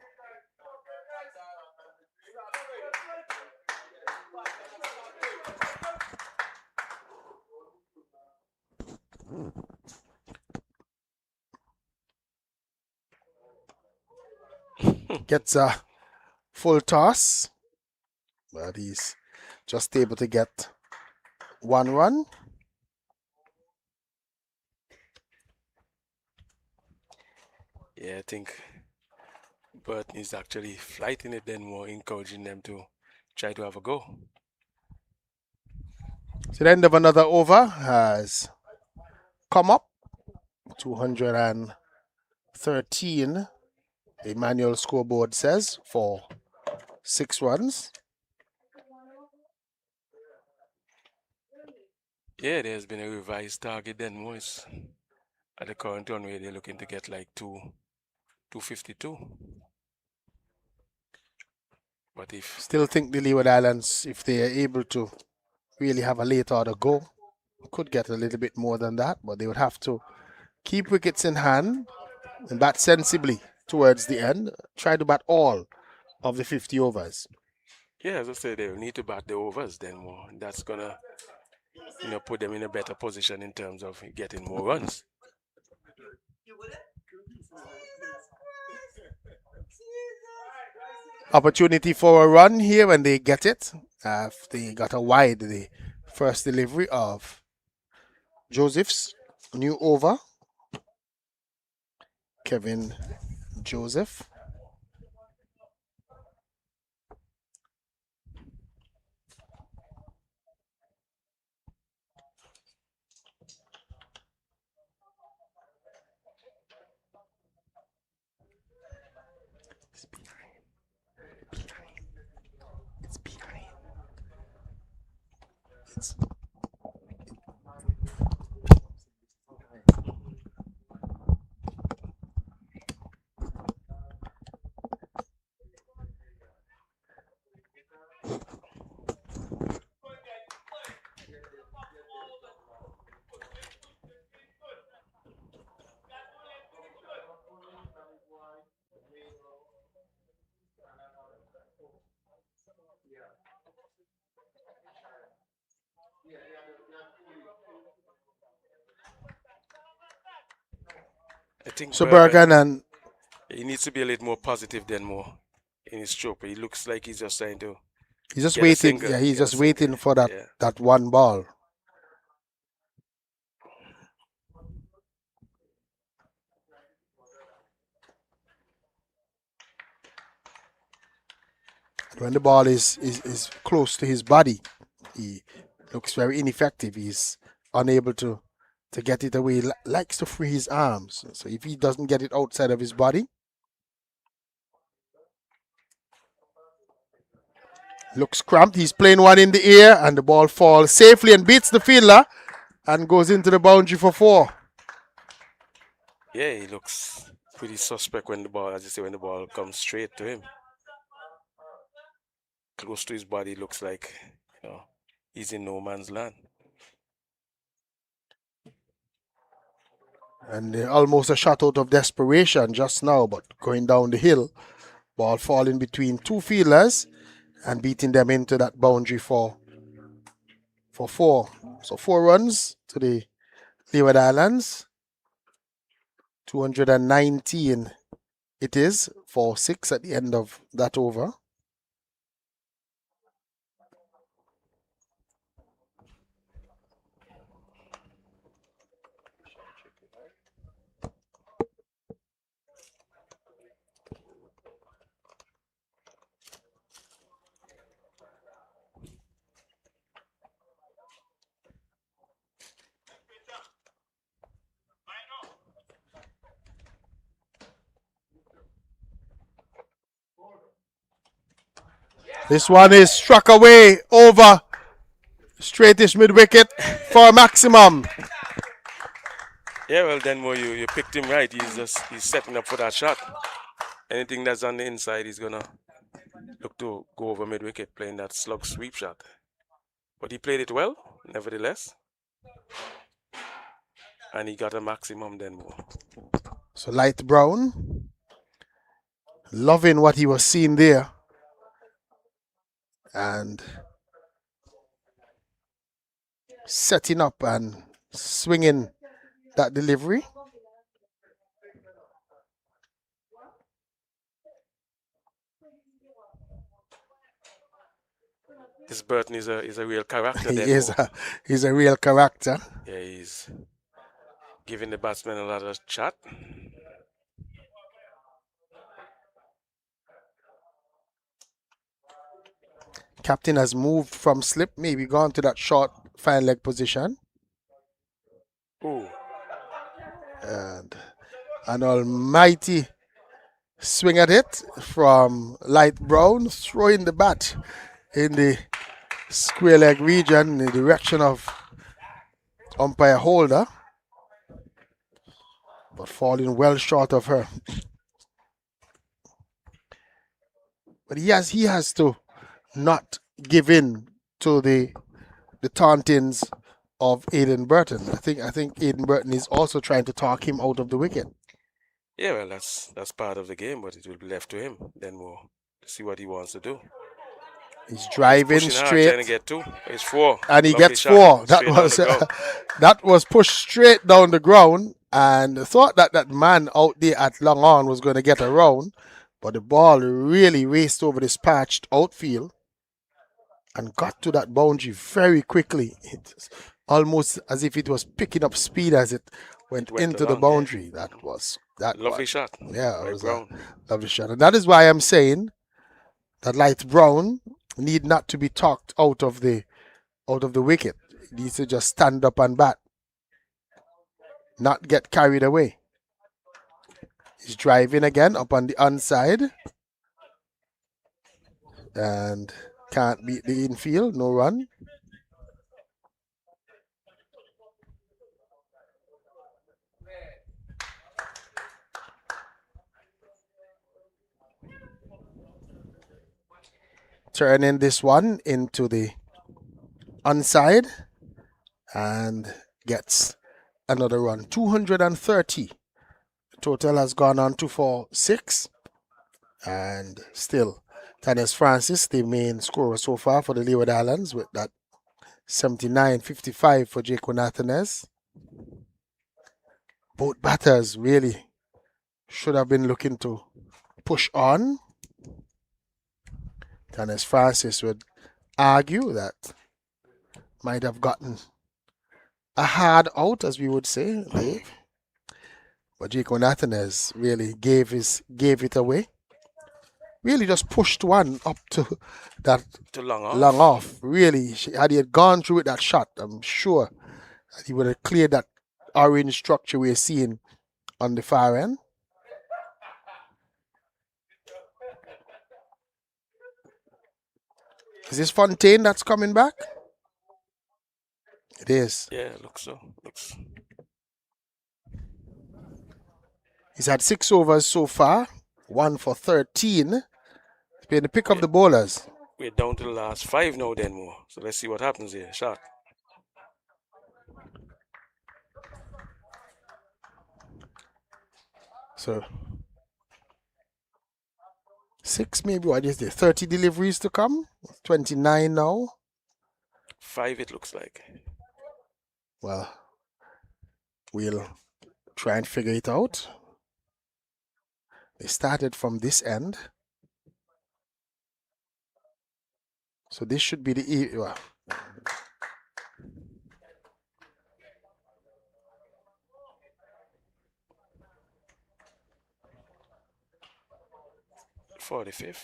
Gets a full toss, but he's just able to get 1 run. Yeah, I think Burton is actually flighting it then more, encouraging them to try to have a go. So the end of another over has come up. 213, the manual scoreboard says, for 6 runs. Yeah, there's been a revised target then more. At the current run where they're looking to get like 252. But if still think the Leeward Islands, if they are able to really have a late order go, could get a little bit more than that, but they would have to keep wickets in hand and bat sensibly towards the end, try to bat all of the 50 overs. Yeah, as I said, they'll need to bat the overs then more. That's gonna, put them in a better position in terms of getting more runs. Opportunity for a run here when they get it. They got a wide the first delivery of Joseph's new over. Kevin Joseph. It's behind. I think So Bergen and he needs to be a little more positive than more in his stroke. He looks like he's just trying to. he's just get a waiting. single, Yeah, he's get a just waiting single. for that Yeah. that one ball. When the ball is close to his body, he looks very ineffective. He's unable to get it away. Likes to free his arms. So if he doesn't get it outside of his body, looks cramped. He's playing one in the air and the ball falls safely and beats the fielder and goes into the boundary for 4. Yeah, he looks pretty suspect when the ball, as you say, when the ball comes straight to him. Close to his body, looks like, he's in no man's land. And almost a shot out of desperation just now, but going down the hill. Ball falling between 2 fielders and beating them into that boundary for 4. So 4 runs to the Leeward Islands. 219 it is for 6 at the end of that over. This one is struck away over straightish mid wicket for a maximum. Yeah, well, then more you picked him right. He's setting up for that shot. Anything that's on the inside, he's gonna look to go over mid wicket, playing that slug sweep shot. But he played it well, nevertheless, and he got a maximum then more. So light brown, loving what he was seeing there, and setting up and swinging that delivery. This Burton is a real character. He's a real character. Yeah, he's giving the batsman a lot of chat. Captain has moved from slip, maybe gone to that short fine leg position. Ooh. And an almighty swing at it from light brown, throwing the bat in the square leg region in the direction of umpire Holder, but falling well short of her. But he has to not give in to the tauntings of Aiden Burton. I think Aiden Burton is also trying to talk him out of the wicket. Yeah, well, that's part of the game, but it will be left to him then more to see what he wants to do. He's He's driving pushing hard, trying to straight, get two. It's 4. and he Lovely gets shot. 4. That Straight down was the ground. that was pushed straight down the ground, and thought that that man out there at long on was going to get around, but the ball really raced over this patched outfield and got to that boundary very quickly. It's almost as if it was picking up speed as it went It went into the along, yeah. boundary. That Lovely was shot. yeah, it Right was a brown. lovely shot, and that is why I'm saying that Light Brown need not to be talked out of the wicket. He needs to just stand up and bat, not get carried away. He's driving again up on the onside and can't beat the infield. No run. Turning this one into the onside and gets another run. 230. Total has gone on to 4-6. And still, Tanis Francis, the main scorer so far for the Leeward Islands, with that 79-55 for Jake Nathanez. Both batters really should have been looking to push on. Tanis Francis would argue that might have gotten a hard out, as we would say, Dave. But Jake Nathanez really gave it away. Really just pushed one up to that long off. Really, had he had gone through with that shot, I'm sure that he would have cleared that orange structure we're seeing on the far end. Is this Fontaine that's coming back? It is. Yeah, looks so. Looks. He's had 6 overs so far, 1 for 13. It's been the pick of the bowlers. We're down to the last 5 now, then more. So let's see what happens here. Shot. So 6 maybe, what is there? 30 deliveries to come? 29 now? 5 it looks like. Well, we'll try and figure it out. They started from this end. So this should be the... Well, .45.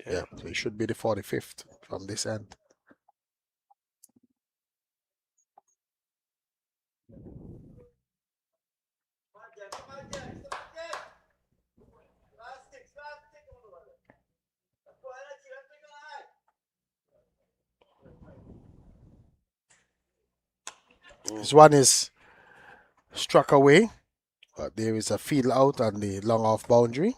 yeah, so it should be the 45th from this end. This one is struck away, but there is a field out on the long off boundary.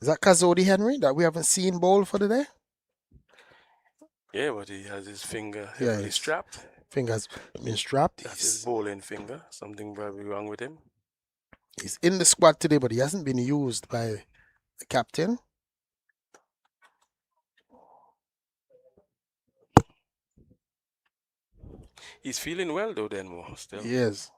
Is that Kazodi Henry that we haven't seen bowl for the day? Yeah, but he has his finger heavily strapped. Finger's been strapped. That's his bowling finger. Something probably wrong with him. He's in the squad today, but he hasn't been used by the captain. He's feeling well though, Denmo, still. He is.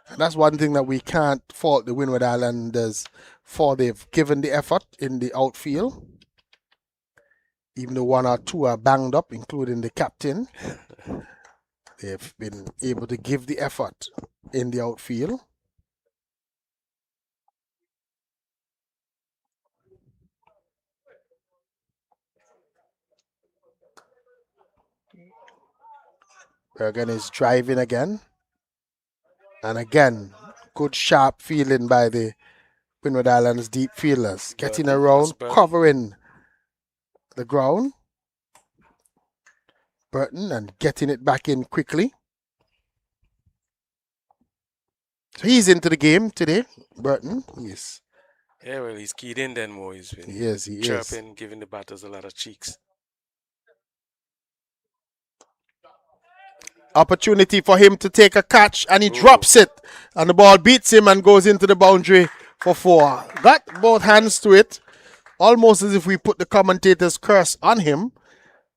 And that's one thing that we can't fault the Windward Islanders for. They've given the effort in the outfield. Even though 1 or 2 are banged up, including the captain. They've been able to give the effort in the outfield. Bergen is driving again. And again, good sharp feeling by the Windward Islands deep fielders. Getting around, covering the ground. Burton and getting it back in quickly. So he's into the game today, Burton. He's Yeah, well, he's keyed in then more. He's been He is. chirping, giving the batters a lot of cheeks. Opportunity for him to take a catch, and he Ooh. drops it, and the ball beats him and goes into the boundary for 4. Got both hands to it, almost as if we put the commentator's curse on him,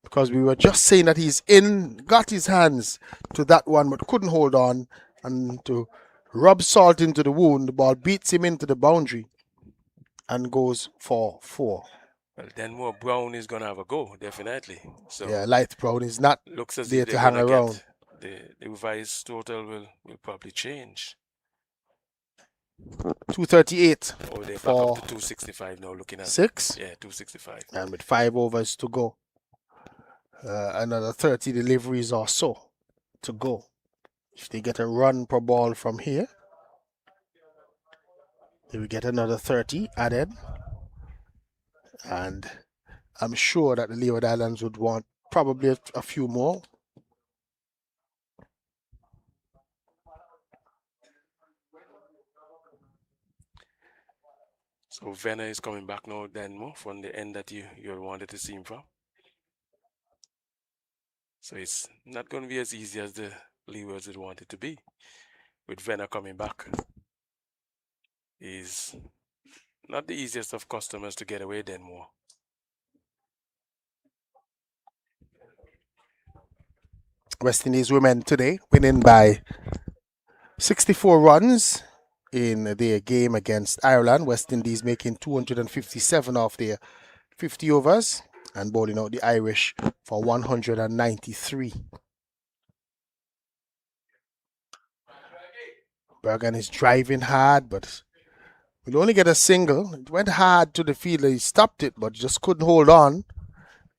because we were just saying that he's in, got his hands to that one, but couldn't hold on, and to rub salt into the wound, the ball beats him into the boundary and goes for 4. Well, then more Brown is going to have a go, definitely. So yeah, Light Brown is not looks as there if to they're hang going to around. get the revised total will probably change. 238 Oh, they're back for up to 265 now, looking at 6. Yeah, 265. And with 5 overs to go. Another 30 deliveries or so to go. If they get a run per ball from here, they will get another 30 added. And I'm sure that the Leeward Islands would want probably a few more. So Venner is coming back now then more from the end that you wanted to see him from. So it's not going to be as easy as the Leewards would want it to be. With Venner coming back, he's not the easiest of customers to get away then more. West Indies women today winning by 64 runs in their game against Ireland. West Indies making 257 off their 50 overs and bowling out the Irish for 193. Bergen is driving hard, but will only get a single. It went hard to the fielder. He stopped it, but just couldn't hold on.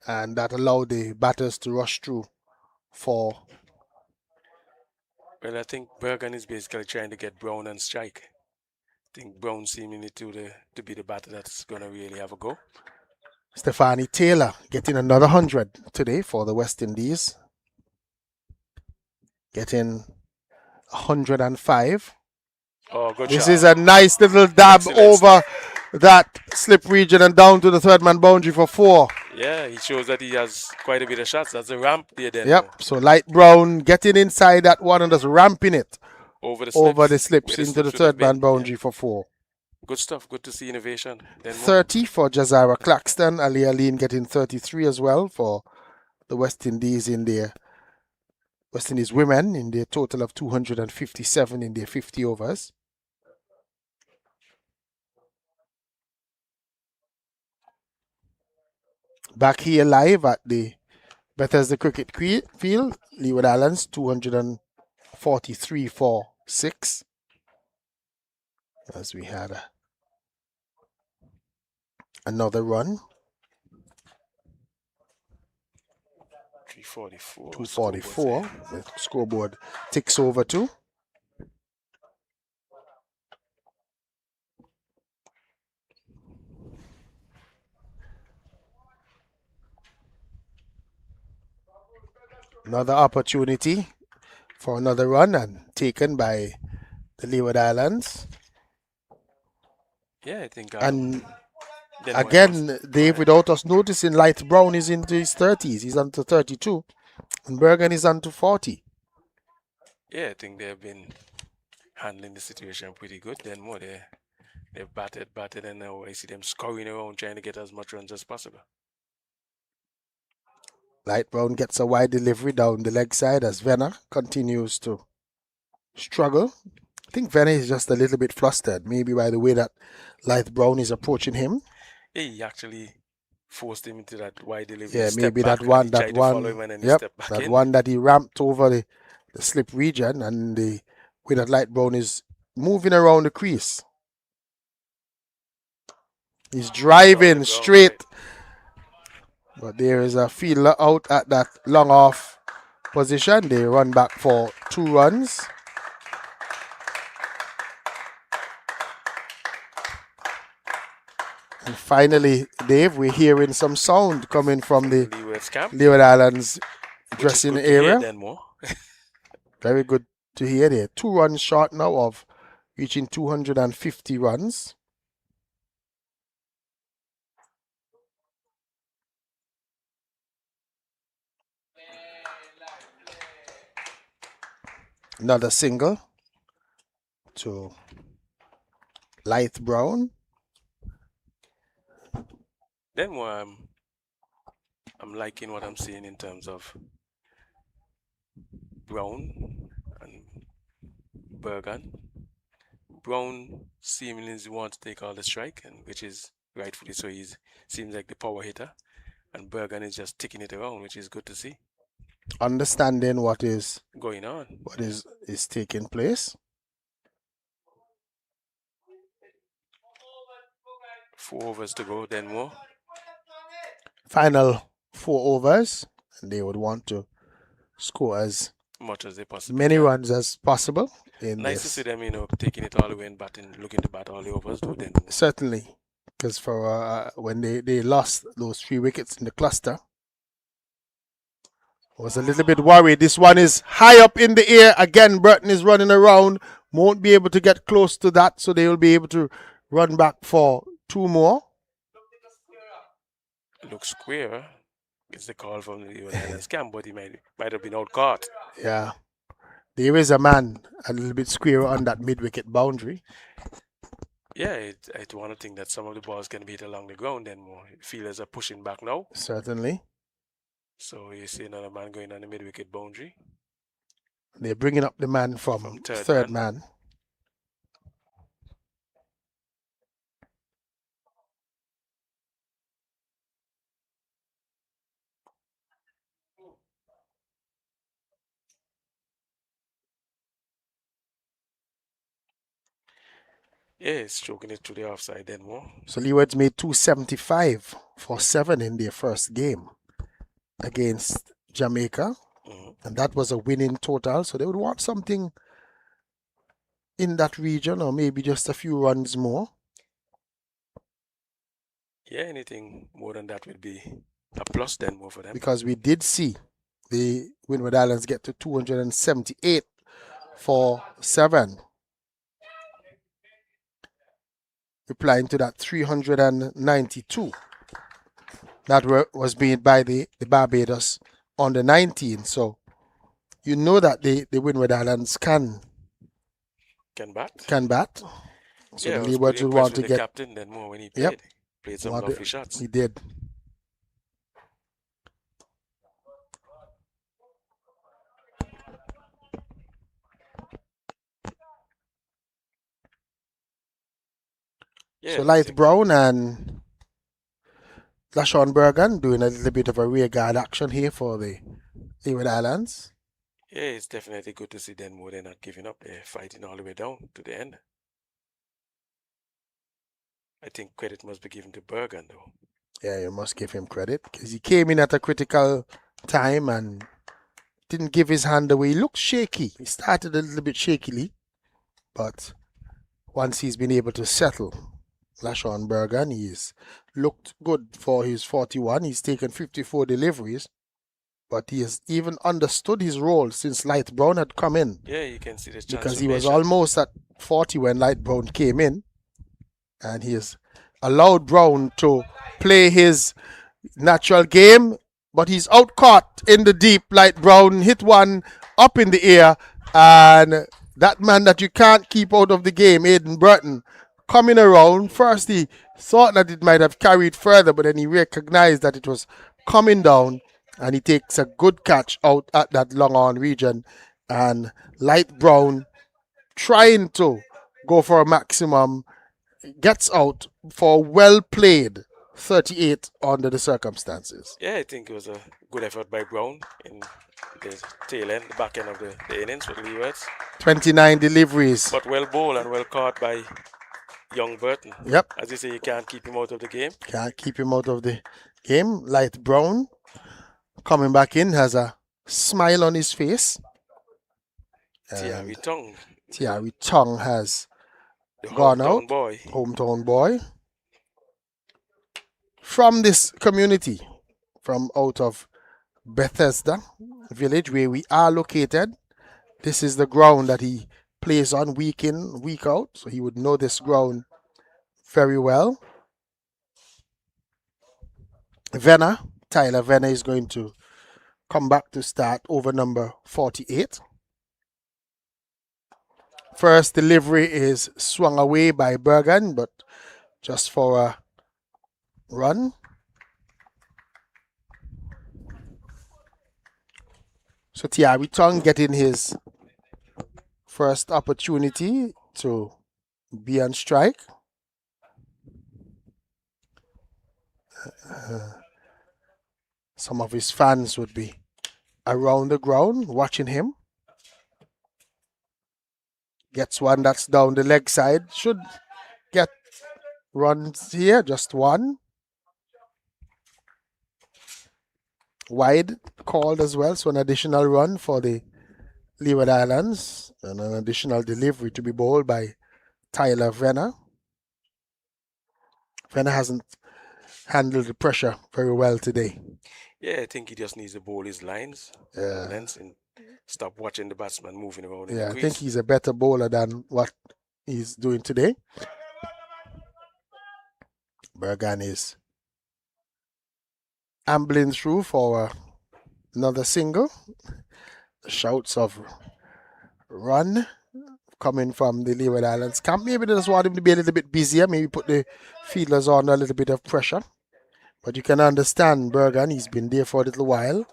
And that allowed the batters to rush through for... Well, I think Bergen is basically trying to get Brown on strike. I think Brown seemingly to be the batter that's going to really have a go. Stephanie Taylor getting another 100 today for the West Indies. Getting 105. Oh, good This shot. is a nice little dab over that slip region and down to the third man boundary for 4. Yeah, he shows that he has quite a bit of shots. That's a ramp there then. Yep, so Light Brown getting inside that one and just ramping it over the slips into the third man boundary for 4. Good stuff. Good to see innovation. Then 30 for Jazara Claxton. Ali Aline getting 33 as well for the West Indies in their West Indies women in their total of 257 in their 50 overs. Back here live at the Bethesda Cricket Field, Leeward Islands 243 for 6. As we had another run. 244. 244. The scoreboard ticks over too. Another opportunity for another run and taken by the Leeward Islands. Yeah, I think. And again, Dave, without us noticing, Light Brown is into his 30s. He's on to 32. And Bergen is on to 40. Yeah, I think they've been handling the situation pretty good. Then more they've batted, and now I see them scurrying around trying to get as much runs as possible. Light Brown gets a wide delivery down the leg side as Venner continues to struggle. I think Venner is just a little bit flustered, maybe by the way that Light Brown is approaching him. Yeah, he actually forced him into that wide delivery. Yeah, maybe that one. Yep, that one that he ramped over the slip region, and the way that Light Brown is moving around the crease. He's driving straight. But there is a fielder out at that long off position. They run back for 2 runs. And finally, Dave, we're hearing some sound coming from the Leeward Islands dressing area. Very good to hear. 2 runs short now of reaching 250 runs. Another single to Light Brown. Then I'm liking what I'm seeing in terms of Brown and Bergan. Brown seemingly wants to take all the strike, and which is rightfully so. He seems like the power hitter, and Bergan is just ticking it around, which is good to see. Understanding what is going on, what is taking place. 4 overs to go, then more. Final 4 overs, and they would want to score as much as they possibly many can. runs as possible. Nice to see them, taking it all the way and batting, looking to bat all the overs. Then certainly, because for when they lost those 3 wickets in the cluster, I was a little bit worried. This one is high up in the air again. Burton is running around, won't be able to get close to that, so they will be able to run back for 2 more. Looks square. It's the call from the scam, but he might have been out caught. Yeah. There is a man a little bit square on that mid-wicket boundary. Yeah, I want to think that some of the balls can be hit along the ground, and more fielders are pushing back now. Certainly. So you see another man going on the mid-wicket boundary. They're bringing up the man from third man. Yeah, stroking it to the offside then more. So Leewards made 275 for 7 in their first game against Jamaica. And that was a winning total. So they would want something in that region, or maybe just a few runs more. Yeah, anything more than that would be a plus then more for them. Because we did see the Windward Islands get to 278 for 7. Replying to that 392 that was made by the Barbados on the 19th. So you know that the Windward Islands can bat. So yeah, the Leewards will want to get captain then more when he played some lovely shots. He did. Yeah, so Light Brown and Lashon Bergan doing a little bit of a rear guard action here for the Leeward Islands. Yeah, it's definitely good to see them more than not giving up. They're fighting all the way down to the end. I think credit must be given to Bergan though. Yeah, you must give him credit because he came in at a critical time and didn't give his hand away. He looked shaky. He started a little bit shakily, but once he's been able to settle, Lashon Bergan, he's looked good for his 41. He's taken 54 deliveries, but he has even understood his role since Light Brown had come in. Yeah, you can see the because he was almost at 40 when Light Brown came in, and he has allowed Brown to play his natural game, but he's out caught in the deep. Light Brown hit one up in the air, and that man that you can't keep out of the game, Aiden Burton, coming around. First he thought that it might have carried further, but then he recognized that it was coming down, and he takes a good catch out at that long on region. And Light Brown, trying to go for a maximum, gets out for well played 38 under the circumstances. Yeah, I think it was a good effort by Brown in the tail end, the back end of the innings with Leewards. 29 deliveries. But well bowled and well caught by young Burton. Yep. As you say, you can't keep him out of the game. Can't keep him out of the game. Light Brown coming back in has a smile on his face. Thierry Tongue has gone out. Hometown boy. From this community, from out of Bethesda village where we are located. This is the ground that he plays on week in, week out. So he would know this ground very well. Tyler Venner is going to come back to start over number 48. First delivery is swung away by Bergan, but just for a run. So Thierry Tong getting his first opportunity to be on strike. Some of his fans would be around the ground watching him. Gets one that's down the leg side. Should get runs here, just one. Wide called as well, so an additional run for the Leeward Islands and an additional delivery to be bowled by Tyler Venner. Venner hasn't handled the pressure very well today. Yeah, I think he just needs to bowl his lines, lengths, and stop watching the batsman moving around in the Yeah, I crease. think he's a better bowler than what he's doing today. Bergan is ambling through for another single. Shouts of run coming from the Leeward Islands camp. Maybe they just want him to be a little bit busier, maybe put the fielders on a little bit of pressure. But you can understand Bergan, he's been there for a little while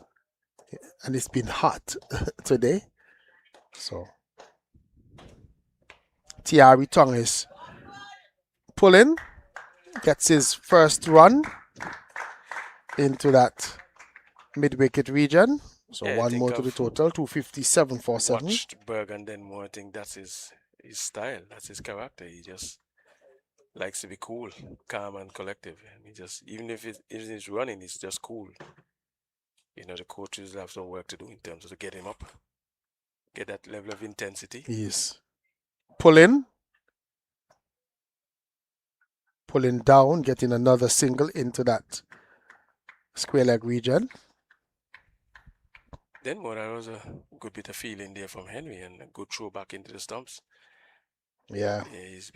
and it's been hot today. So Thierry Tong is pulling, gets his first run into that mid-wicket region. So Yeah, one more to the total, 257 for 7. Watched Bergan then more. I think that's his style, that's his character. He just likes to be cool, calm, and collective. And he just, even if he's running, he's just cool. You know, the coaches have some work to do in terms of to get him up, get that level of intensity. He's pulling down, getting another single into that square leg region. Then more, that was a good bit of feeling there from Henry and a good throw back into the stumps. Yeah, he's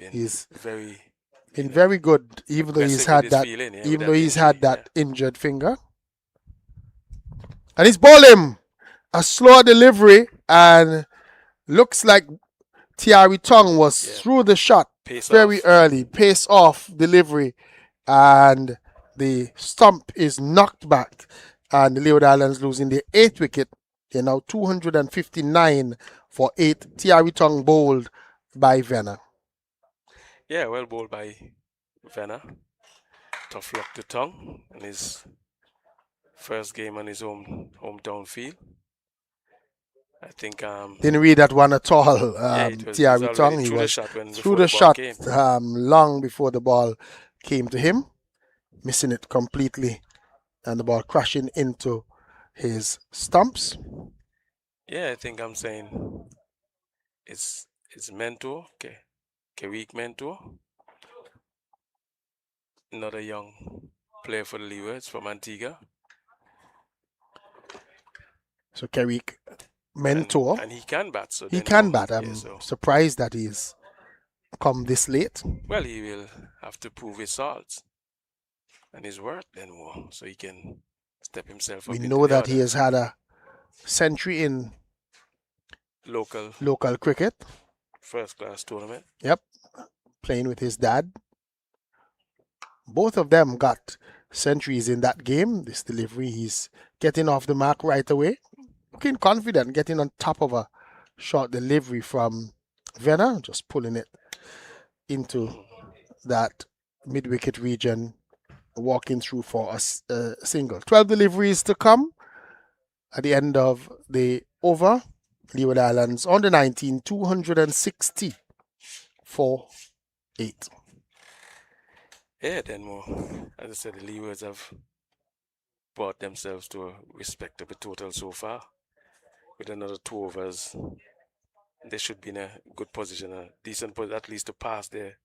been very good, even though he's had that, that injured finger. And he's bowling a slower delivery, and looks like Thierry Tong was through the shot very early, pace off delivery, and the stump is knocked back, and the Leeward Islands losing their 8th wicket. They're now 259 for 8. Thierry Tong bowled by Venner. Yeah, well bowled by Venner. Tough luck to Tong in his first game on his hometown field. I think didn't read that one at all. Thierry Tong, he was through the shot long before the ball came to him, missing it completely, and the ball crashing into his stumps. Yeah, I think I'm saying it's mentor, Kareek Mentor, another young player for the Leewards from Antigua. So Kareek Mentor, and he can bat. So he can bat. I'm surprised that he's come this late. Well, he will have to prove his salts and his worth then more, so he can step himself up. We know that he has had a century in local cricket, first class tournament. Yep, playing with his dad. Both of them got centuries in that game. This delivery, he's getting off the mark right away, looking confident, getting on top of a short delivery from Venner, just pulling it into that mid-wicket region, walking through for a single. 12 deliveries to come at the end of the over. Leeward Islands on the 19, 260 for 8. Yeah, then more. As I said, the Leewards have brought themselves to a respectable total so far. With another 2 overs, they should be in a good position, a decent position, at least to pass the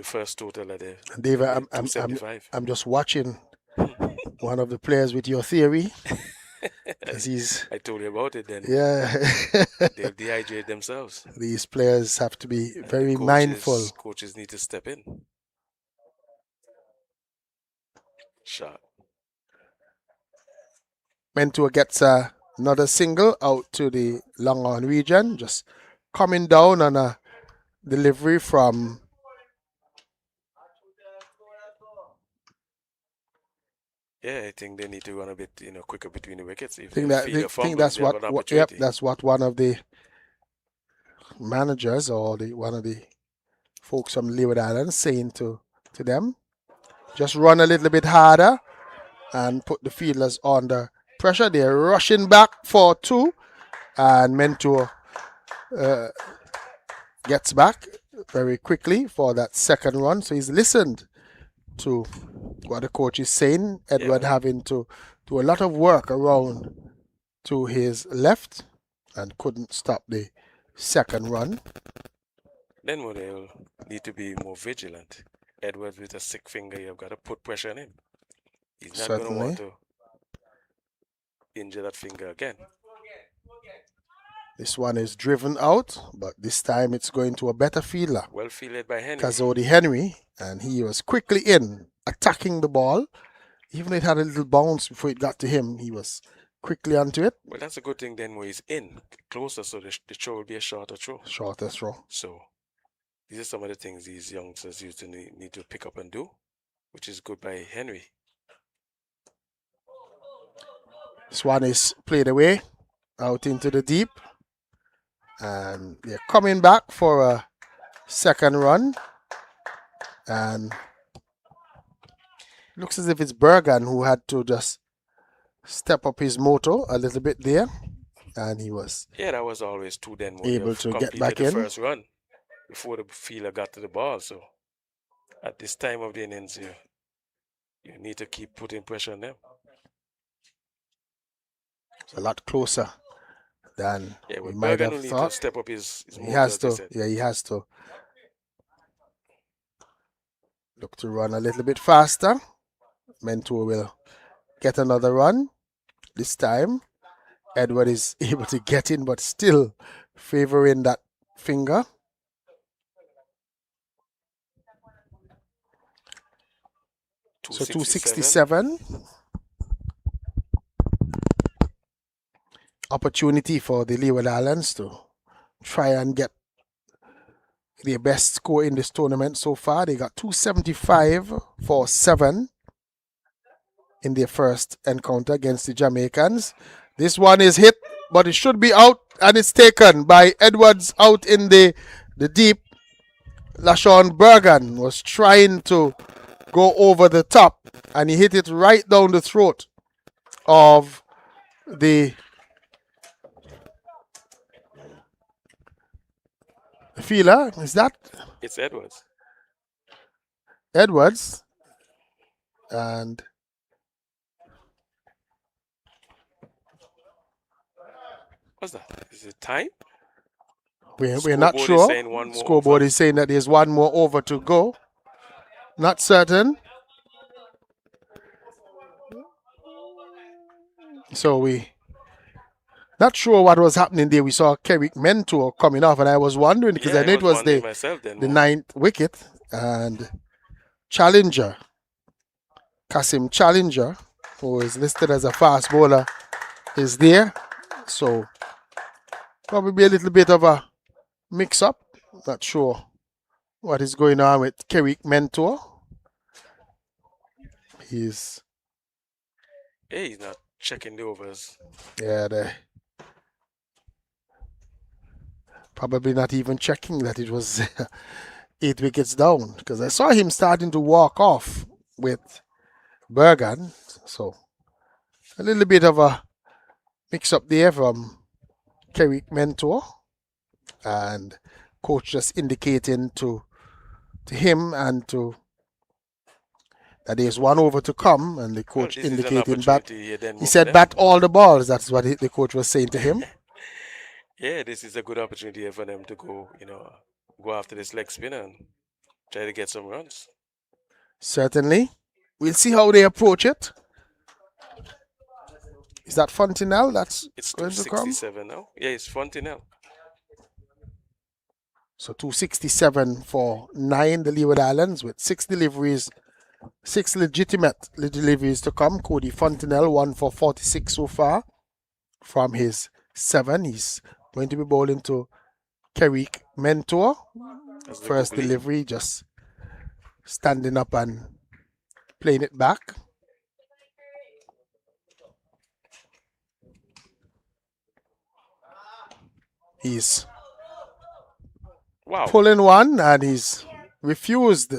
first total at the Dave, I'm just watching one of the players with your theory. I told you about it then. Yeah. They'll dehydrate themselves. These players have to be very mindful. Coaches need to step in. Shot. Mentor gets another single out to the long on region, just coming down on a delivery from I think they need to run a bit, quicker between the wickets. If think they that feel a think fumble, that's they have an yep, opportunity. that's what one of the managers or one of the folks from Leeward Islands saying to them. Just run a little bit harder and put the fielders under pressure. They're rushing back for 2, and Mentor gets back very quickly for that second run. So he's listened to what the coach is saying. Edward having to do a lot of work around to his left and couldn't stop the second run. Then they'll need to be more vigilant. Edwards with a sick finger, you've got to put pressure on him. He's not going to want to injure that finger again. This one is driven out, but this time it's going to a better fielder. Well fielded by Henry. Kazodi Henry, and he was quickly in, attacking the ball. Even though it had a little bounce before it got to him, he was quickly onto it. Well, that's a good thing then where he's in, closer, so the throw will be a shorter throw. Shorter throw. So these are some of the things these youngsters used to need to pick up and do, which is good by Henry. This one is played away, out into the deep. And they're coming back for a second run. And looks as if it's Bergan who had to just step up his motor a little bit there. And he was that was always 2 then able to get back in. First run before the fielder got to the ball. So at this time of the innings, you need to keep putting pressure on them. It's a lot closer than we might Bergan have need thought. to step up his motor, he has to. Yeah, he has to. Look to run a little bit faster. Mentor will get another run. This time, Edward is able to get in, but still favoring that finger. So 267. Opportunity for the Leeward Islands to try and get their best score in this tournament so far. They got 275 for 7 in their first encounter against the Jamaicans. This one is hit, but it should be out, and it's taken by Edwards out in the deep. LaShawn Bergan was trying to go over the top, and he hit it right down the throat of the fielder. Is that? It's Edwards. Edwards. And what's that? Is it time? We're not sure. Scoreboard is saying that there's one more over to go. Not certain. So we not sure what was happening there. We saw Kerrick Mentor coming off, and I was wondering because I know it was the 9th wicket, and Challenger, Kasim Challenger, who is listed as a fast bowler, is there. So probably a little bit of a mix-up. Not sure what is going on with Kerrick Mentor. He's not checking the overs. Yeah, they probably not even checking that it was 8 wickets down, because I saw him starting to walk off with Bergan. So a little bit of a mix-up there from Kerrick Mentor, and coach just indicating to him and to that there's one over to come, and the coach indicating bat. He said bat all the balls. That's what the coach was saying to him. This is a good opportunity for them to go, go after this leg spinner and try to get some runs. Certainly. We'll see how they approach it. Is that Fontenelle it's going to come? 267 now. Yeah, it's Fontenelle. So 267 for 9, the Leeward Islands, with 6 deliveries, 6 legitimate deliveries to come. Cody Fontenelle, 1 for 46 so far from his 7. He's going to be bowling to Kerrick Mentor. That's the First googly. delivery, just standing up and playing it back. He's Wow. pulling one and he's refused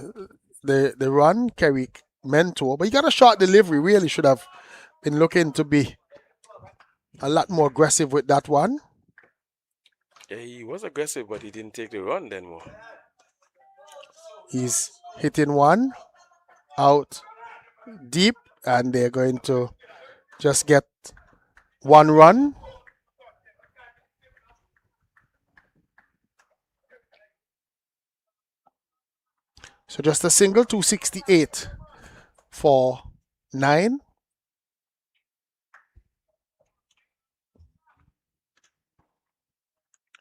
the run, Kerrick Mentor. But he got a short delivery. Really should have been looking to be a lot more aggressive with that one. Yeah, he was aggressive, but he didn't take the run then more. He's hitting one out deep, and they're going to just get one run. So just a single, 268 for 9.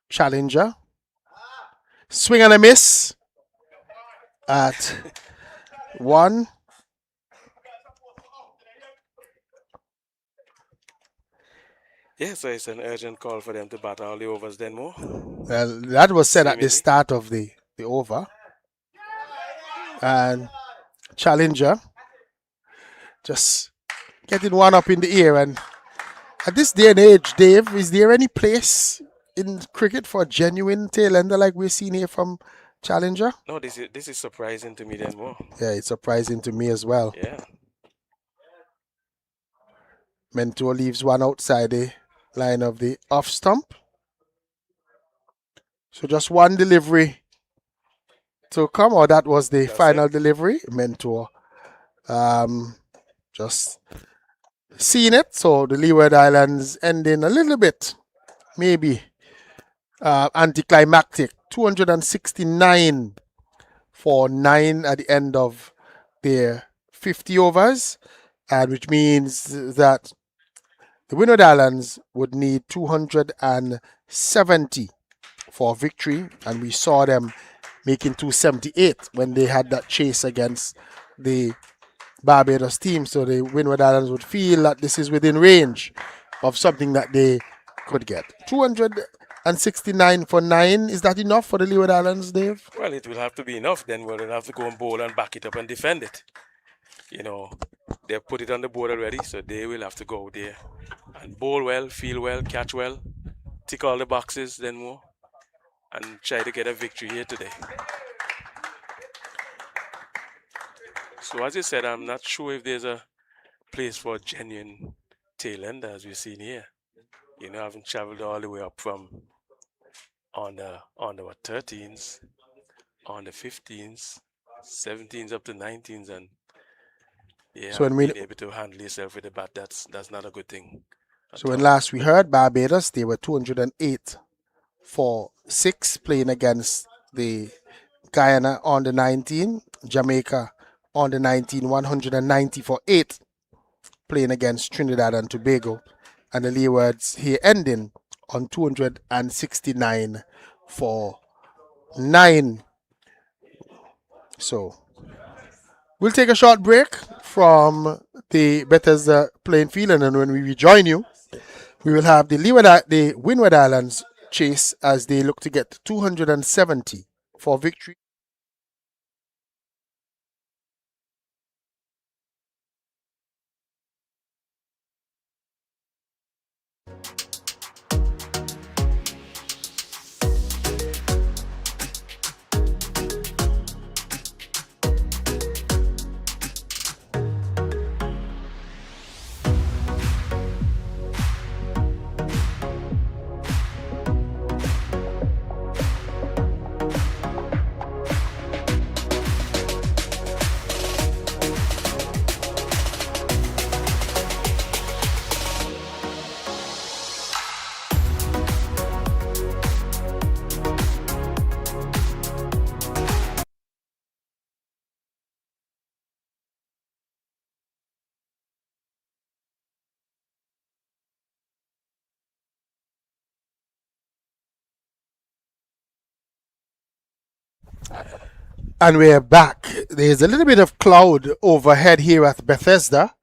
Challenger. Swing and a miss at 1. Yeah, so it's an urgent call for them to bat all the overs then more. Well, that was said at the Seemingly. start of the over. And Challenger just getting one up in the air. And at this day and age, Dave, is there any place in cricket for a genuine tail ender like we're seeing here from Challenger? No, this is surprising to me then more. Yeah, it's surprising to me as well. Yeah. Mentor leaves one outside the line of the off stump. So just one delivery to come, or that was the final delivery. Mentor just seeing it. So the Leeward Islands ending a little bit, maybe anticlimactic. 269 for 9 at the end of their 50 overs, and which means that the Windward Islands would need 270 for victory, and we saw them making 278 when they had that chase against the Barbados team. So the Windward Islands would feel that this is within range of something that they could get. 269 for 9, is that enough for the Leeward Islands, Dave? Well, it will have to be enough. Then we'll have to go and bowl and back it up and defend it. You know, they've put it on the board already, so they will have to go there and bowl well, feel well, catch well, tick all the boxes, then more, and try to get a victory here today. So as you said, I'm not sure if there's a place for a genuine tail ender as we've seen here. You know, I haven't traveled all the way up from on the 13s, on the 15s, 17s up to 19s, and yeah, so being able to handle yourself with the bat, that's not a good thing. So when last we heard Barbados, they were 208 for 6 playing against the Guyana on the 19, Jamaica on the 19, 190 for 8 playing against Trinidad and Tobago, and the Leewards here ending on 269 for 9. So we'll take a short break from the Bethesda playing field, and then when we rejoin you, we will have the Windward Islands chase as they look to get 270 for victory. And we're back. There's a little bit of cloud overhead here at Bethesda,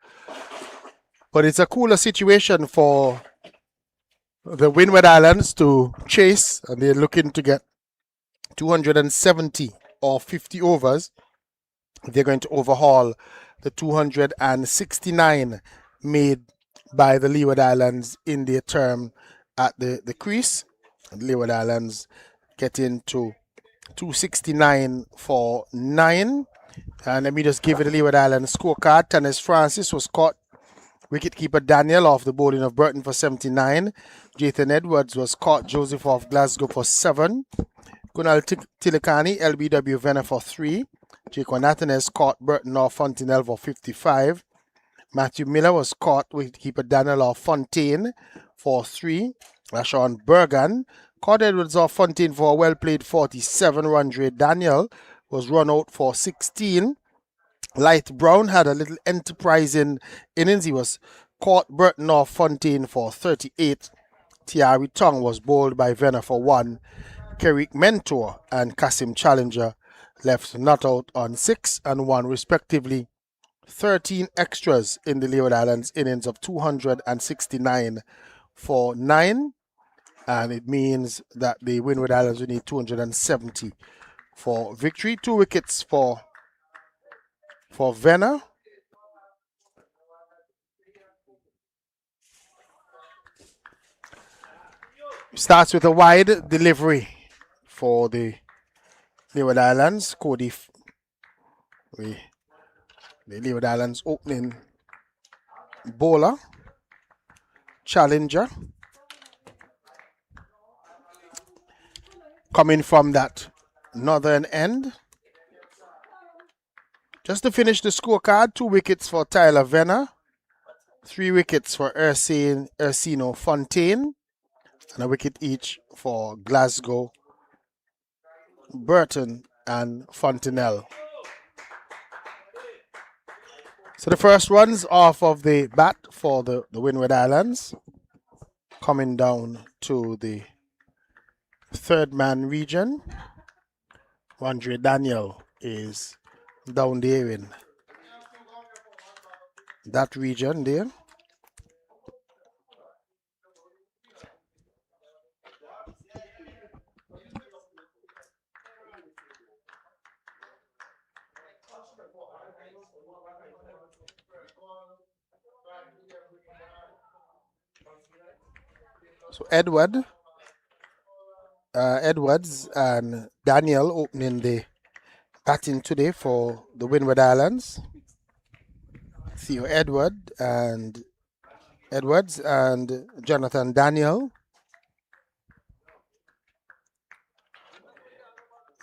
but it's a cooler situation for the Windward Islands to chase, and they're looking to get 270 or 50 overs. They're going to overhaul the 269 made by the Leeward Islands in their term at the crease. The Leeward Islands get into 269 for 9. And let me just give you the Leeward Islands scorecard. Tennis Francis was caught. Wicketkeeper Daniel off the bowling of Burton for 79. Jathan Edwards was caught. Joseph of Glasgow for 7. Kunal Tilakani, LBW Venner for 3. Jake Nathanes caught Burton off Fontenelle for 55. Matthew Miller was caught with keeper Daniel off Fontaine for 3. Rashawn Bergan caught Edwards off Fontaine for a well played 47. Rondre Daniel was run out for 16. Light Brown had a little enterprising innings. He was caught Burton off Fontaine for 38. Thierry Tong was bowled by Venner for 1. Kerrick Mentor and Kasim Challenger left not out on 6 and 1 respectively. 13 extras in the Leeward Islands innings of 269 for 9. And it means that the Windward Islands will need 270 for victory. 2 wickets for Venner. Starts with a wide delivery for the Leeward Islands. Cody, the Leeward Islands opening bowler, Challenger, coming from that northern end. Just to finish the scorecard, 2 wickets for Tyler Venner, 3 wickets for Ursino Fontaine, and a wicket each for Glasgow, Burton, and Fontenelle. So the first runs off of the bat for the Windward Islands, coming down to the third man region. Rondre Daniel is down there in that region there. So Edwards and Daniel opening the batting today for the Windward Islands. Theo Edwards and Jonathan Daniel.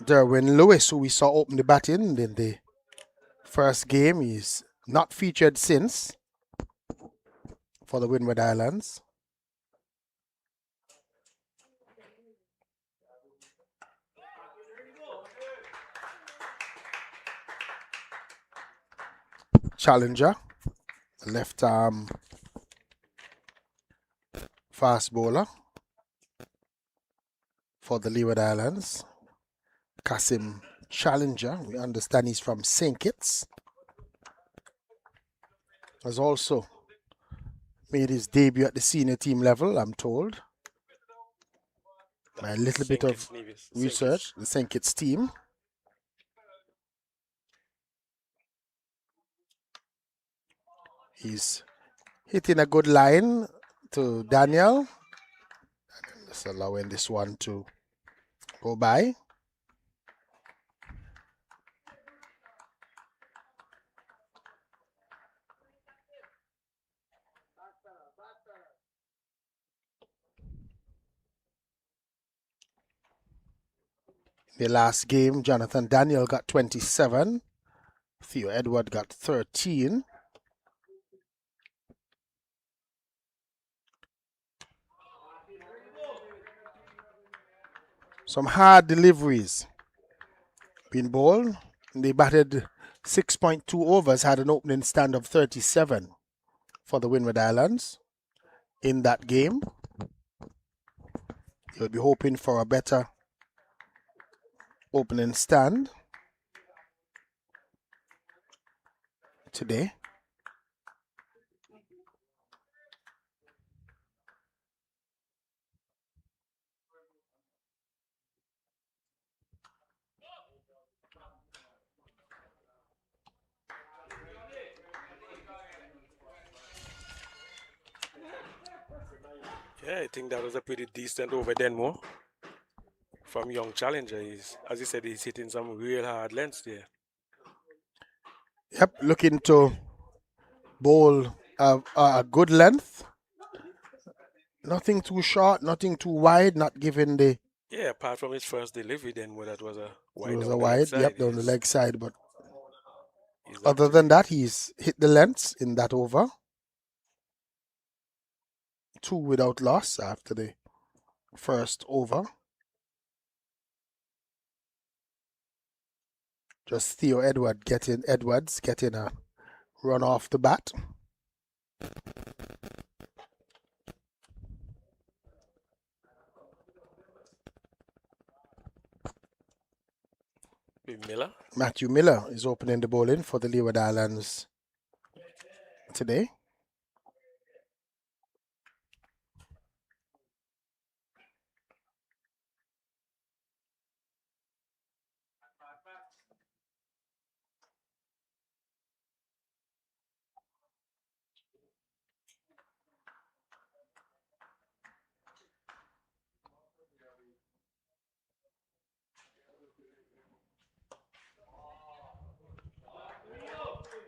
Derwin Lewis, who we saw open the batting in the first game, is not featured since for the Windward Islands. Challenger, left arm fast bowler for the Leeward Islands. Kasim Challenger, we understand he's from St. Kitts, has also made his debut at the senior team level, I'm told. By a little bit of research, the St. Kitts team. He's hitting a good line to Daniel. Just allowing this one to go by. The last game, Jonathan Daniel got 27. Theo Edward got 13. Some hard deliveries being bowled. They batted 6.2 overs, had an opening stand of 37 for the Windward Islands in that game. You'll be hoping for a better opening stand today. Yeah, I think that was a pretty decent over Denmore from young challenger. As you said, he's hitting some real hard lengths there. Yep, looking to bowl a good length. Nothing too short, nothing too wide, not giving the... Yeah, apart from his first delivery, then where that was a It wide was down a the leg wide, side. yep, down the leg side. But He's up other than today. that, he's hit the lengths in that over. 2 without loss after the first over. Just Theo Edwards getting a run off the bat. Miller. Matthew Miller is opening the bowling for the Leeward Islands today.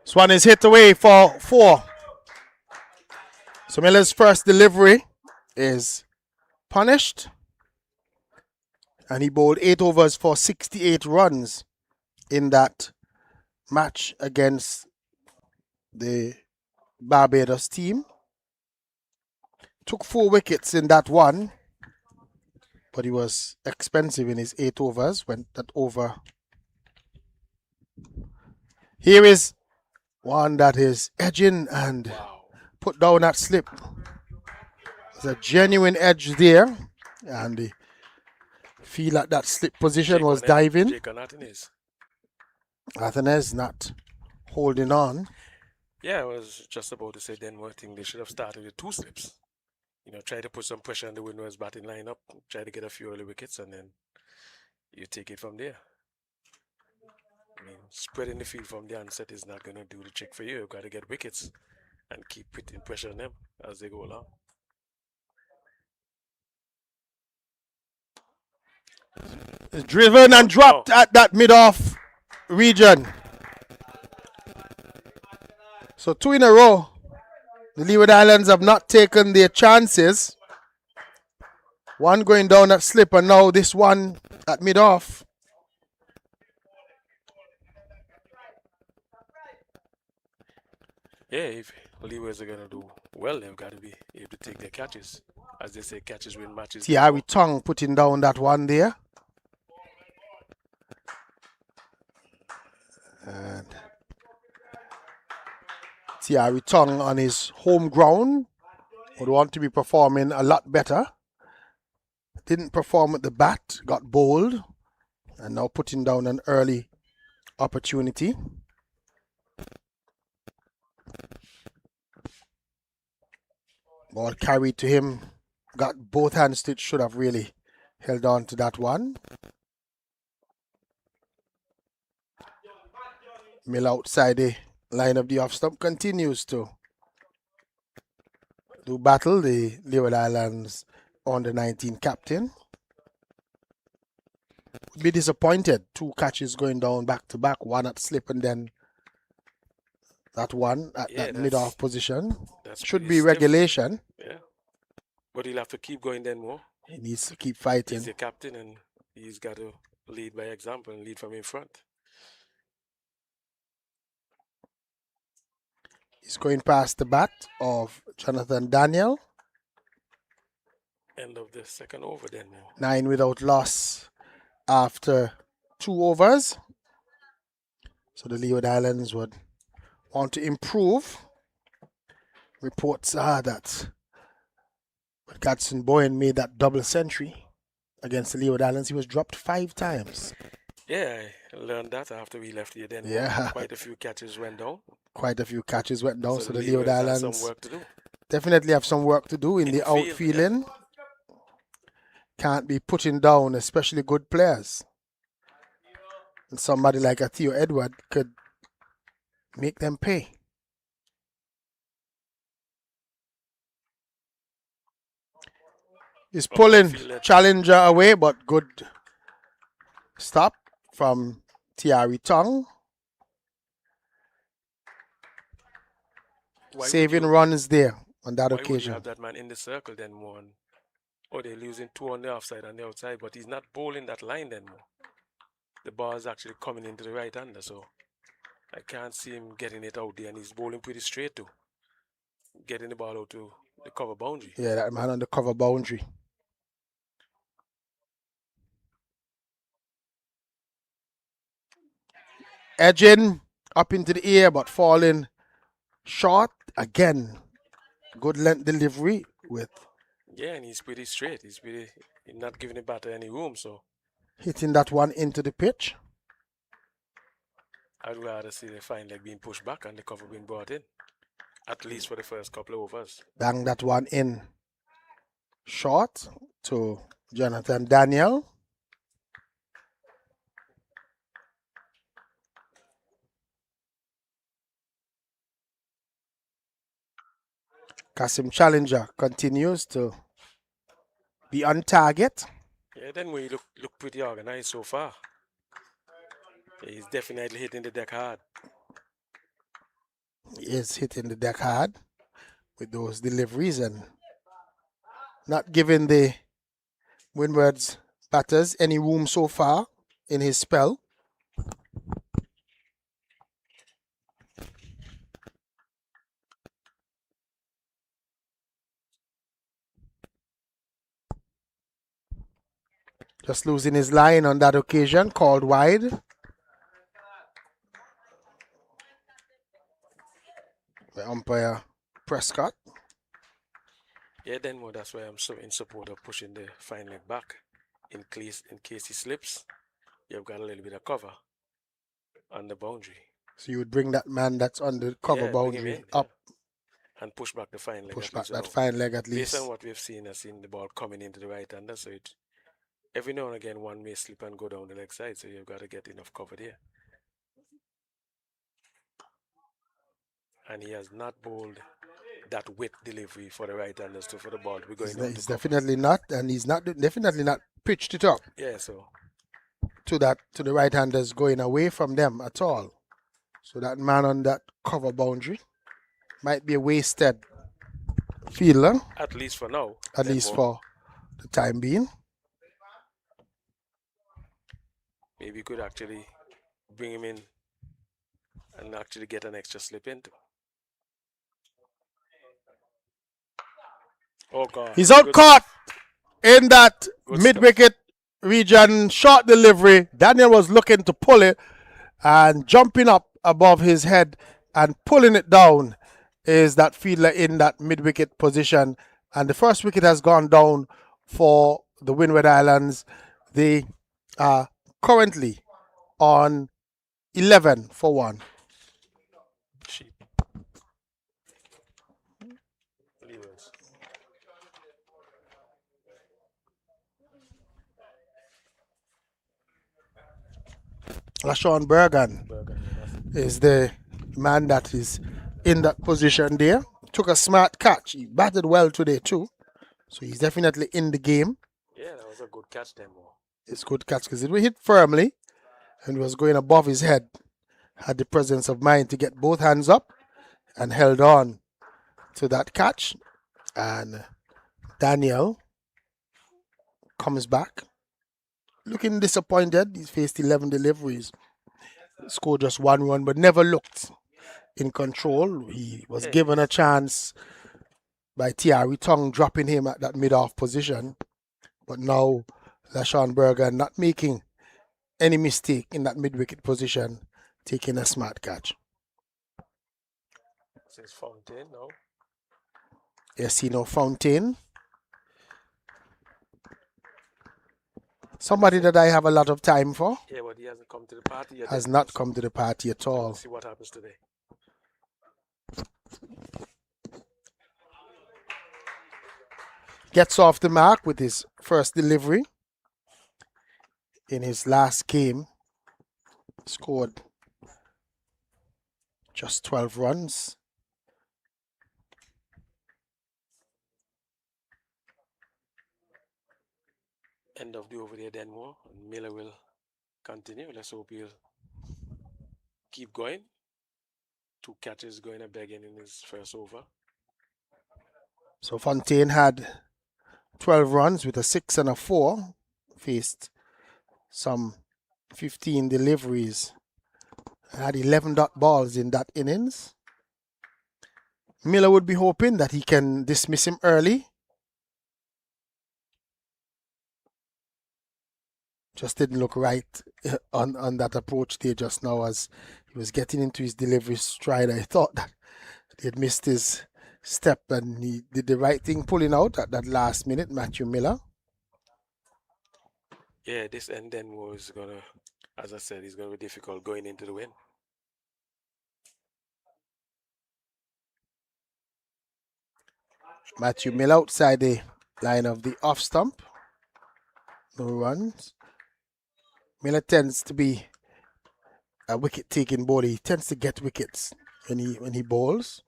This one is hit away for 4. So Miller's first delivery is punished. And he bowled 8 overs for 68 runs in that match against the Barbados team. Took 4 wickets in that one, but he was expensive in his 8 overs, went that over. Here is one that is edging and put down that slip. There's a genuine edge there, and the feel like that slip position was diving. Athanase not holding on. Yeah, I was just about to say then one thing, they should have started with 2 slips. You know, try to put some pressure on the Windward's batting lineup, try to get a few early wickets, and then you take it from there. I mean, spreading the field from the onset is not going to do the trick for you. You've got to get wickets and keep putting pressure on them as they go along. It's driven and dropped at that mid-off region. So 2 in a row. The Leeward Islands have not taken their chances. One going down at slip and now this one at mid-off. Yeah, if Leewards are going to do well, they've got to be able to take their catches. As they say, catches win matches. Thierry Tong putting down that one there. And Thierry Tong on his home ground would want to be performing a lot better. Didn't perform at the bat, got bowled, and now putting down an early opportunity. Ball carried to him, got both hands to it, should have really held on to that one. Mill outside the line of the off stump continues to do battle. The Leeward Islands under 19 captain would be disappointed. 2 catches going down back to back, one at slip and then that one at that mid-off position. Should be regulation. Yeah. But he'll have to keep going then more. He needs to keep fighting. He's the captain and he's got to lead by example and lead from in front. He's going past the bat of Jonathan Daniel. End of the second over then. 9 without loss after 2 overs. So the Leeward Islands would want to improve. Reports are that Gadson Bowen made that double century against the Leeward Islands. He was dropped 5 times. Yeah, I learned that after we left here then. Yeah. Quite a few catches went down. Quite a few catches went down. So the Leeward Islands Islands some work to do. Definitely have some work to do in the outfielding. Yeah. Can't be putting down, especially good players. And somebody like a Theo Edwards could make them pay. He's Oh, I pulling feel that. Challenger away, but good stop from Tiari Tong. Why would Saving you? runs there on that Why would you occasion. have that man in the circle then more? Oh, they're losing two on the offside and the outside, but he's not bowling that line then more. The ball is actually coming into the right hander, so I can't see him getting it out there, and he's bowling pretty straight too. Getting the ball out to the cover boundary. Yeah, that man on the cover boundary. Edging up into the air, but falling short again. Good length delivery with Yeah, and he's pretty straight. He's not giving the batter any room, so hitting that one into the pitch. I'd rather see the fine leg being pushed back and the cover being brought in, at least for the first couple of overs. Bang that one in short to Jonathan Daniel. Kasim Challenger continues to be on target. Yeah, then we look pretty organized so far. Yeah, he's definitely hitting the deck hard. He is hitting the deck hard with those deliveries and not giving the Windward's batters any room so far in his spell. Just losing his line on that occasion, called wide. The umpire Prescott. Yeah, then well, that's why I'm so in support of pushing the fine leg back. In case he slips, you've got a little bit of cover on the boundary. So you would bring that man that's on the cover boundary up. And push back the fine leg. Push back that fine leg at least. Based on what we've seen, I've seen the ball coming into the right hander, so every now and again one may slip and go down the leg side, so you've got to get enough cover there. And he has not bowled that width delivery for the right handers for the ball. We're going he's definitely not, and he's not definitely not pitched it up. Yeah, so to the right handers going away from them at all. So that man on that cover boundary might be a wasted fielder. At least for now. At least for the time being. Maybe you could actually bring him in and actually get an extra slip into. Oh God. He's out caught in that mid-wicket region. Short delivery. Daniel was looking to pull it and jumping up above his head and pulling it down is that fielder in that mid-wicket position. And the first wicket has gone down for the Windward Islands. They are currently on 11 for 1. Leewards. LaShawn Bergen is the man that is in that position there. Took a smart catch. He batted well today too. So he's definitely in the game. Yeah, that was a good catch then. It's a good catch because it hit firmly and was going above his head. Had the presence of mind to get both hands up and held on to that catch. And Daniel comes back looking disappointed. He's faced 11 deliveries. Scored just 1 run, but never looked in control. He was given a chance by Tiari Tong dropping him at that mid-off position. But now LaShawn Bergen not making any mistake in that mid-wicket position, taking a smart catch. This is Fountain now. Yes, Fountain. Somebody that I have a lot of time for. Yeah, but he hasn't come to the party yet. Has not come to the party at all. Let's see what happens today. Gets off the mark with his first delivery in his last game. Scored just 12 runs. end of the over there, Denmore. Miller will continue. Let's hope he'll keep going. 2 catches going and begging in his first over. So Fontaine had 12 runs with a 6 and a 4. Faced some 15 deliveries. Had 11 dot balls in that innings. Miller would be hoping that he can dismiss him early. Just didn't look right on that approach there just now as he was getting into his delivery stride. I thought that he had missed his step and he did the right thing pulling out at that last minute, Matthew Miller. Yeah, this end then was going to, as I said, it's going to be difficult going into the win. Matthew Miller outside the line of the off stump. No runs. Miller tends to be a wicket-taking bowler. He tends to get wickets when he bowls.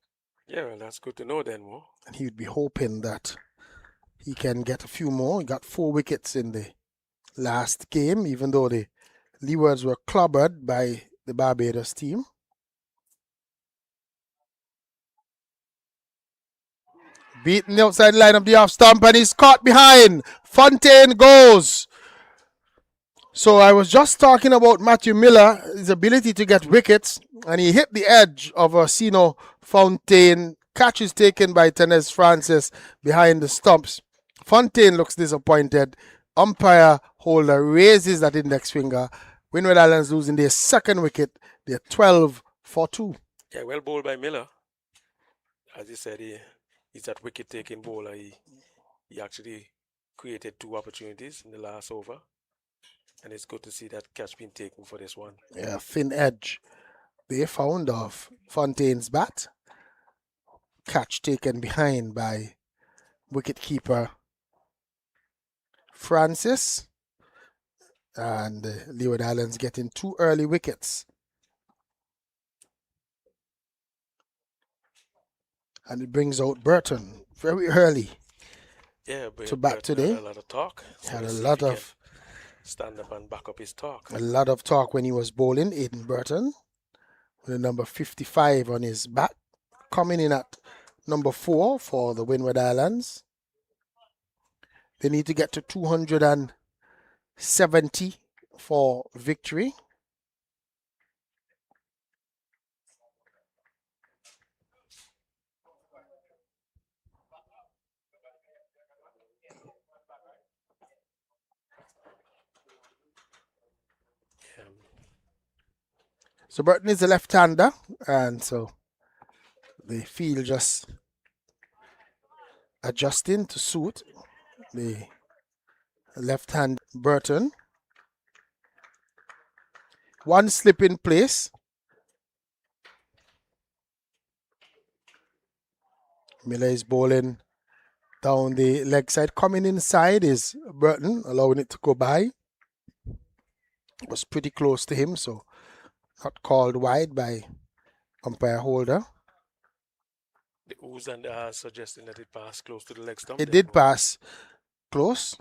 Yeah, well, that's good to know then, Mo. And he would be hoping that he can get a few more. He got 4 wickets in the last game, even though the Leewards were clobbered by the Barbados team. Beaten the outside line of the off stump and he's caught behind. Fontaine goes. So I was just talking about Matthew Miller, his ability to get wickets, and he hit the edge of Orsino Fontaine. Catch is taken by Tenez Francis behind the stumps. Fontaine looks disappointed. Umpire holder raises that index finger. Windward Islands losing their second wicket. They're 12 for 2. Yeah, well bowled by Miller. As you said, he's that wicket-taking bowler. He actually created 2 opportunities in the last over. And it's good to see that catch being taken for this one. Yeah, thin edge they found of Fontaine's bat. Catch taken behind by wicketkeeper Francis. And Leeward Islands getting 2 early wickets. And it brings out Burton very early. Yeah, but to bat today. Had a lot of talk. So had a lot of stand up and back up his talk. A lot of talk when he was bowling, Aiden Burton, with the number 55 on his back, coming in at number 4 for the Windward Islands. They need to get to 270 for victory. So Burton is a left-hander, and so the field just adjusting to suit the left-hand Burton. 1 slip in place. Miller is bowling down the leg side. Coming inside is Burton, allowing it to go by. It was pretty close to him, so not called wide by umpire holder. The oohs and the ahs suggesting that it passed close to the leg stump. It did pass close.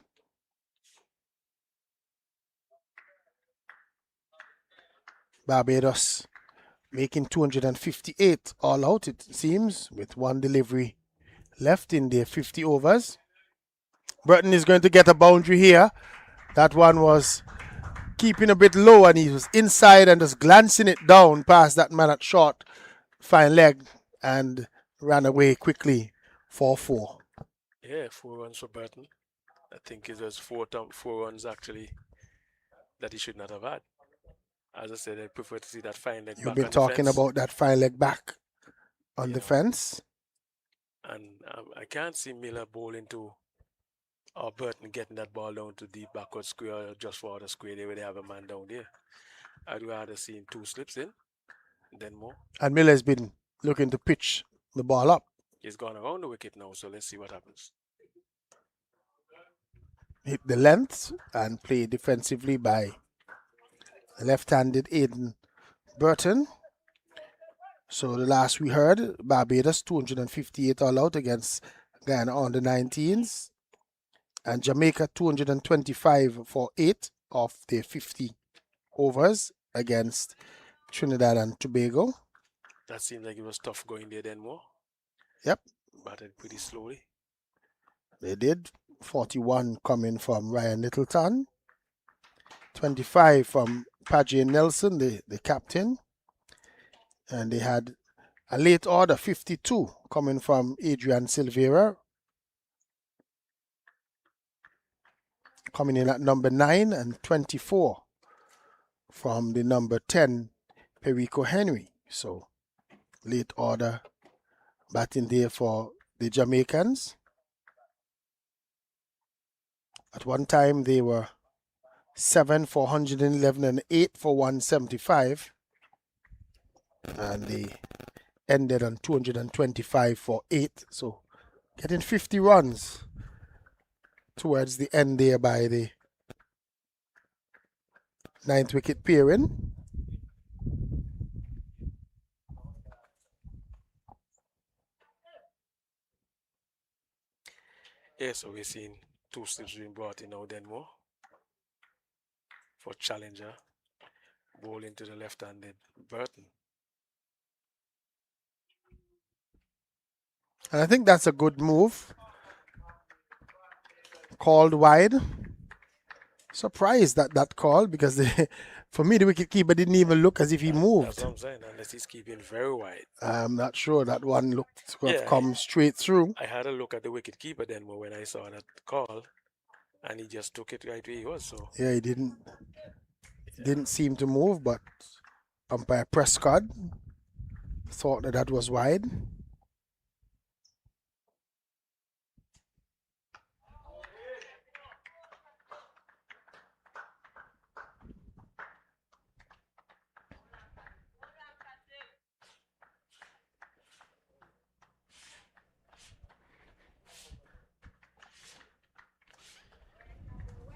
Barbados making 258 all out, it seems, with 1 delivery left in their 50 overs. Burton is going to get a boundary here. That one was keeping a bit low and he was inside and just glancing it down past that man at short, fine leg, and ran away quickly for 4. Yeah, 4 runs for Burton. I think it was 4 runs actually that he should not have had. As I said, I prefer to see that fine leg back. You've been talking about that fine leg back on the fence. And I can't see Miller bowling to or Burton getting that ball down to deep backward square or just for the square there where they have a man down there. I'd rather see 2 slips in than more. And Miller's been looking to pitch the ball up. He's gone around the wicket now, so let's see what happens. Hit the length and play defensively by the left-handed Aiden Burton. So the last we heard, Barbados 258 all out against Guyana under 19s. And Jamaica 225 for 8 of their 50 overs against Trinidad and Tobago. That seemed like it was tough going there then more. Yep. Batted pretty slowly. They did. 41 coming from Ryan Littleton. 25 from Padre Nelson, the captain. And they had a late order, 52, coming from Adrian Silveira. Coming in at number 9, and 24 from the number 10, Perico Henry. So, late order batting there for the Jamaicans. At one time, they were 7 for 111 and 8 for 175. And they ended on 225 for 8. So, getting 50 runs towards the end there by the 9th wicket pairing. Yeah, so we're seeing 2 slips being brought in now then more. For challenger, bowling to the left-handed Burton. And I think that's a good move. Called wide. Surprised at that call because for me the wicketkeeper didn't even look as if he moved. That's what I'm saying, unless he's keeping very wide. I'm not sure that one looked to have come straight through. I had a look at the wicketkeeper then when I saw that call, and he just took it right where he was. So yeah, he didn't seem to move, but umpire Prescott thought that was wide.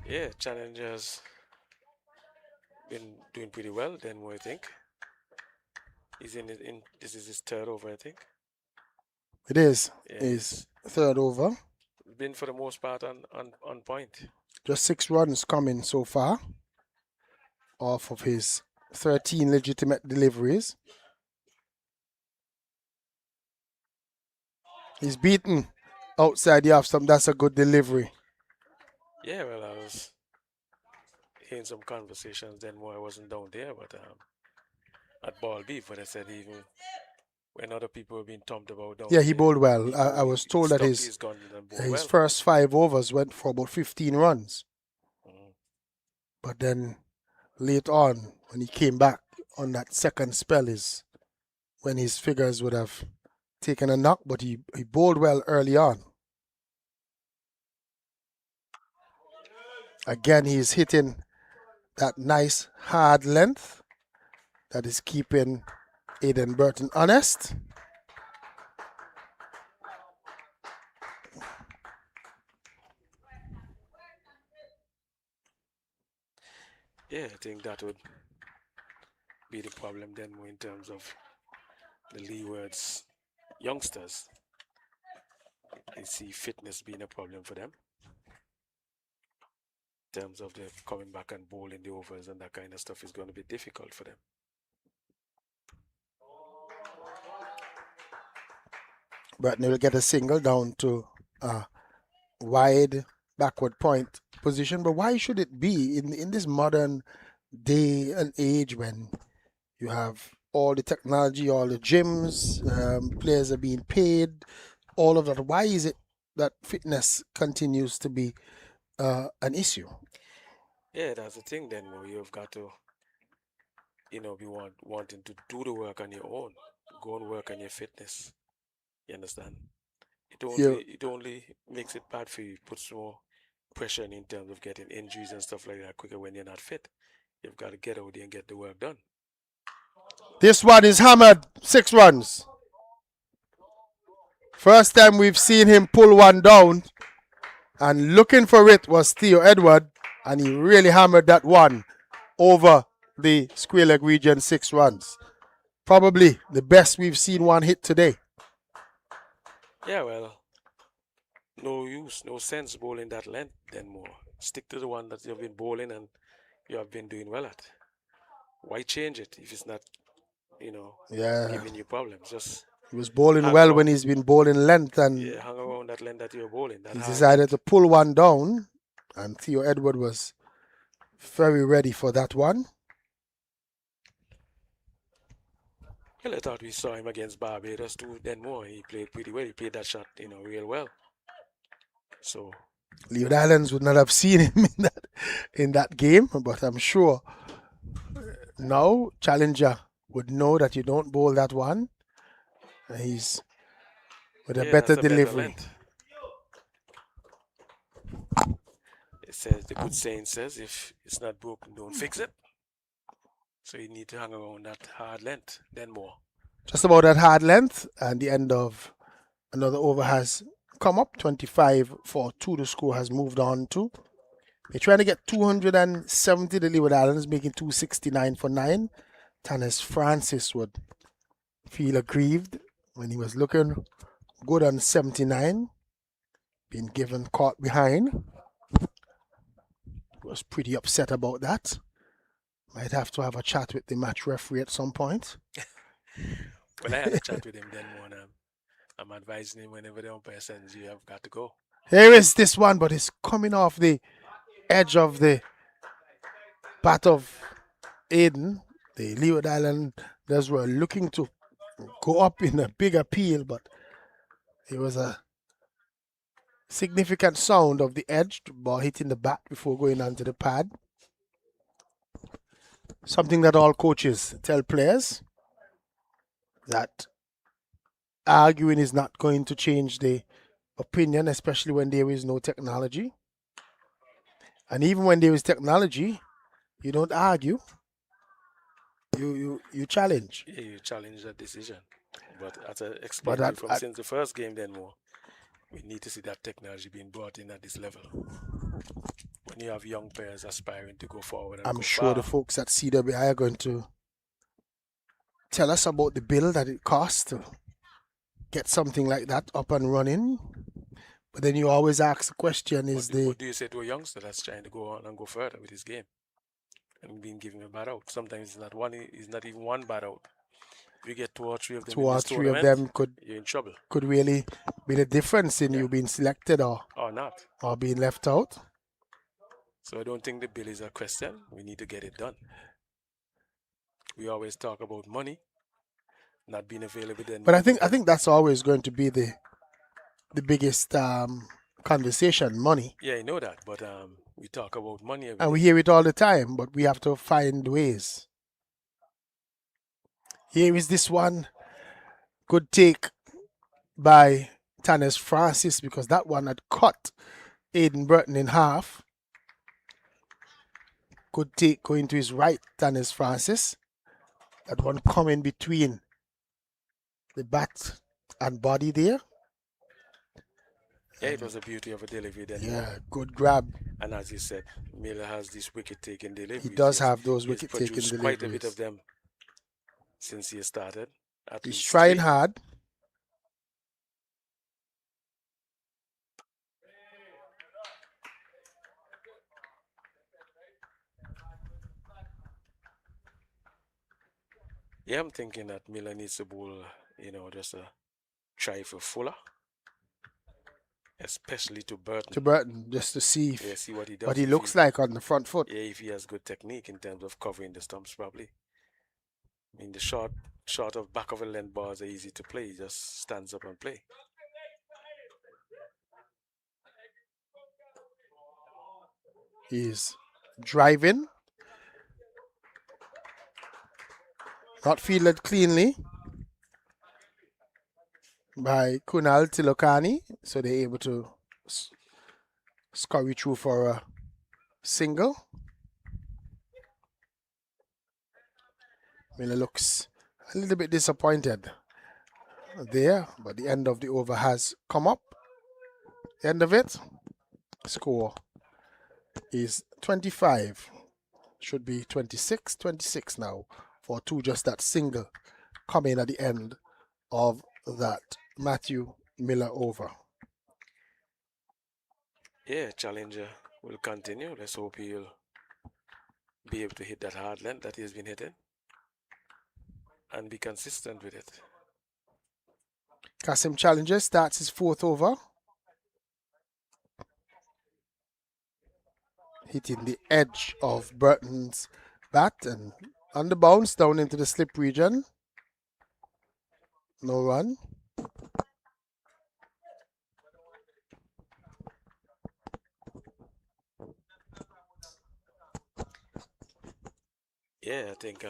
yeah, challengers been doing pretty well. Then what I think he's in this is his 3rd over, I think. It is. Yeah, his 3rd over. Been for the most part on point. Just 6 runs coming so far off of his 13 legitimate deliveries. He's beaten outside the off stump. That's a good delivery. Yeah, well, I was hearing some conversations then more. I wasn't down there, but at ball beef, but I said even when other people were being thumped about down yeah, he bowled well. I was told that his first 5 overs went for about 15 runs. But then late on, when he came back on that second spell, is when his figures would have taken a knock, but he bowled well early on. Again, he's hitting that nice hard length that is keeping Aiden Burton honest. Yeah, I think that would be the problem then more in terms of the Leewards youngsters. I see fitness being a problem for them. In terms of the coming back and bowling the overs and that kind of stuff is going to be difficult for them. Burton will get a single down to a wide backward point position. But why should it be in this modern day and age when you have all the technology, all the gyms, players are being paid, all of that? Why is it that fitness continues to be an issue? Yeah, that's the thing then. You've got to, be wanting to do the work on your own. Go and work on your fitness. You understand? It only makes it bad for you. It puts more pressure in terms of getting injuries and stuff like that quicker when you're not fit. You've got to get out there and get the work done. This one is hammered. 6 runs. First time we've seen him pull one down, and looking for it was Theo Edward, and he really hammered that one over the square leg region. 6 runs. Probably the best we've seen one hit today. Yeah, well, no use, no sense bowling that length then more. Stick to the one that you've been bowling and you have been doing well at. Why change it if it's not, Yeah. giving you problems? Just He was bowling hang well when around. he's been bowling length, and Yeah, hang around that length that you're bowling, that he hard decided to length. pull one down, and Theo Edward was very ready for that one. Well, I thought we saw him against Barbados too. Then more, he played pretty well. He played that shot, real well. So Leeward Islands would not have seen him in that game, but I'm sure now challenger would know that you don't bowl that one. And he's with a yeah, better that's a better delivery. length. It says the good saying says, if it's not broken, don't fix it. So you need to hang around that hard length, then more. Just about that hard length, and the end of another over has come up. 25 for 2. The score has moved on to. They're trying to get 270, the Leeward Islands, making 269 for 9. Tanis Francis would feel aggrieved when he was looking good on 79. Being given caught behind. Was pretty upset about that. Might have to have a chat with the match referee at some point. Well, I had a chat with him then one. I'm advising him whenever the umpire sends you have got to go. Here is this one, but it's coming off the edge of the bat of Aiden. The Leeward Islanders were looking to go up in a big appeal, but it was a significant sound of the edge, ball hitting the bat before going onto the pad. Something that all coaches tell players, that arguing is not going to change the opinion, especially when there is no technology. And even when there is technology, you don't argue. You challenge. Yeah, you challenge that decision. But as I explained to you from since the first game, then more, we need to see that technology being brought in at this level. When you have young players aspiring to go forward, and I'm go sure far, the folks at CWI are going to tell us about the bill that it costs to get something like that up and running. But then you always ask the question: what do you say to a youngster that's trying to go on and go further with his game and being given a bat out? Sometimes it's not even one bat out. If you get 2 or 3 of them in this tournament, you're in trouble. Could really be the difference in you being selected or not, or being left out. So I don't think the bill is a question. We need to get it done. We always talk about money not being available then. But I think that's always going to be the biggest conversation, money. Yeah, I know that, but we talk about money and we hear it all the time, but we have to find ways. Here is this one. Good take by Tanis Francis, because that one had cut Aiden Burton in half. Good take going to his right, Tanis Francis. That one coming between the bat and body there. Yeah, it was a beauty of a delivery then. Yeah, good grab. And as you said, Miller has this wicket-taking deliveries. He does have those wicket-taking deliveries. He's quite a bit of them since he started. He's trying hard. Yeah, I'm thinking that Miller needs to bowl, just a try for fuller. Especially to Burton. To Burton, just to see what he does. What he looks like on the front foot. Yeah, if he has good technique in terms of covering the stumps, probably. I mean, the short of back of a length bars are easy to play. He just stands up and play. He's driving. Not fielded cleanly by Kunal Tilokani, so they're able to scurry through for a single. Miller looks a little bit disappointed there, but the end of the over has come up. End of it. Score is 25. Should be 26 now for 2, just that single coming at the end of that Matthew Miller over. Yeah, Challenger will continue. Let's hope he'll be able to hit that hard length that he's been hitting and be consistent with it. Kasim Challenger starts his 4th over. Hitting the edge of Burton's bat and on the bounce down into the slip region. No run. Yeah, I think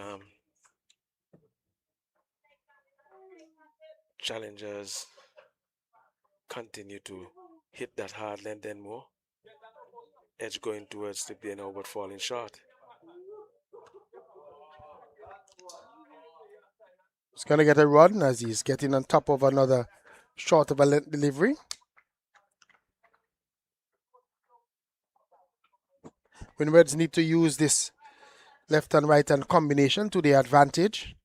challengers continue to hit that hard length and more. Edge going towards the play now, but falling short. He's going to get a run as he's getting on top of another short of a length delivery. Windwards need to use this left and right hand combination to their advantage.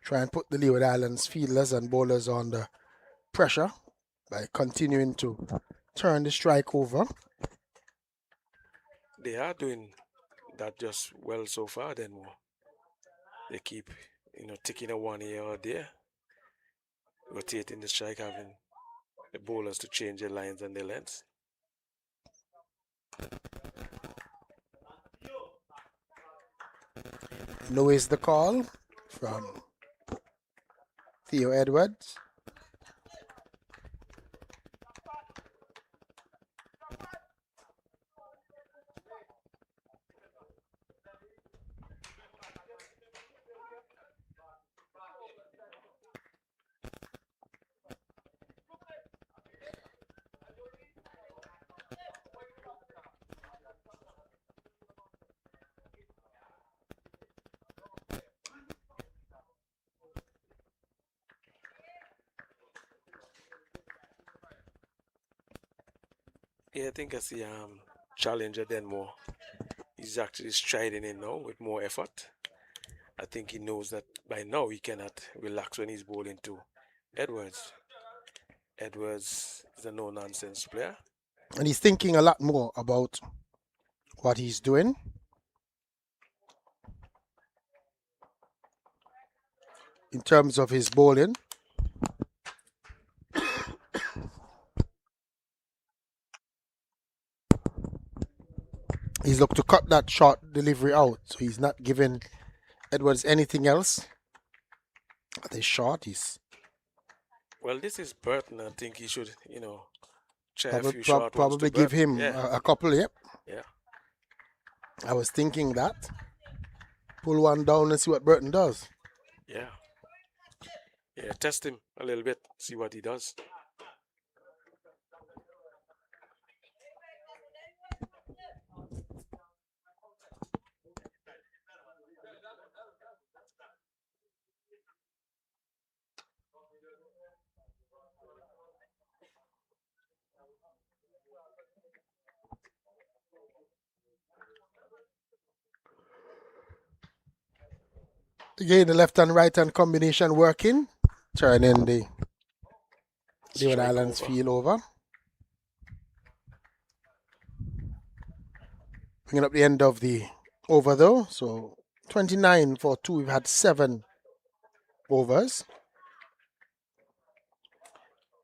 Try and put the Leeward Islands fielders and bowlers under pressure by continuing to turn the strike over. They are doing that just well so far. Then more, they keep taking a 1 here or there, rotating the strike, having the bowlers to change their lines and their lengths. No is the call from Theo Edwards. Yeah, I think I see Challenger then more. He's actually striding in now with more effort. I think he knows that by now he cannot relax when he's bowling to Edwards. Edwards is a no-nonsense player. And he's thinking a lot more about what he's doing. In terms of his bowling. He's looked to cut that short delivery out, so he's not giving Edwards anything else. At his short, he's Well, this is Burton. I think he should, try a few short ones to probably give Burton. him Yeah. a couple. Yep. Yeah. I was thinking that. Pull one down and see what Burton does. Yeah. Yeah, test him a little bit, see what he does. Again, the left and right hand combination working. Turning the Leeward Islands field over. Bringing up the end of the over though. So 29 for 2. We've had 7 overs.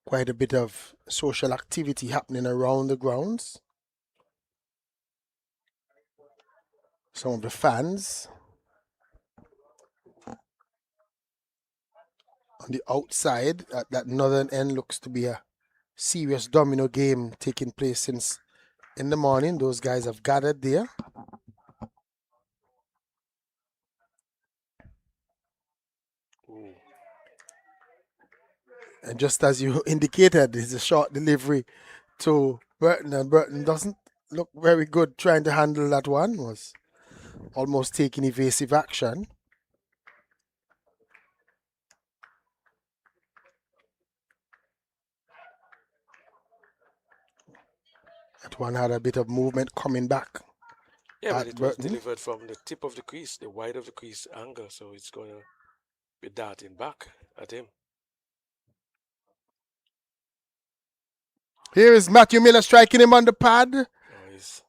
Quite a bit of social activity happening around the grounds. Some of the fans on the outside at that northern end looks to be a serious domino game taking place since in the morning. Those guys have gathered there. Ooh. And just as you indicated, it's a short delivery to Burton, and Burton doesn't look very good trying to handle that one. Was almost taking evasive action. That one had a bit of movement coming back. Yeah, but it was delivered from the tip of the crease, the wide of the crease angle, so it's going to be darting back at him. Here is Matthew Miller striking him on the pad. He's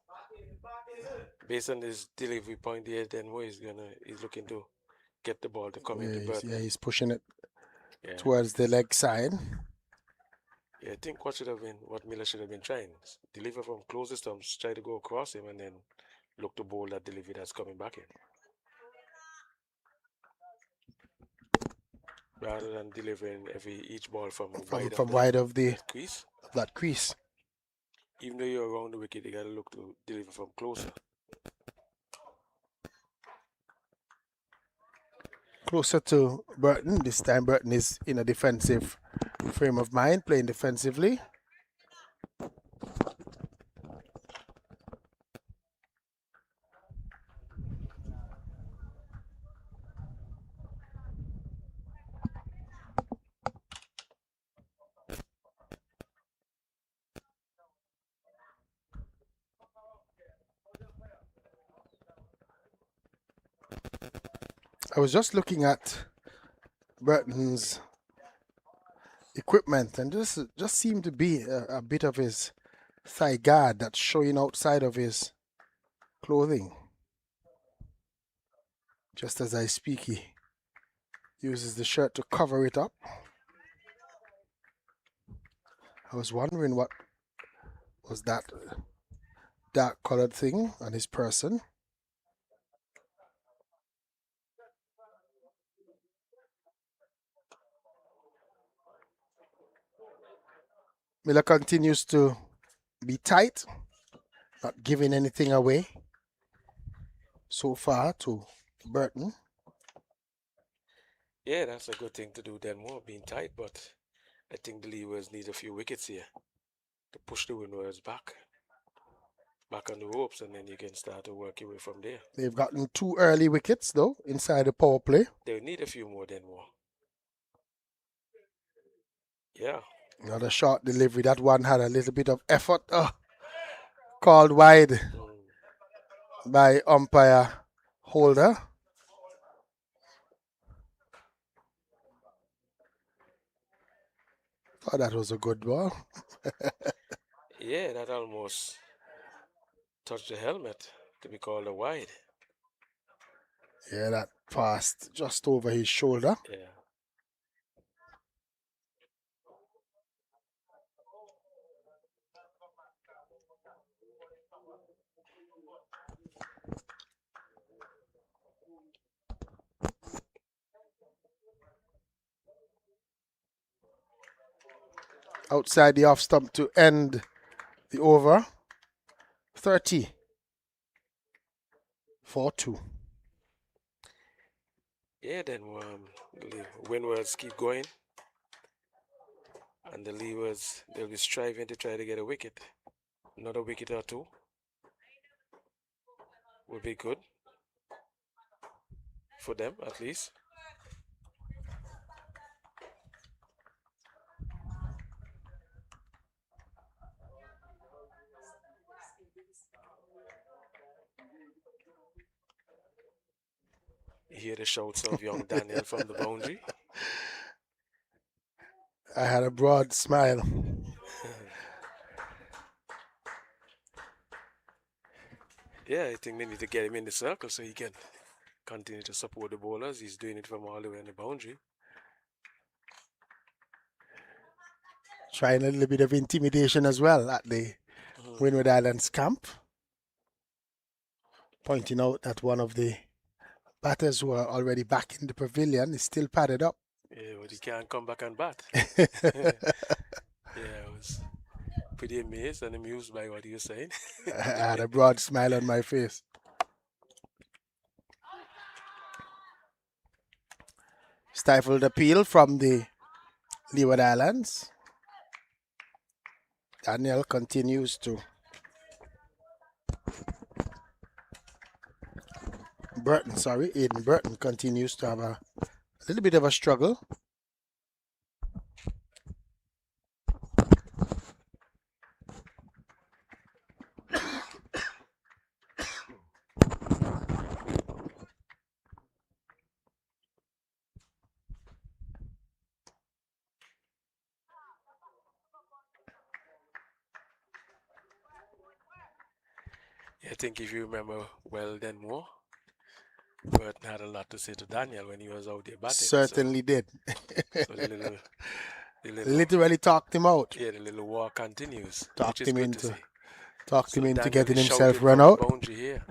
based on his delivery point here. Then he's looking to get the ball to come into Burton. Yeah, he's pushing it towards the leg side. Yeah, I think what Miller should have been trying, deliver from closest stumps, try to go across him, and then look to bowl that delivery that's coming back in, rather than delivering each ball from wide of the crease. That crease. Even though you're around the wicket, you gotta look to deliver from closer. Closer to Burton. This time Burton is in a defensive frame of mind, playing defensively. I was just looking at Burton's equipment, and this just seemed to be a bit of his thigh guard that's showing outside of his clothing. Just as I speak, he uses the shirt to cover it up. I was wondering what was that dark colored thing on his person. Miller continues to be tight, not giving anything away so far to Burton. Yeah, that's a good thing to do then more, being tight, but I think the Leewards need a few wickets here to push the Windwards back on the ropes, and then you can start to work your way from there. They've gotten 2 early wickets though inside the power play. They need a few more then more. Yeah. Another short delivery. That one had a little bit of effort. Called wide by umpire Holder. Oh, that was a good ball. Yeah, that almost touched the helmet to be called a wide. Yeah, that passed just over his shoulder. Yeah. Outside the off stump to end the over. 30. 4-2. Yeah, then the Windwards keep going, and the Leewards, they'll be striving to try to get a wicket. Another wicket or two would be good for them, at least. You hear the shouts of young Daniel from the boundary. I had a broad smile. Yeah, I think they need to get him in the circle so he can continue to support the bowlers. He's doing it from all the way on the boundary. Trying a little bit of intimidation as well at the Windward Islands camp. Pointing out that one of the batters who are already back in the pavilion is still padded up. Yeah, but he can't come back and bat. Yeah, I was pretty amazed and amused by what he was saying. I had a broad smile on my face. Stifled appeal from the Leeward Islands. Daniel continues to Aiden Burton continues to have a little bit of a struggle. I think if you remember well, then more, Burton had a lot to say to Daniel when he was out there batting. Certainly did. So the little, Literally talked him out. yeah, the little war continues, which Talked is him good to into see. talked him So into Daniel getting is himself shouting run from the out. boundary here.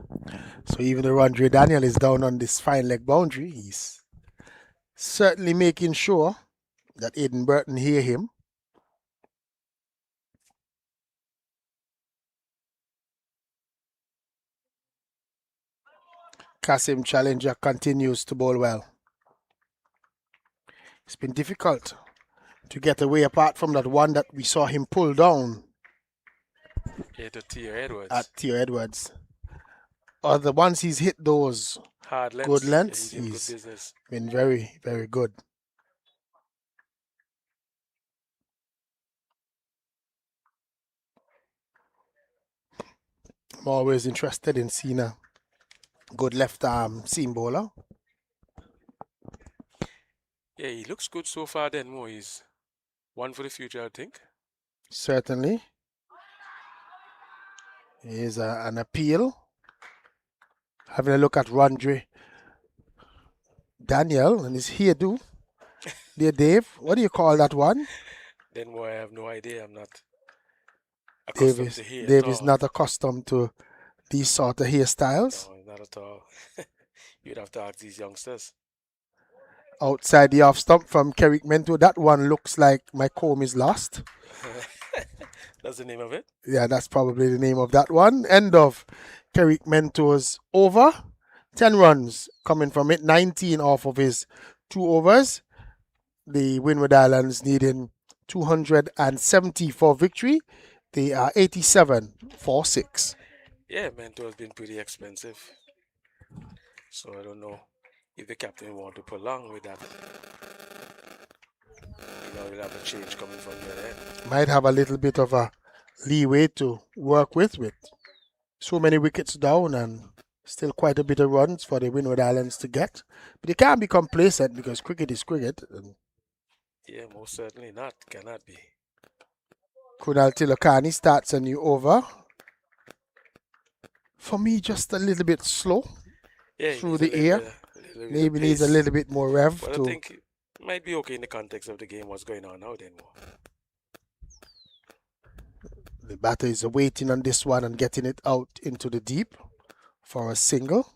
So even though Andre Daniel is down on this fine leg boundary, he's certainly making sure that Aiden Burton hear him. Kasim Challenger continues to bowl well. It's been difficult to get away apart from that one that we saw him pull down Yeah, to Theo Edwards. at Theo Edwards. Other once he's hit those Hard lengths. good lengths, Yeah, he's in good he's business. been very, very good. I'm always interested in seeing a good left arm seam bowler. Yeah, he looks good so far. Then more, he's one for the future, I think. Certainly. Here's an appeal. Having a look at Rondre Daniel and his hairdo. Dear Dave, what do you call that one? Then more, I have no idea. I'm not accustomed to hair Dave at is all. not accustomed to these sort of hairstyles. No, not at all. You'd have to ask these youngsters. Outside the off stump from Kerrick Mento, that one looks like my comb is lost. That's the name of it? Yeah, that's probably the name of that one. End of Kerrick Mento's over. 10 runs coming from it, 19 off of his 2 overs. The Windward Islands needing 270 for victory. They are 87 for 6. Yeah, Mento has been pretty expensive. So I don't know if the captain want to prolong with that. We'll have a change coming from your end. Might have a little bit of a leeway to work with so many wickets down and still quite a bit of runs for the Windward Islands to get. But you can't be complacent because cricket is cricket. Yeah, most certainly not. Cannot be. Kunal Tilokani starts a new over. For me, just a little bit slow through the air. Maybe needs a little bit more rev. But I think it might be okay in the context of the game, what's going on now then. The batter is waiting on this one and getting it out into the deep for a single.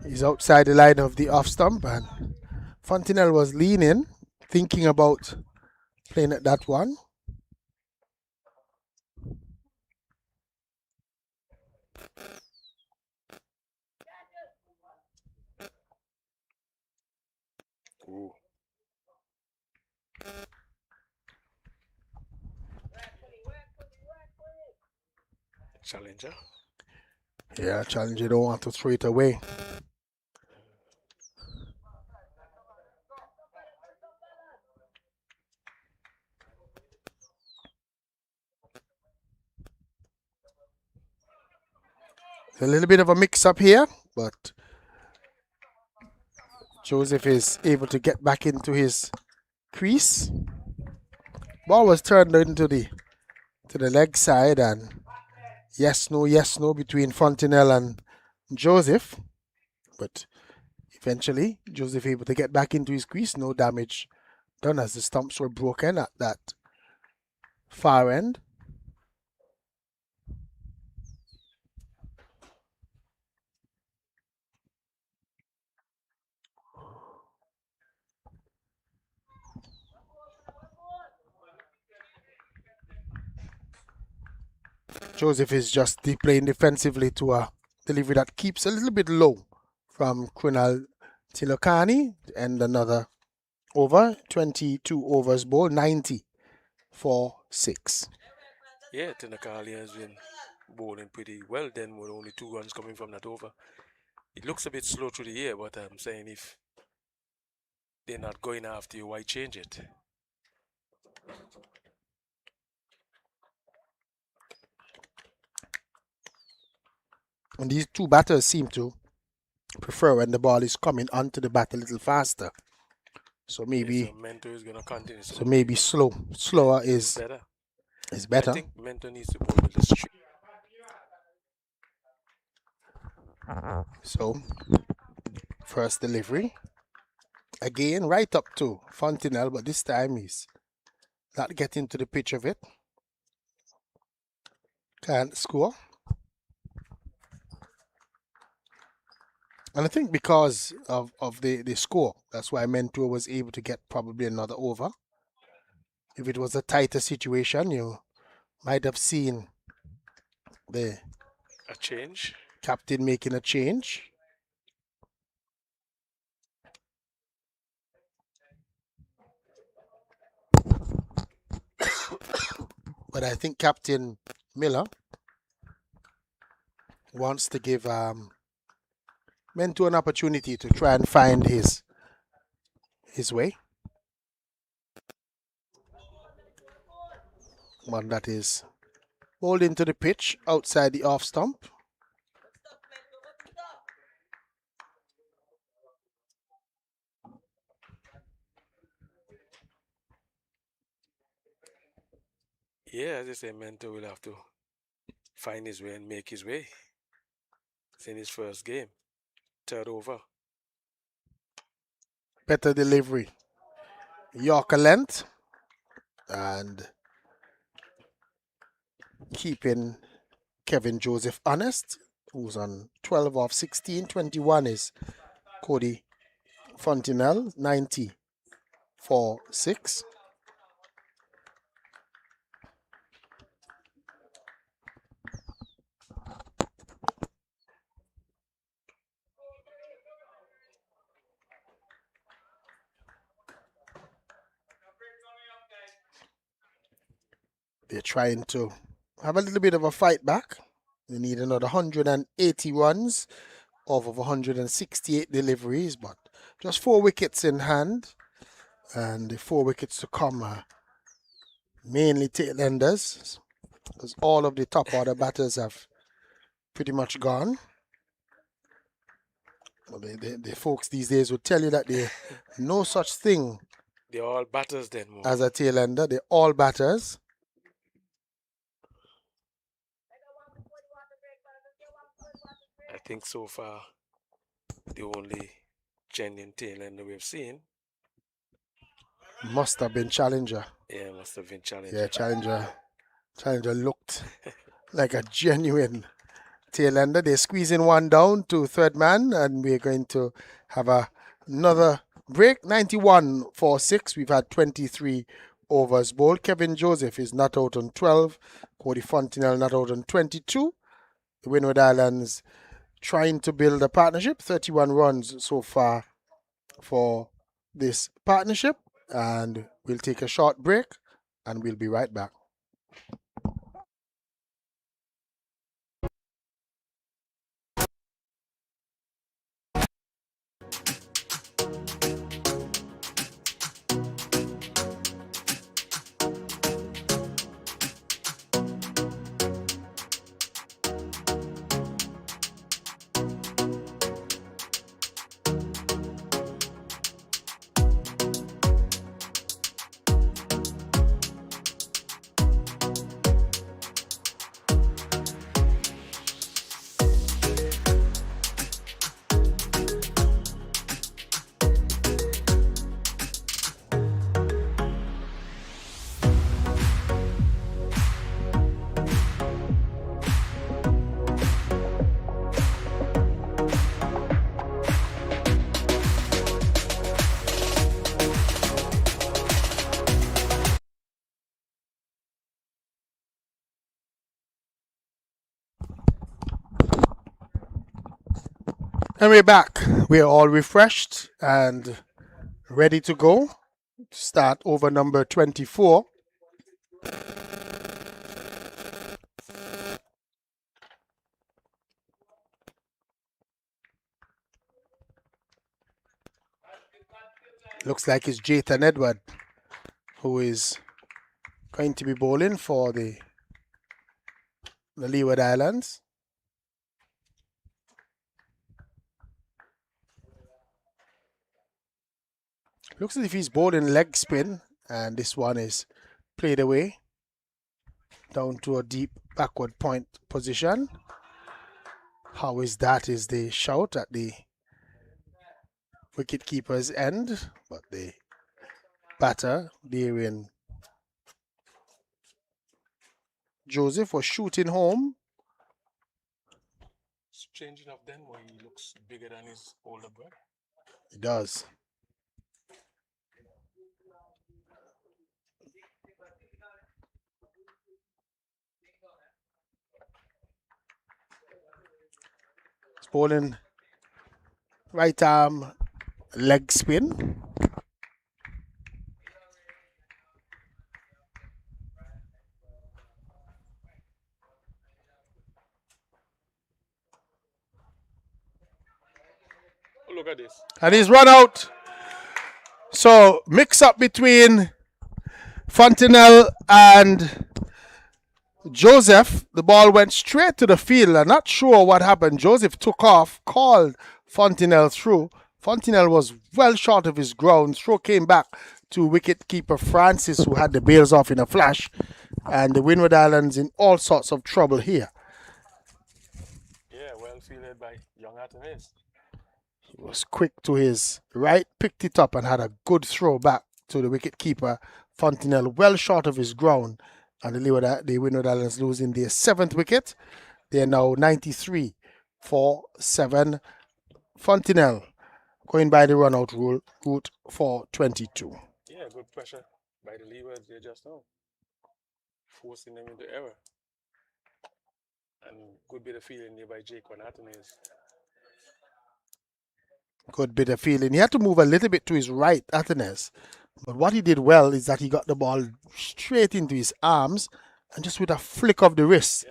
He's outside the line of the off stump and Fontenelle was leaning, thinking about playing at that one. Ooh. Challenger. Yeah, Challenger don't want to throw it away. A little bit of a mix-up here, but Joseph is able to get back into his crease. Ball was turned into the leg side and yes, no between Fontenelle and Joseph. But eventually, Joseph able to get back into his crease. No damage done as the stumps were broken at that far end. Joseph is just playing defensively to a delivery that keeps a little bit low from Kunal Tilokani and another over. 22 overs bowl, 90 for 6. Yeah, Tilokani has been bowling pretty well then with only 2 runs coming from that over. It looks a bit slow through the air, but I'm saying if they're not going after you, why change it? And these two batters seem to prefer when the ball is coming onto the bat a little faster. So maybe Mento is gonna continue. So maybe slower is better. is I better. think Mento needs to bowl with the street. So first delivery. Again, right up to Fontenelle, but this time he's not getting to the pitch of it. Can't score. And I think because of the score, that's why Mentor was able to get probably another over. If it was a tighter situation, you might have seen the change. Captain making a change. But I think Captain Miller wants to give Mentor an opportunity to try and find his way. One that is holding to the pitch outside the off stump. Yeah, as I say, Mento will have to find his way and make his way. It's in his first game. Third over. Better delivery. Yorker length. And keeping Kevin Joseph honest, who's on 12 off 16. 21 is Cody Fontenelle, 90 for 6. They're trying to have a little bit of a fight back. They need another 180 runs off of 168 deliveries, but just 4 wickets in hand. And the 4 wickets to come are mainly tail enders, because all of the top order batters have pretty much gone. Well, the folks these days would tell you that there's no such thing. They're all batters then. As a tail ender, they're all batters. I think so far the only genuine tail ender we've seen must have been Challenger. Yeah, must have been Challenger. Yeah, Challenger looked like a genuine tail ender. They're squeezing one down to third man, and we're going to have another break. 91 for 6. We've had 23 overs bowled. Kevin Joseph is not out on 12. Cody Fontenelle not out on 22. The Windward Islands trying to build a partnership. 31 runs so far for this partnership. And we'll take a short break and we'll be right back. And we're back. We're all refreshed and ready to go. Start over number 24. Looks like it's Jathan Edward who is going to be bowling for the Leeward Islands. Looks as if he's bowling leg spin, and this one is played away down to a deep backward point position. How is that? Is the shout at the wicket keeper's end, but the batter, Darren Joseph, was shooting home. Strange enough, then where he looks bigger than his older brother. He does. It's bowling right arm leg spin. Oh, look at this. And he's run out. So mix up between Fontenelle and Joseph. The ball went straight to the field. I'm not sure what happened. Joseph took off, called Fontenelle through. Fontenelle was well short of his ground. Throw came back to wicket-keeper Francis, who had the bails off in a flash. And the Windward Islands in all sorts of trouble here. Yeah, well fielded by young Athens. He was quick to his right, picked it up and had a good throw back to the wicket-keeper Fontenelle, well short of his ground. And the Windward Islands losing their 7th wicket. They are now 93 for 7. Fontenelle going by the run-out route for 22. Yeah, good pressure by the Leewards there just now, forcing them into error. And good bit of feeling there by Jake Athens. Good bit of feeling. He had to move a little bit to his right, Athens. But what he did well is that he got the ball straight into his arms and just with a flick of the wrist,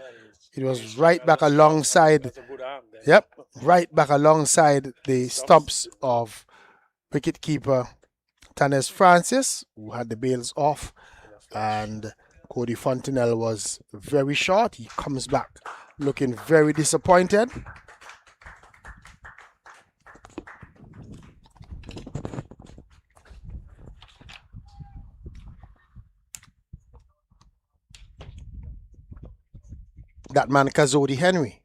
it was right back alongside. That's a good arm there. Yep, right back alongside the stumps of wicketkeeper Tanes Francis, who had the bails off, and Cody Fontenelle was very short. He comes back looking very disappointed. That man Kazodi Henry.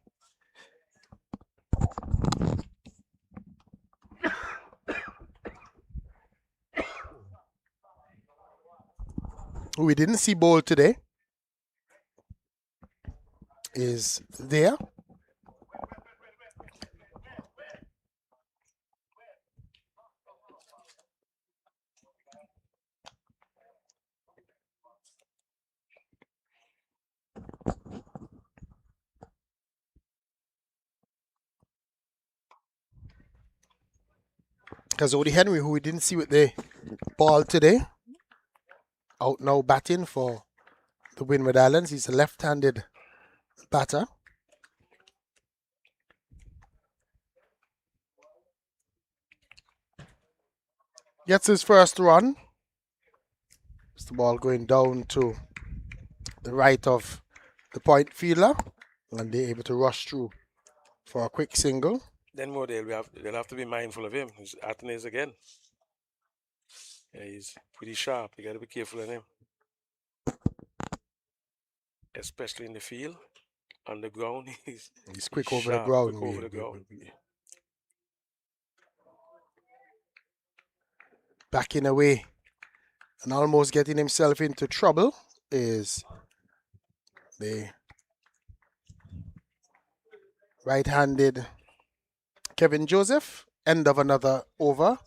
Who we didn't see bowl today is there. Kazodi Henry, who we didn't see with the ball today, out now batting for the Windward Islands. He's a left-handed batter. Gets his first run. It's the ball going down to the right of the point fielder, and they're able to rush through for a quick single. Then more they'll have to be mindful of him. He's Athens again. Yeah, he's pretty sharp. You got to be careful of him, especially in the field. On the ground, he's quick over sharp, the ground. quick over the ground. Backing away and almost getting himself into trouble is the right-handed Kevin Joseph. End of another over.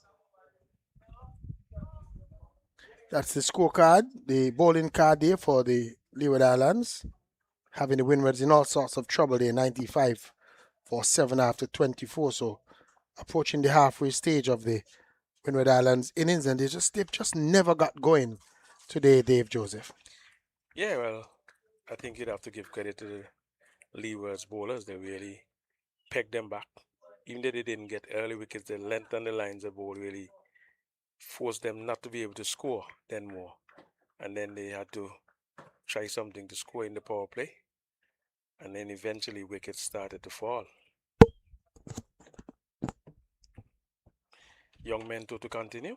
That's the scorecard, the bowling card there for the Leeward Islands. Having the Windwards in all sorts of trouble there, 95 for 7 after 24. So approaching the halfway stage of the Windward Islands innings, and they've just never got going today, Dave Joseph. Yeah, well, I think you'd have to give credit to the Leewards bowlers. They really pegged them back. Even though they didn't get early wickets, the length and the lines of ball really forced them not to be able to score then more. And then they had to try something to score in the power play. And then eventually wickets started to fall. Young Mento to continue.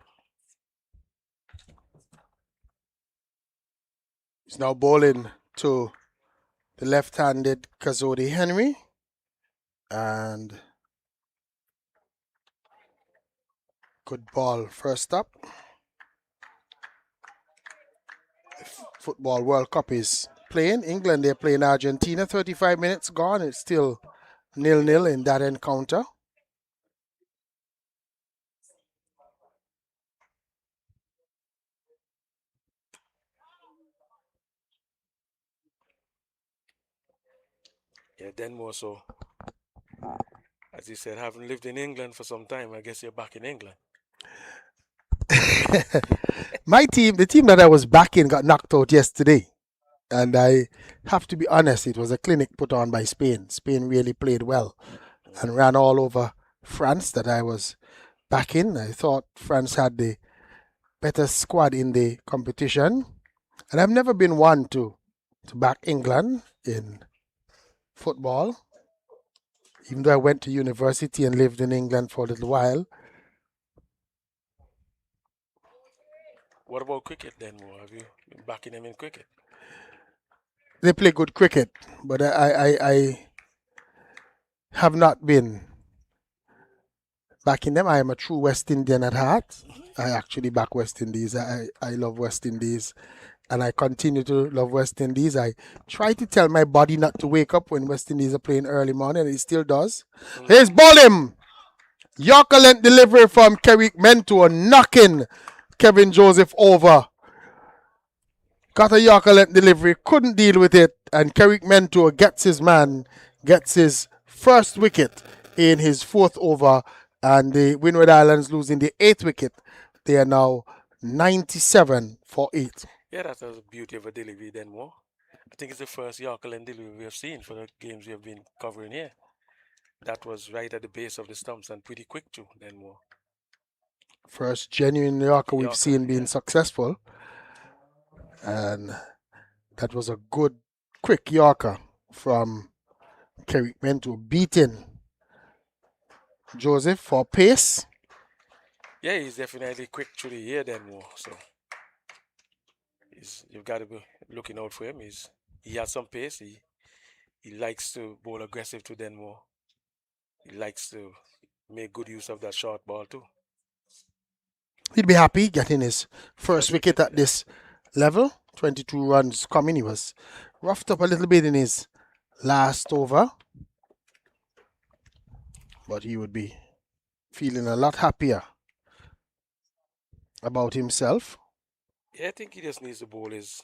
He's now bowling to the left-handed Kazodi Henry. And good ball first up. Football World Cup is playing. England, they're playing Argentina. 35 minutes gone. It's still 0-0 in that encounter. Yeah, then more so. As you said, having lived in England for some time, I guess you're back in England. My team, the team that I was backing, got knocked out yesterday. And I have to be honest, it was a clinic put on by Spain. Spain really played well and ran all over France that I was backing. I thought France had the better squad in the competition. And I've never been one to back England in football, even though I went to university and lived in England for a little while. What about cricket then, Mo? Have you been backing them in cricket? They play good cricket, but I have not been backing them. I am a true West Indian at heart. I actually back West Indies. I love West Indies, and I continue to love West Indies. I try to tell my body not to wake up when West Indies are playing early morning, and it still does. Here's Bolim. Yorker length delivery from Kerrick Mentor, knocking Kevin Joseph over. Got a Yorker length delivery, couldn't deal with it, and Kerrick Mentor gets his first wicket in his fourth over, and the Windward Islands losing the 8th wicket. They are now 97 for 8. Yeah, that was a beauty of a delivery then, Mo. I think it's the first Yorker length delivery we have seen for the games we have been covering here. That was right at the base of the stumps and pretty quick too, then, Mo. First genuine Yorker we've seen being successful. And that was a good, quick Yorker from Kerrick Mentor, beating Joseph for pace. Yeah, he's definitely quick through the air then, Mo. So you've got to be looking out for him. He has some pace. He likes to bowl aggressive to Denmo. He likes to make good use of that short ball too. He'd be happy getting his first wicket at this level. 22 runs coming. He was roughed up a little bit in his last over, but he would be feeling a lot happier about himself. Yeah, I think he just needs to bowl his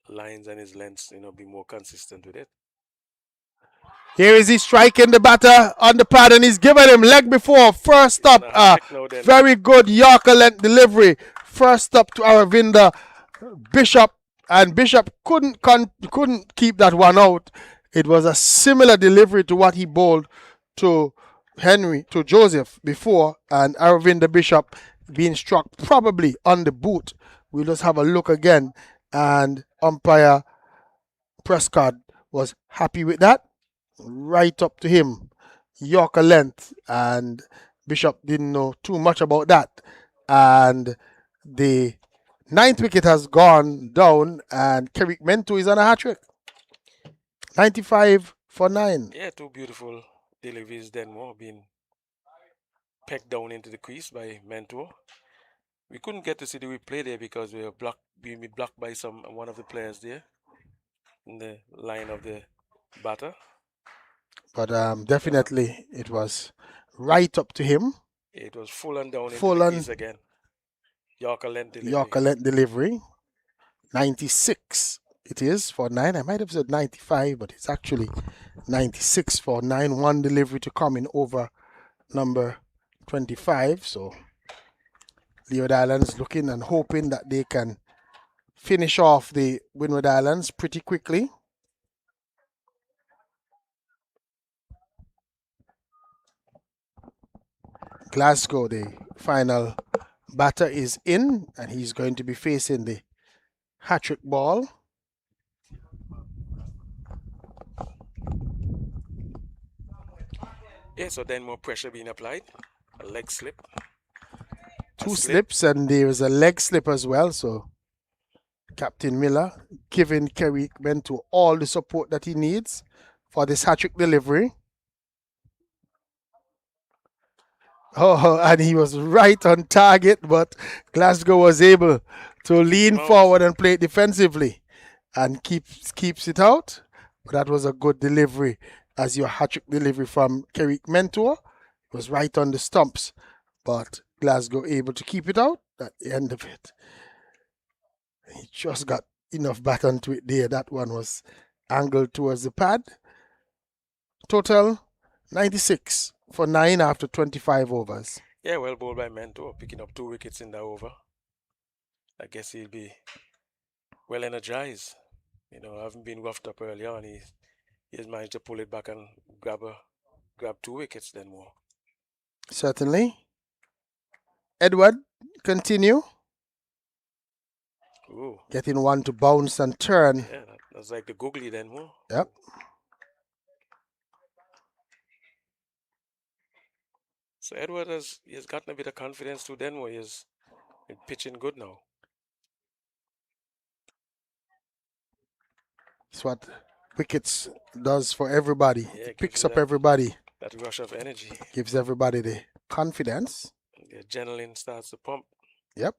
lines and his lengths, be more consistent with it. Here is he striking the batter on the pad, and he's given him leg before. First up, very good Yorker length delivery. First up to Aravinda Bishop, and Bishop couldn't keep that one out. It was a similar delivery to what he bowled to Joseph before, and Aravinda Bishop being struck probably on the boot. We'll just have a look again, and umpire Prescott was happy with that. Right up to him, Yorker length, and Bishop didn't know too much about that. And the 9th wicket has gone down, and Kerrick Mentor is on a hat-trick. 95 for 9. Yeah, two beautiful deliveries then, more being pegged down into the crease by Mentor. We couldn't get to see the replay there because we were being blocked by one of the players there in the line of the batter. But definitely it was right up to him. It was full and down into the crease again. Yorker length delivery. 96 it is for 9. I might have said 95, but it's actually 96 for 9. One delivery to come in over number 25. So Leeward Islands looking and hoping that they can finish off the Windward Islands pretty quickly. Glasgow, the final batter, is in, and he's going to be facing the hat-trick ball. Yeah, so then more pressure being applied. A leg slip. Two slips, and there is a leg slip as well. So Captain Miller giving Kerry Mento all the support that he needs for this hat-trick delivery. Oh, and he was right on target, but Glasgow was able to lean forward and play it defensively and keeps it out. But that was a good delivery as your hat-trick delivery from Kerry Mentor. It was right on the stumps, but Glasgow able to keep it out at the end of it. He just got enough bat onto it there. That one was angled towards the pad. Total 96 for 9 after 25 overs. Yeah, well bowled by Mentor, picking up 2 wickets in that over. I guess he'll be well energized. You know, having been roughed up early on, he's managed to pull it back and grab 2 wickets then more. Certainly. Edward, continue. Ooh. Getting one to bounce and turn. Yeah, that's like the googly then more. Yep. So Edward has gotten a bit of confidence too then more. He's been pitching good now. It's what wickets does for everybody. Yeah, it picks up everybody. That rush of energy. Gives everybody the confidence. The adrenaline starts to pump. Yep.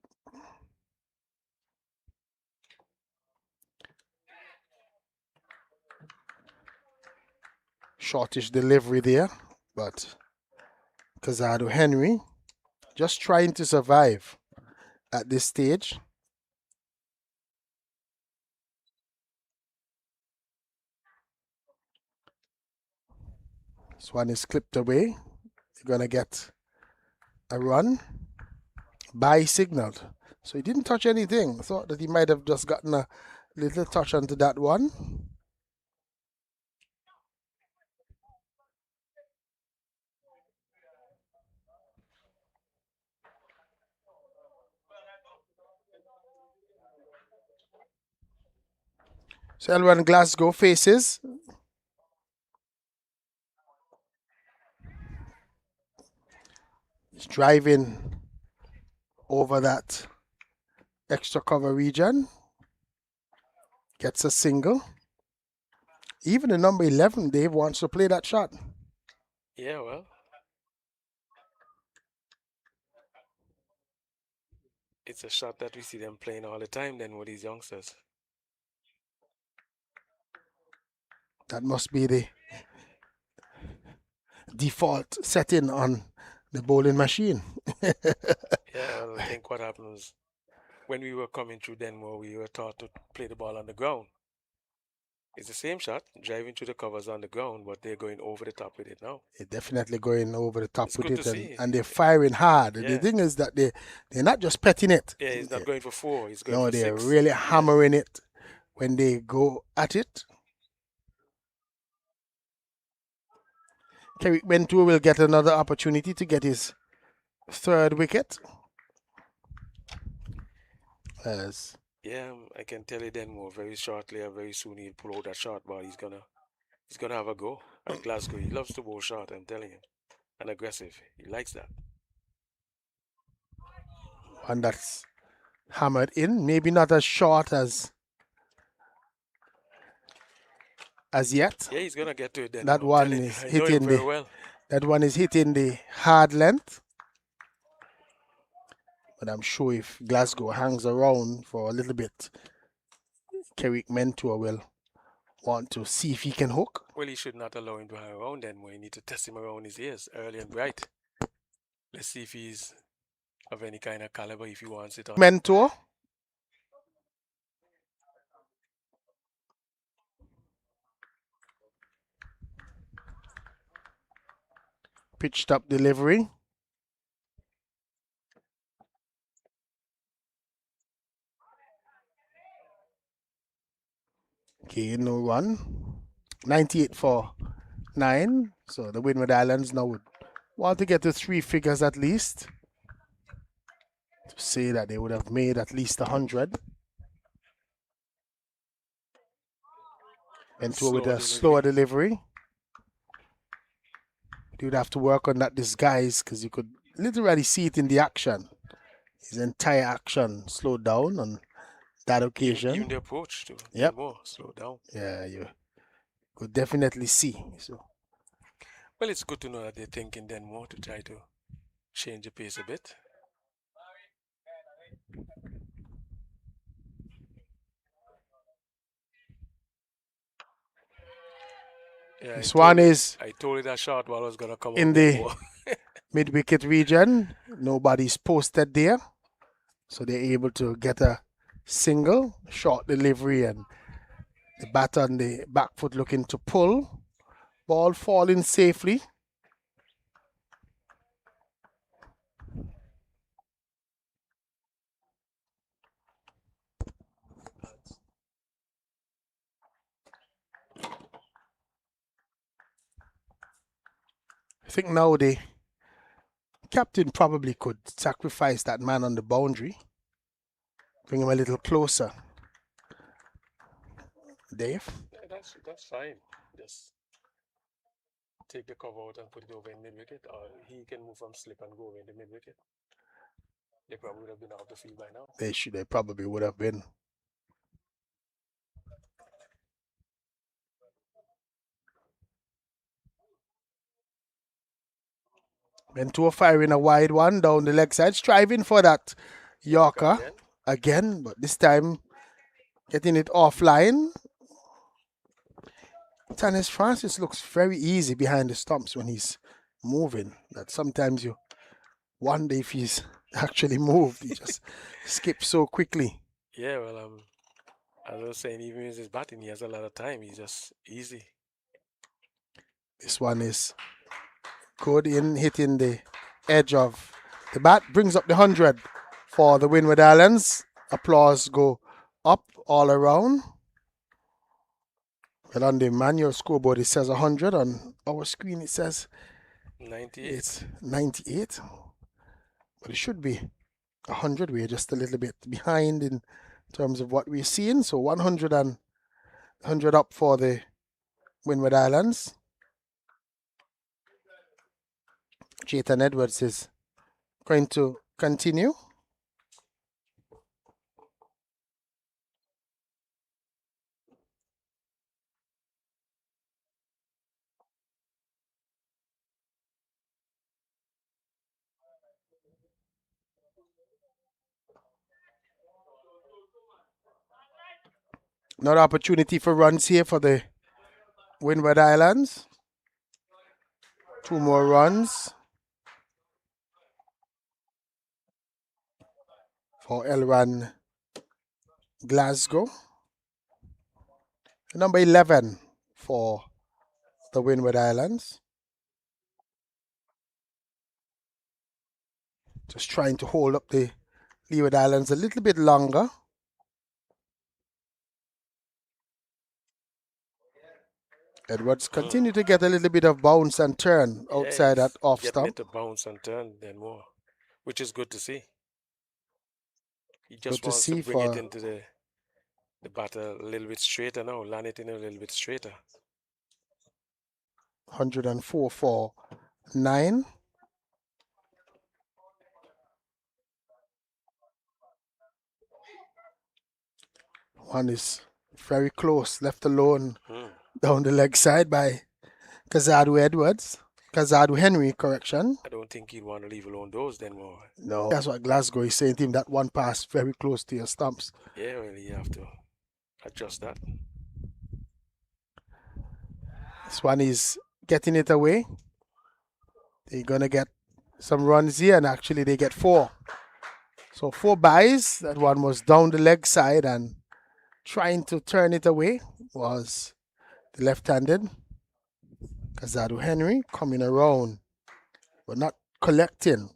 Shortish delivery there, but Casado Henry just trying to survive at this stage. This one is clipped away. You're going to get a run. By signaled. So he didn't touch anything. Thought that he might have just gotten a little touch onto that one. So L1 Glasgow faces. He's driving over that extra cover region. Gets a single. Even the number 11, Dave, wants to play that shot. Yeah, well. It's a shot that we see them playing all the time then with these youngsters. That must be the default setting on the bowling machine. Yeah, well, I think what happened was when we were coming through Denver, we were taught to play the ball on the ground. It's the same shot, driving through the covers on the ground, but they're going over the top with it now. They're definitely going over the top It's with good it, and they're firing hard. Yeah. The thing is that they're not just petting it. Yeah, he's not going for 4, he's going for 6. No, they're really hammering it when they go at it. Kerry Mentor will get another opportunity to get his 3rd wicket. As yeah, I can tell you then more very shortly or very soon he'll pull out that shot ball. He's gonna have a go at Glasgow. He loves to bowl short, I'm telling you. And aggressive. He likes that. And that's hammered in. Maybe not as short as yet. Yeah, he's gonna get to it then. That one is hitting well. That one is hitting the hard length. But I'm sure if Glasgow hangs around for a little bit, Kerry Mentor will want to see if he can hook. Well, he should not allow him to hang around then. We need to test him around his ears early and bright. Let's see if he's of any kind of caliber if he wants it. Mentor. Pitched up delivery. Okay, no run. 98 for 9. So the Windward Islands now would want to get to 3 figures at least to say that they would have made at least 100. Mentor with a slower delivery. you'd have to work on that disguise because you could literally see it in the action. His entire action slowed down on that occasion. Even the approach too. Yep. More slow down. Yeah, you could definitely see. So, well, it's good to know that they're thinking then more to try to change the pace a bit. Yeah, this one is I told you that short ball was gonna come in the mid-wicket region. Nobody's posted there, so they're able to get a single short delivery, and the batter on the back foot looking to pull. Ball falling safely. I think now the captain probably could sacrifice that man on the boundary. Bring him a little closer. Dave? Yeah, that's fine. Just take the cover out and put it over in mid-wicket, or he can move from slip and go over in the mid-wicket. They probably would have been out the field by now. They probably would have been. Ventura firing a wide one down the leg side, striving for that Yorker again, but this time getting it offline. Tanis Francis looks very easy behind the stumps when he's moving. That sometimes you wonder if he's actually moved. He just skips so quickly. Yeah, well, as I was saying, even with his batting, he has a lot of time. He's just easy. This one is good in hitting the edge of the bat. Brings up the 100 for the Windward Islands. Applause go up all around. Well, on the manual scoreboard it says 100. On our screen it says 98. It's 98. But it should be 100. We're just a little bit behind in terms of what we're seeing. So 100 and 100 up for the Windward Islands. Jayton Edwards is going to continue. Another opportunity for runs here for the Windward Islands. 2 more runs for Elran Glasgow. Number 11 for the Windward Islands. Just trying to hold up the Leeward Islands a little bit longer. Edwards continue to get a little bit of bounce and turn outside that off stump. Getting it to bounce and turn then more, which is good to see. He just wants to bring it into the batter a little bit straighter now, land it in a little bit straighter. 104 for 9. One is very close, left alone down the leg side by Kazadu Edwards. Kazadu Henry, correction. I don't think he'd want to leave alone those then more. No, that's what Glasgow is saying to him, that one pass very close to your stumps. Yeah, well, you have to adjust that. This one is getting it away. They're going to get some runs here, and actually they get 4. So 4 byes. That one was down the leg side, and trying to turn it away was the left-handed Kazadu Henry, coming around but not collecting.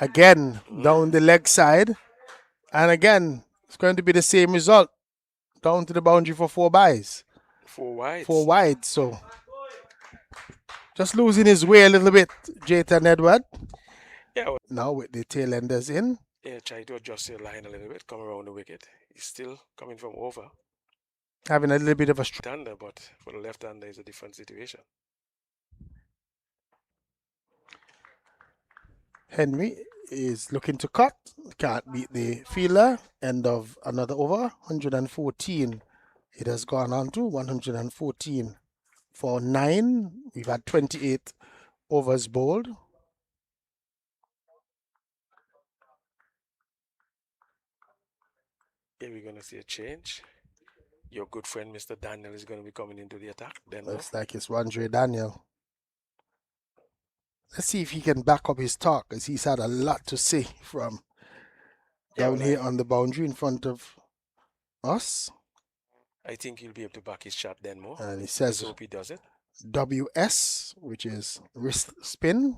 Again, down the leg side, and again it's going to be the same result. Down to the boundary for 4 byes. 4 wide. 4 wide, so Just losing his way a little bit, Jayton Edward. Yeah, Now with the tail enders in. yeah, try to adjust your line a little bit, come around the wicket. He's still coming from over. Having a little bit of a Hander, but for the left-hander, it's a different situation. Henry is looking to cut. Can't beat the fielder. End of another over. 114. It has gone on to 114 for 9. We've had 28 overs bowled. Here we're going to see a change. Your good friend, Mr. Daniel, is going to be coming into the attack. Looks like it's Andre Daniel. Let's see if he can back up his talk, as he's had a lot to say from down here on the boundary in front of us. I think he'll be able to back his shot then more. And he says, hope he does it. WS, which is wrist spin.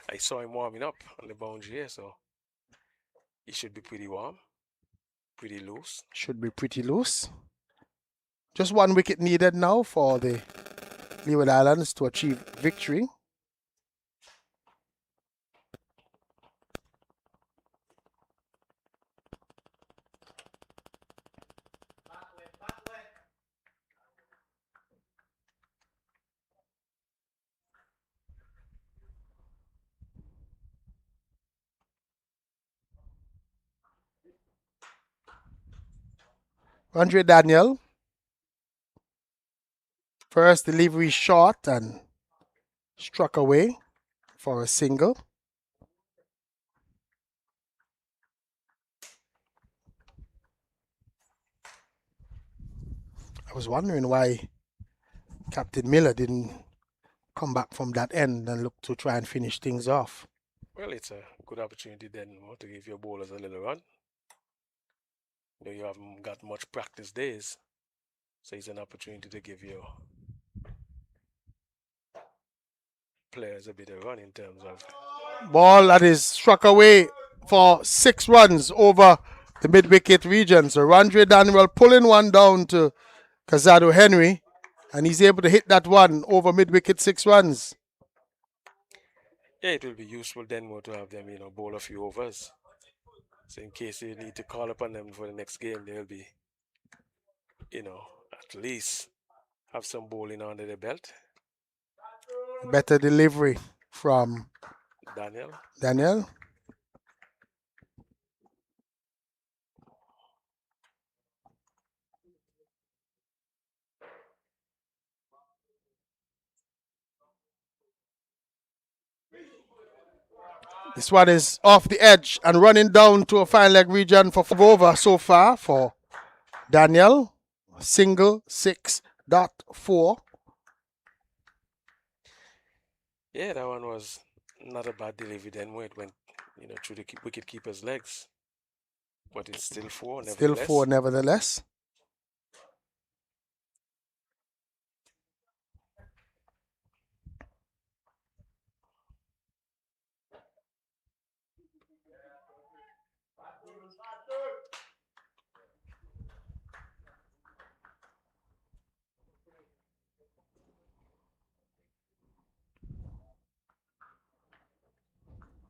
I saw him warming up on the boundary here, so he should be pretty warm, pretty loose. Should be pretty loose. Just 1 wicket needed now for the Leeward Islands to achieve victory. Andre Daniel. First delivery short and struck away for a single. I was wondering why Captain Miller didn't come back from that end and look to try and finish things off. Well, it's a good opportunity then to give your bowlers a little run. You know, you haven't got much practice days, so it's an opportunity to give your players a bit of run in terms of... Ball that is struck away for 6 runs over the mid-wicket region. So Andre Daniel pulling one down to Casado Henry, and he's able to hit that one over mid-wicket 6 runs. Yeah, it will be useful then more to have them, you know, bowl a few overs. So in case you need to call upon them for the next game, they'll be, you know, at least have some bowling under their belt. Better delivery from Daniel. This one is off the edge and running down to a fine leg region for 5 over so far for Daniel. Single 6.4. Yeah, that one was not a bad delivery then where it went, you know, through the wicket keeper's legs. But it's still 4 nevertheless. Still 4 nevertheless.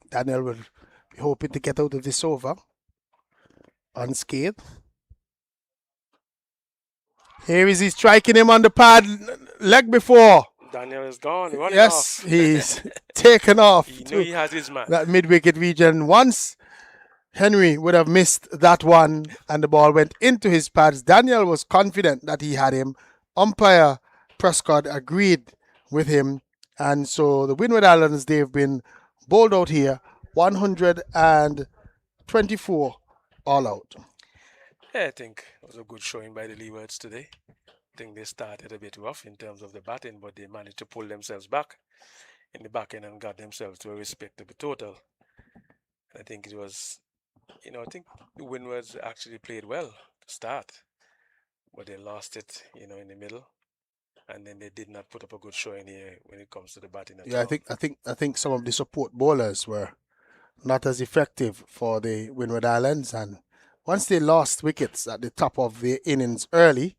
Daniel will be hoping to get out of this over unscathed. Here is he striking him on the pad leg before. Daniel is gone. Yes, he's taken off. He knew he has his man. That mid-wicket region. Once Henry would have missed that one and the ball went into his pads, Daniel was confident that he had him. Umpire Prescott agreed with him. And so the Windward Islands, they've been bowled out here, 124 all out. Yeah, I think it was a good showing by the Leewards today. I think they started a bit rough in terms of the batting, but they managed to pull themselves back in the back end and got themselves to a respectable total. And I think it was, you know, I think the Windwards actually played well to start, but they lost it, you know, in the middle. And then they did not put up a good showing here when it comes to the batting at all. I think some of the support bowlers were not as effective for the Windward Islands, and once they lost wickets at the top of their innings early,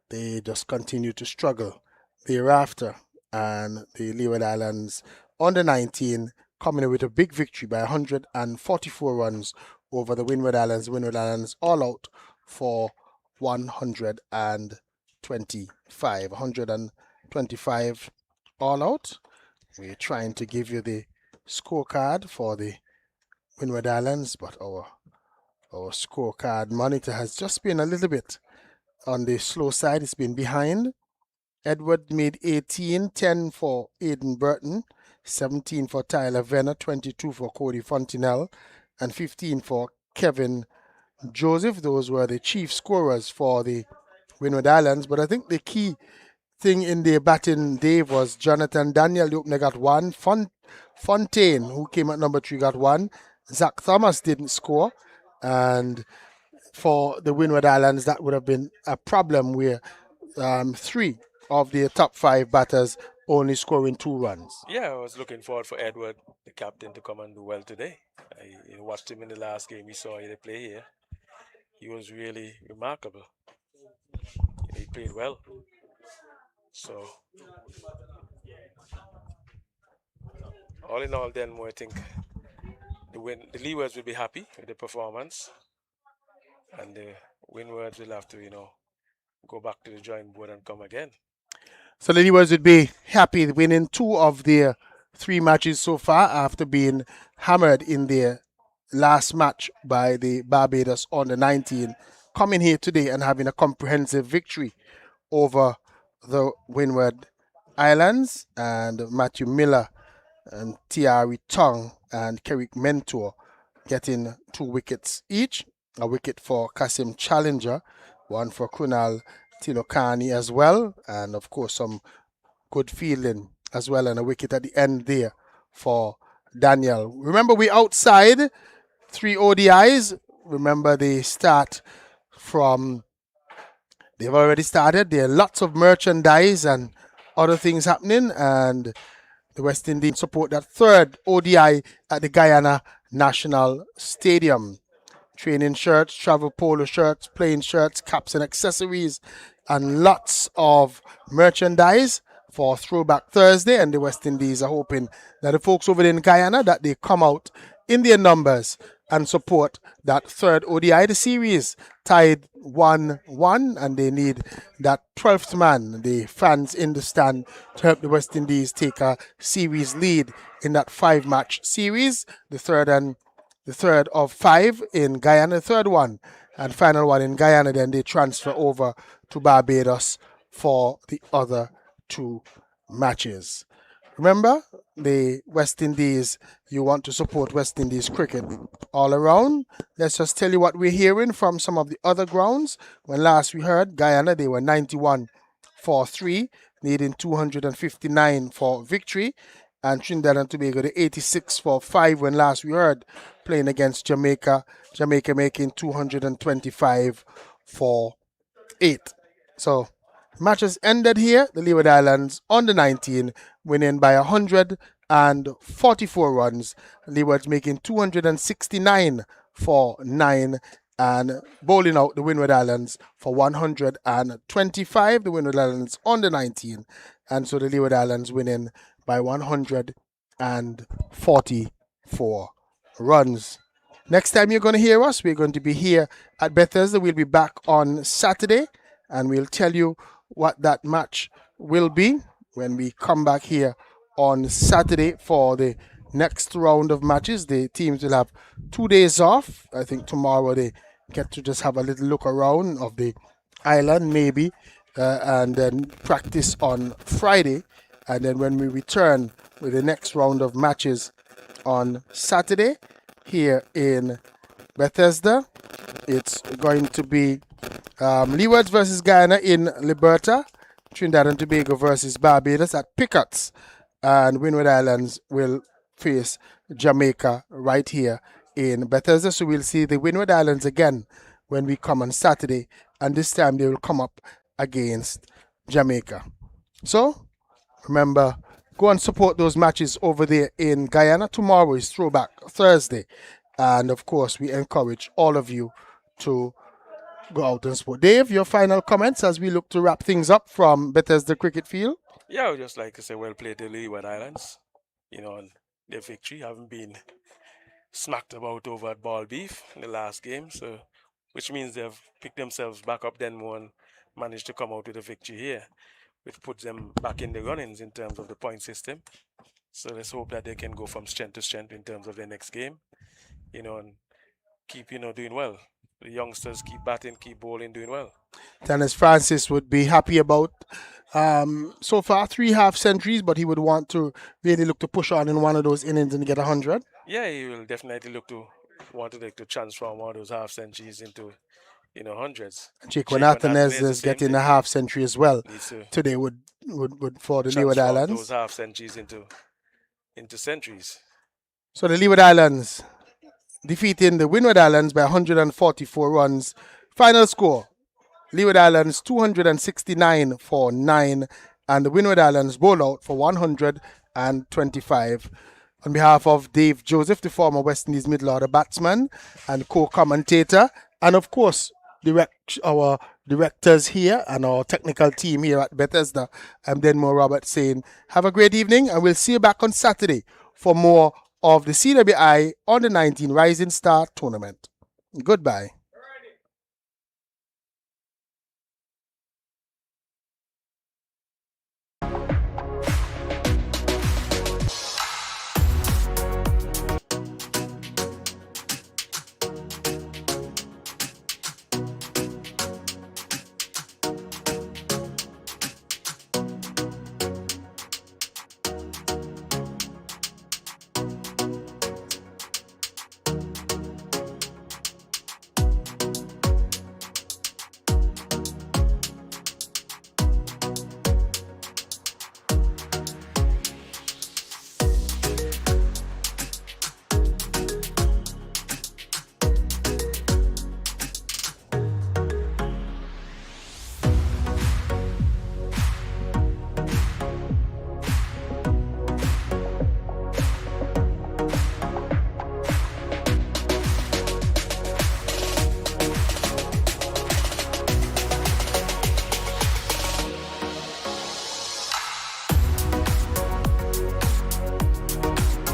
they just continued to struggle thereafter. And the Leeward Islands under 19 coming in with a big victory by 144 runs over the Windward Islands. Windward Islands all out for 125. 125 all out. We're trying to give you the scorecard for the Windward Islands, but our scorecard monitor has just been a little bit on the slow side. It's been behind. Edward made 18, 10 for Aidan Burton, 17 for Tyler Venner, 22 for Cody Fontenelle, and 15 for Kevin Joseph. Those were the chief scorers for the Windward Islands. But I think the key thing in the batting, Dave, was Jonathan Daniel, the opener, got one. Fontaine, who came at number 3, got one. Zach Thomas didn't score. And for the Windward Islands, that would have been a problem where 3 of the top 5 batters only scoring 2 runs. Yeah, I was looking forward for Edward, the captain, to come and do well today. I watched him in the last game we saw him play here. He was really remarkable. He played well. So, all in all, then, I think the Leewards will be happy with the performance, and the Windwards will have to, go back to the drawing board and come again. So the Leewards would be happy winning 2 of their 3 matches so far after being hammered in their last match by the Barbados under 19, coming here today and having a comprehensive victory over the Windward Islands, and Matthew Miller and Tiari Tong and Kerrick Mentor getting 2 wickets each. A wicket for Kasim Challenger, 1 for Kunal Tilokani as well, and of course some good fielding as well, and a wicket at the end there for Daniel. Remember, we outside 3 ODIs. Remember, they start from, they've already started. There are lots of merchandise and other things happening, and the West Indies support that 3rd ODI at the Guyana National Stadium. Training shirts, travel polo shirts, playing shirts, caps and accessories, and lots of merchandise for Throwback Thursday. And the West Indies are hoping that the folks over there in Guyana, that they come out in their numbers and support that 3rd ODI. The series tied 1-1, and they need that 12th man, the fans in the stand, to help the West Indies take a series lead in that 5-match series. The third of 5 in Guyana, the 3rd one and final one in Guyana. Then they transfer over to Barbados for the other 2 matches. Remember, the West Indies, you want to support West Indies cricket all around. Let's just tell you what we're hearing from some of the other grounds. When last we heard Guyana, they were 91 for 3, needing 259 for victory. And Trinidad and Tobago, the 86 for 5 when last we heard, playing against Jamaica. Jamaica making 225 for 8. So, matches ended here. The Leeward Islands under 19 winning by 144 runs. Leewards making 269 for 9 and bowling out the Windward Islands for 125. The Windward Islands under 19. And so the Leeward Islands winning by 144 runs. Next time you're going to hear us, we're going to be here at Bethesda. We'll be back on Saturday, and we'll tell you what that match will be when we come back here on Saturday for the next round of matches. The teams will have 2 days off. I think tomorrow they get to just have a little look around of the island maybe, and then practice on Friday. And then when we return with the next round of matches on Saturday here in Bethesda, it's going to be Leewards versus Guyana in Liberta, Trinidad and Tobago versus Barbados at Pickett's, and Windward Islands will face Jamaica right here in Bethesda. So we'll see the Windward Islands again when we come on Saturday, and this time they will come up against Jamaica. So remember, go and support those matches over there in Guyana. Tomorrow is Throwback Thursday. And of course, we encourage all of you to go out and support. Dave, your final comments as we look to wrap things up from Bethesda Cricket Field? Yeah, I would just like to say well played to Leeward Islands. On their victory, haven't been smacked about over at Ball Beef in the last game, so which means they've picked themselves back up then more and managed to come out with a victory here, which puts them back in the runnings in terms of the point system. So let's hope that they can go from strength to strength in terms of their next game, and keep, doing well. The youngsters keep batting, keep bowling, doing well. Dennis Francis would be happy about so far 3 half centuries, but he would want to really look to push on in one of those innings and get 100. Yeah, he will definitely want to transform one of those half centuries into hundreds. Jake Nathan Nathanez the is same getting thing. a half century as well. Needs to Today would for the Leeward transform Islands. those half centuries into centuries. So the Leeward Islands defeating the Windward Islands by 144 runs. Final score: Leeward Islands 269 for 9, and the Windward Islands bowl out for 125. On behalf of Dave Joseph, the former West Indies middle order batsman and co-commentator, and of course our directors here and our technical team here at Bethesda, I'm Denmo Robert saying have a great evening, and we'll see you back on Saturday for more of the CWI Under 19 Rising Star Tournament. Goodbye.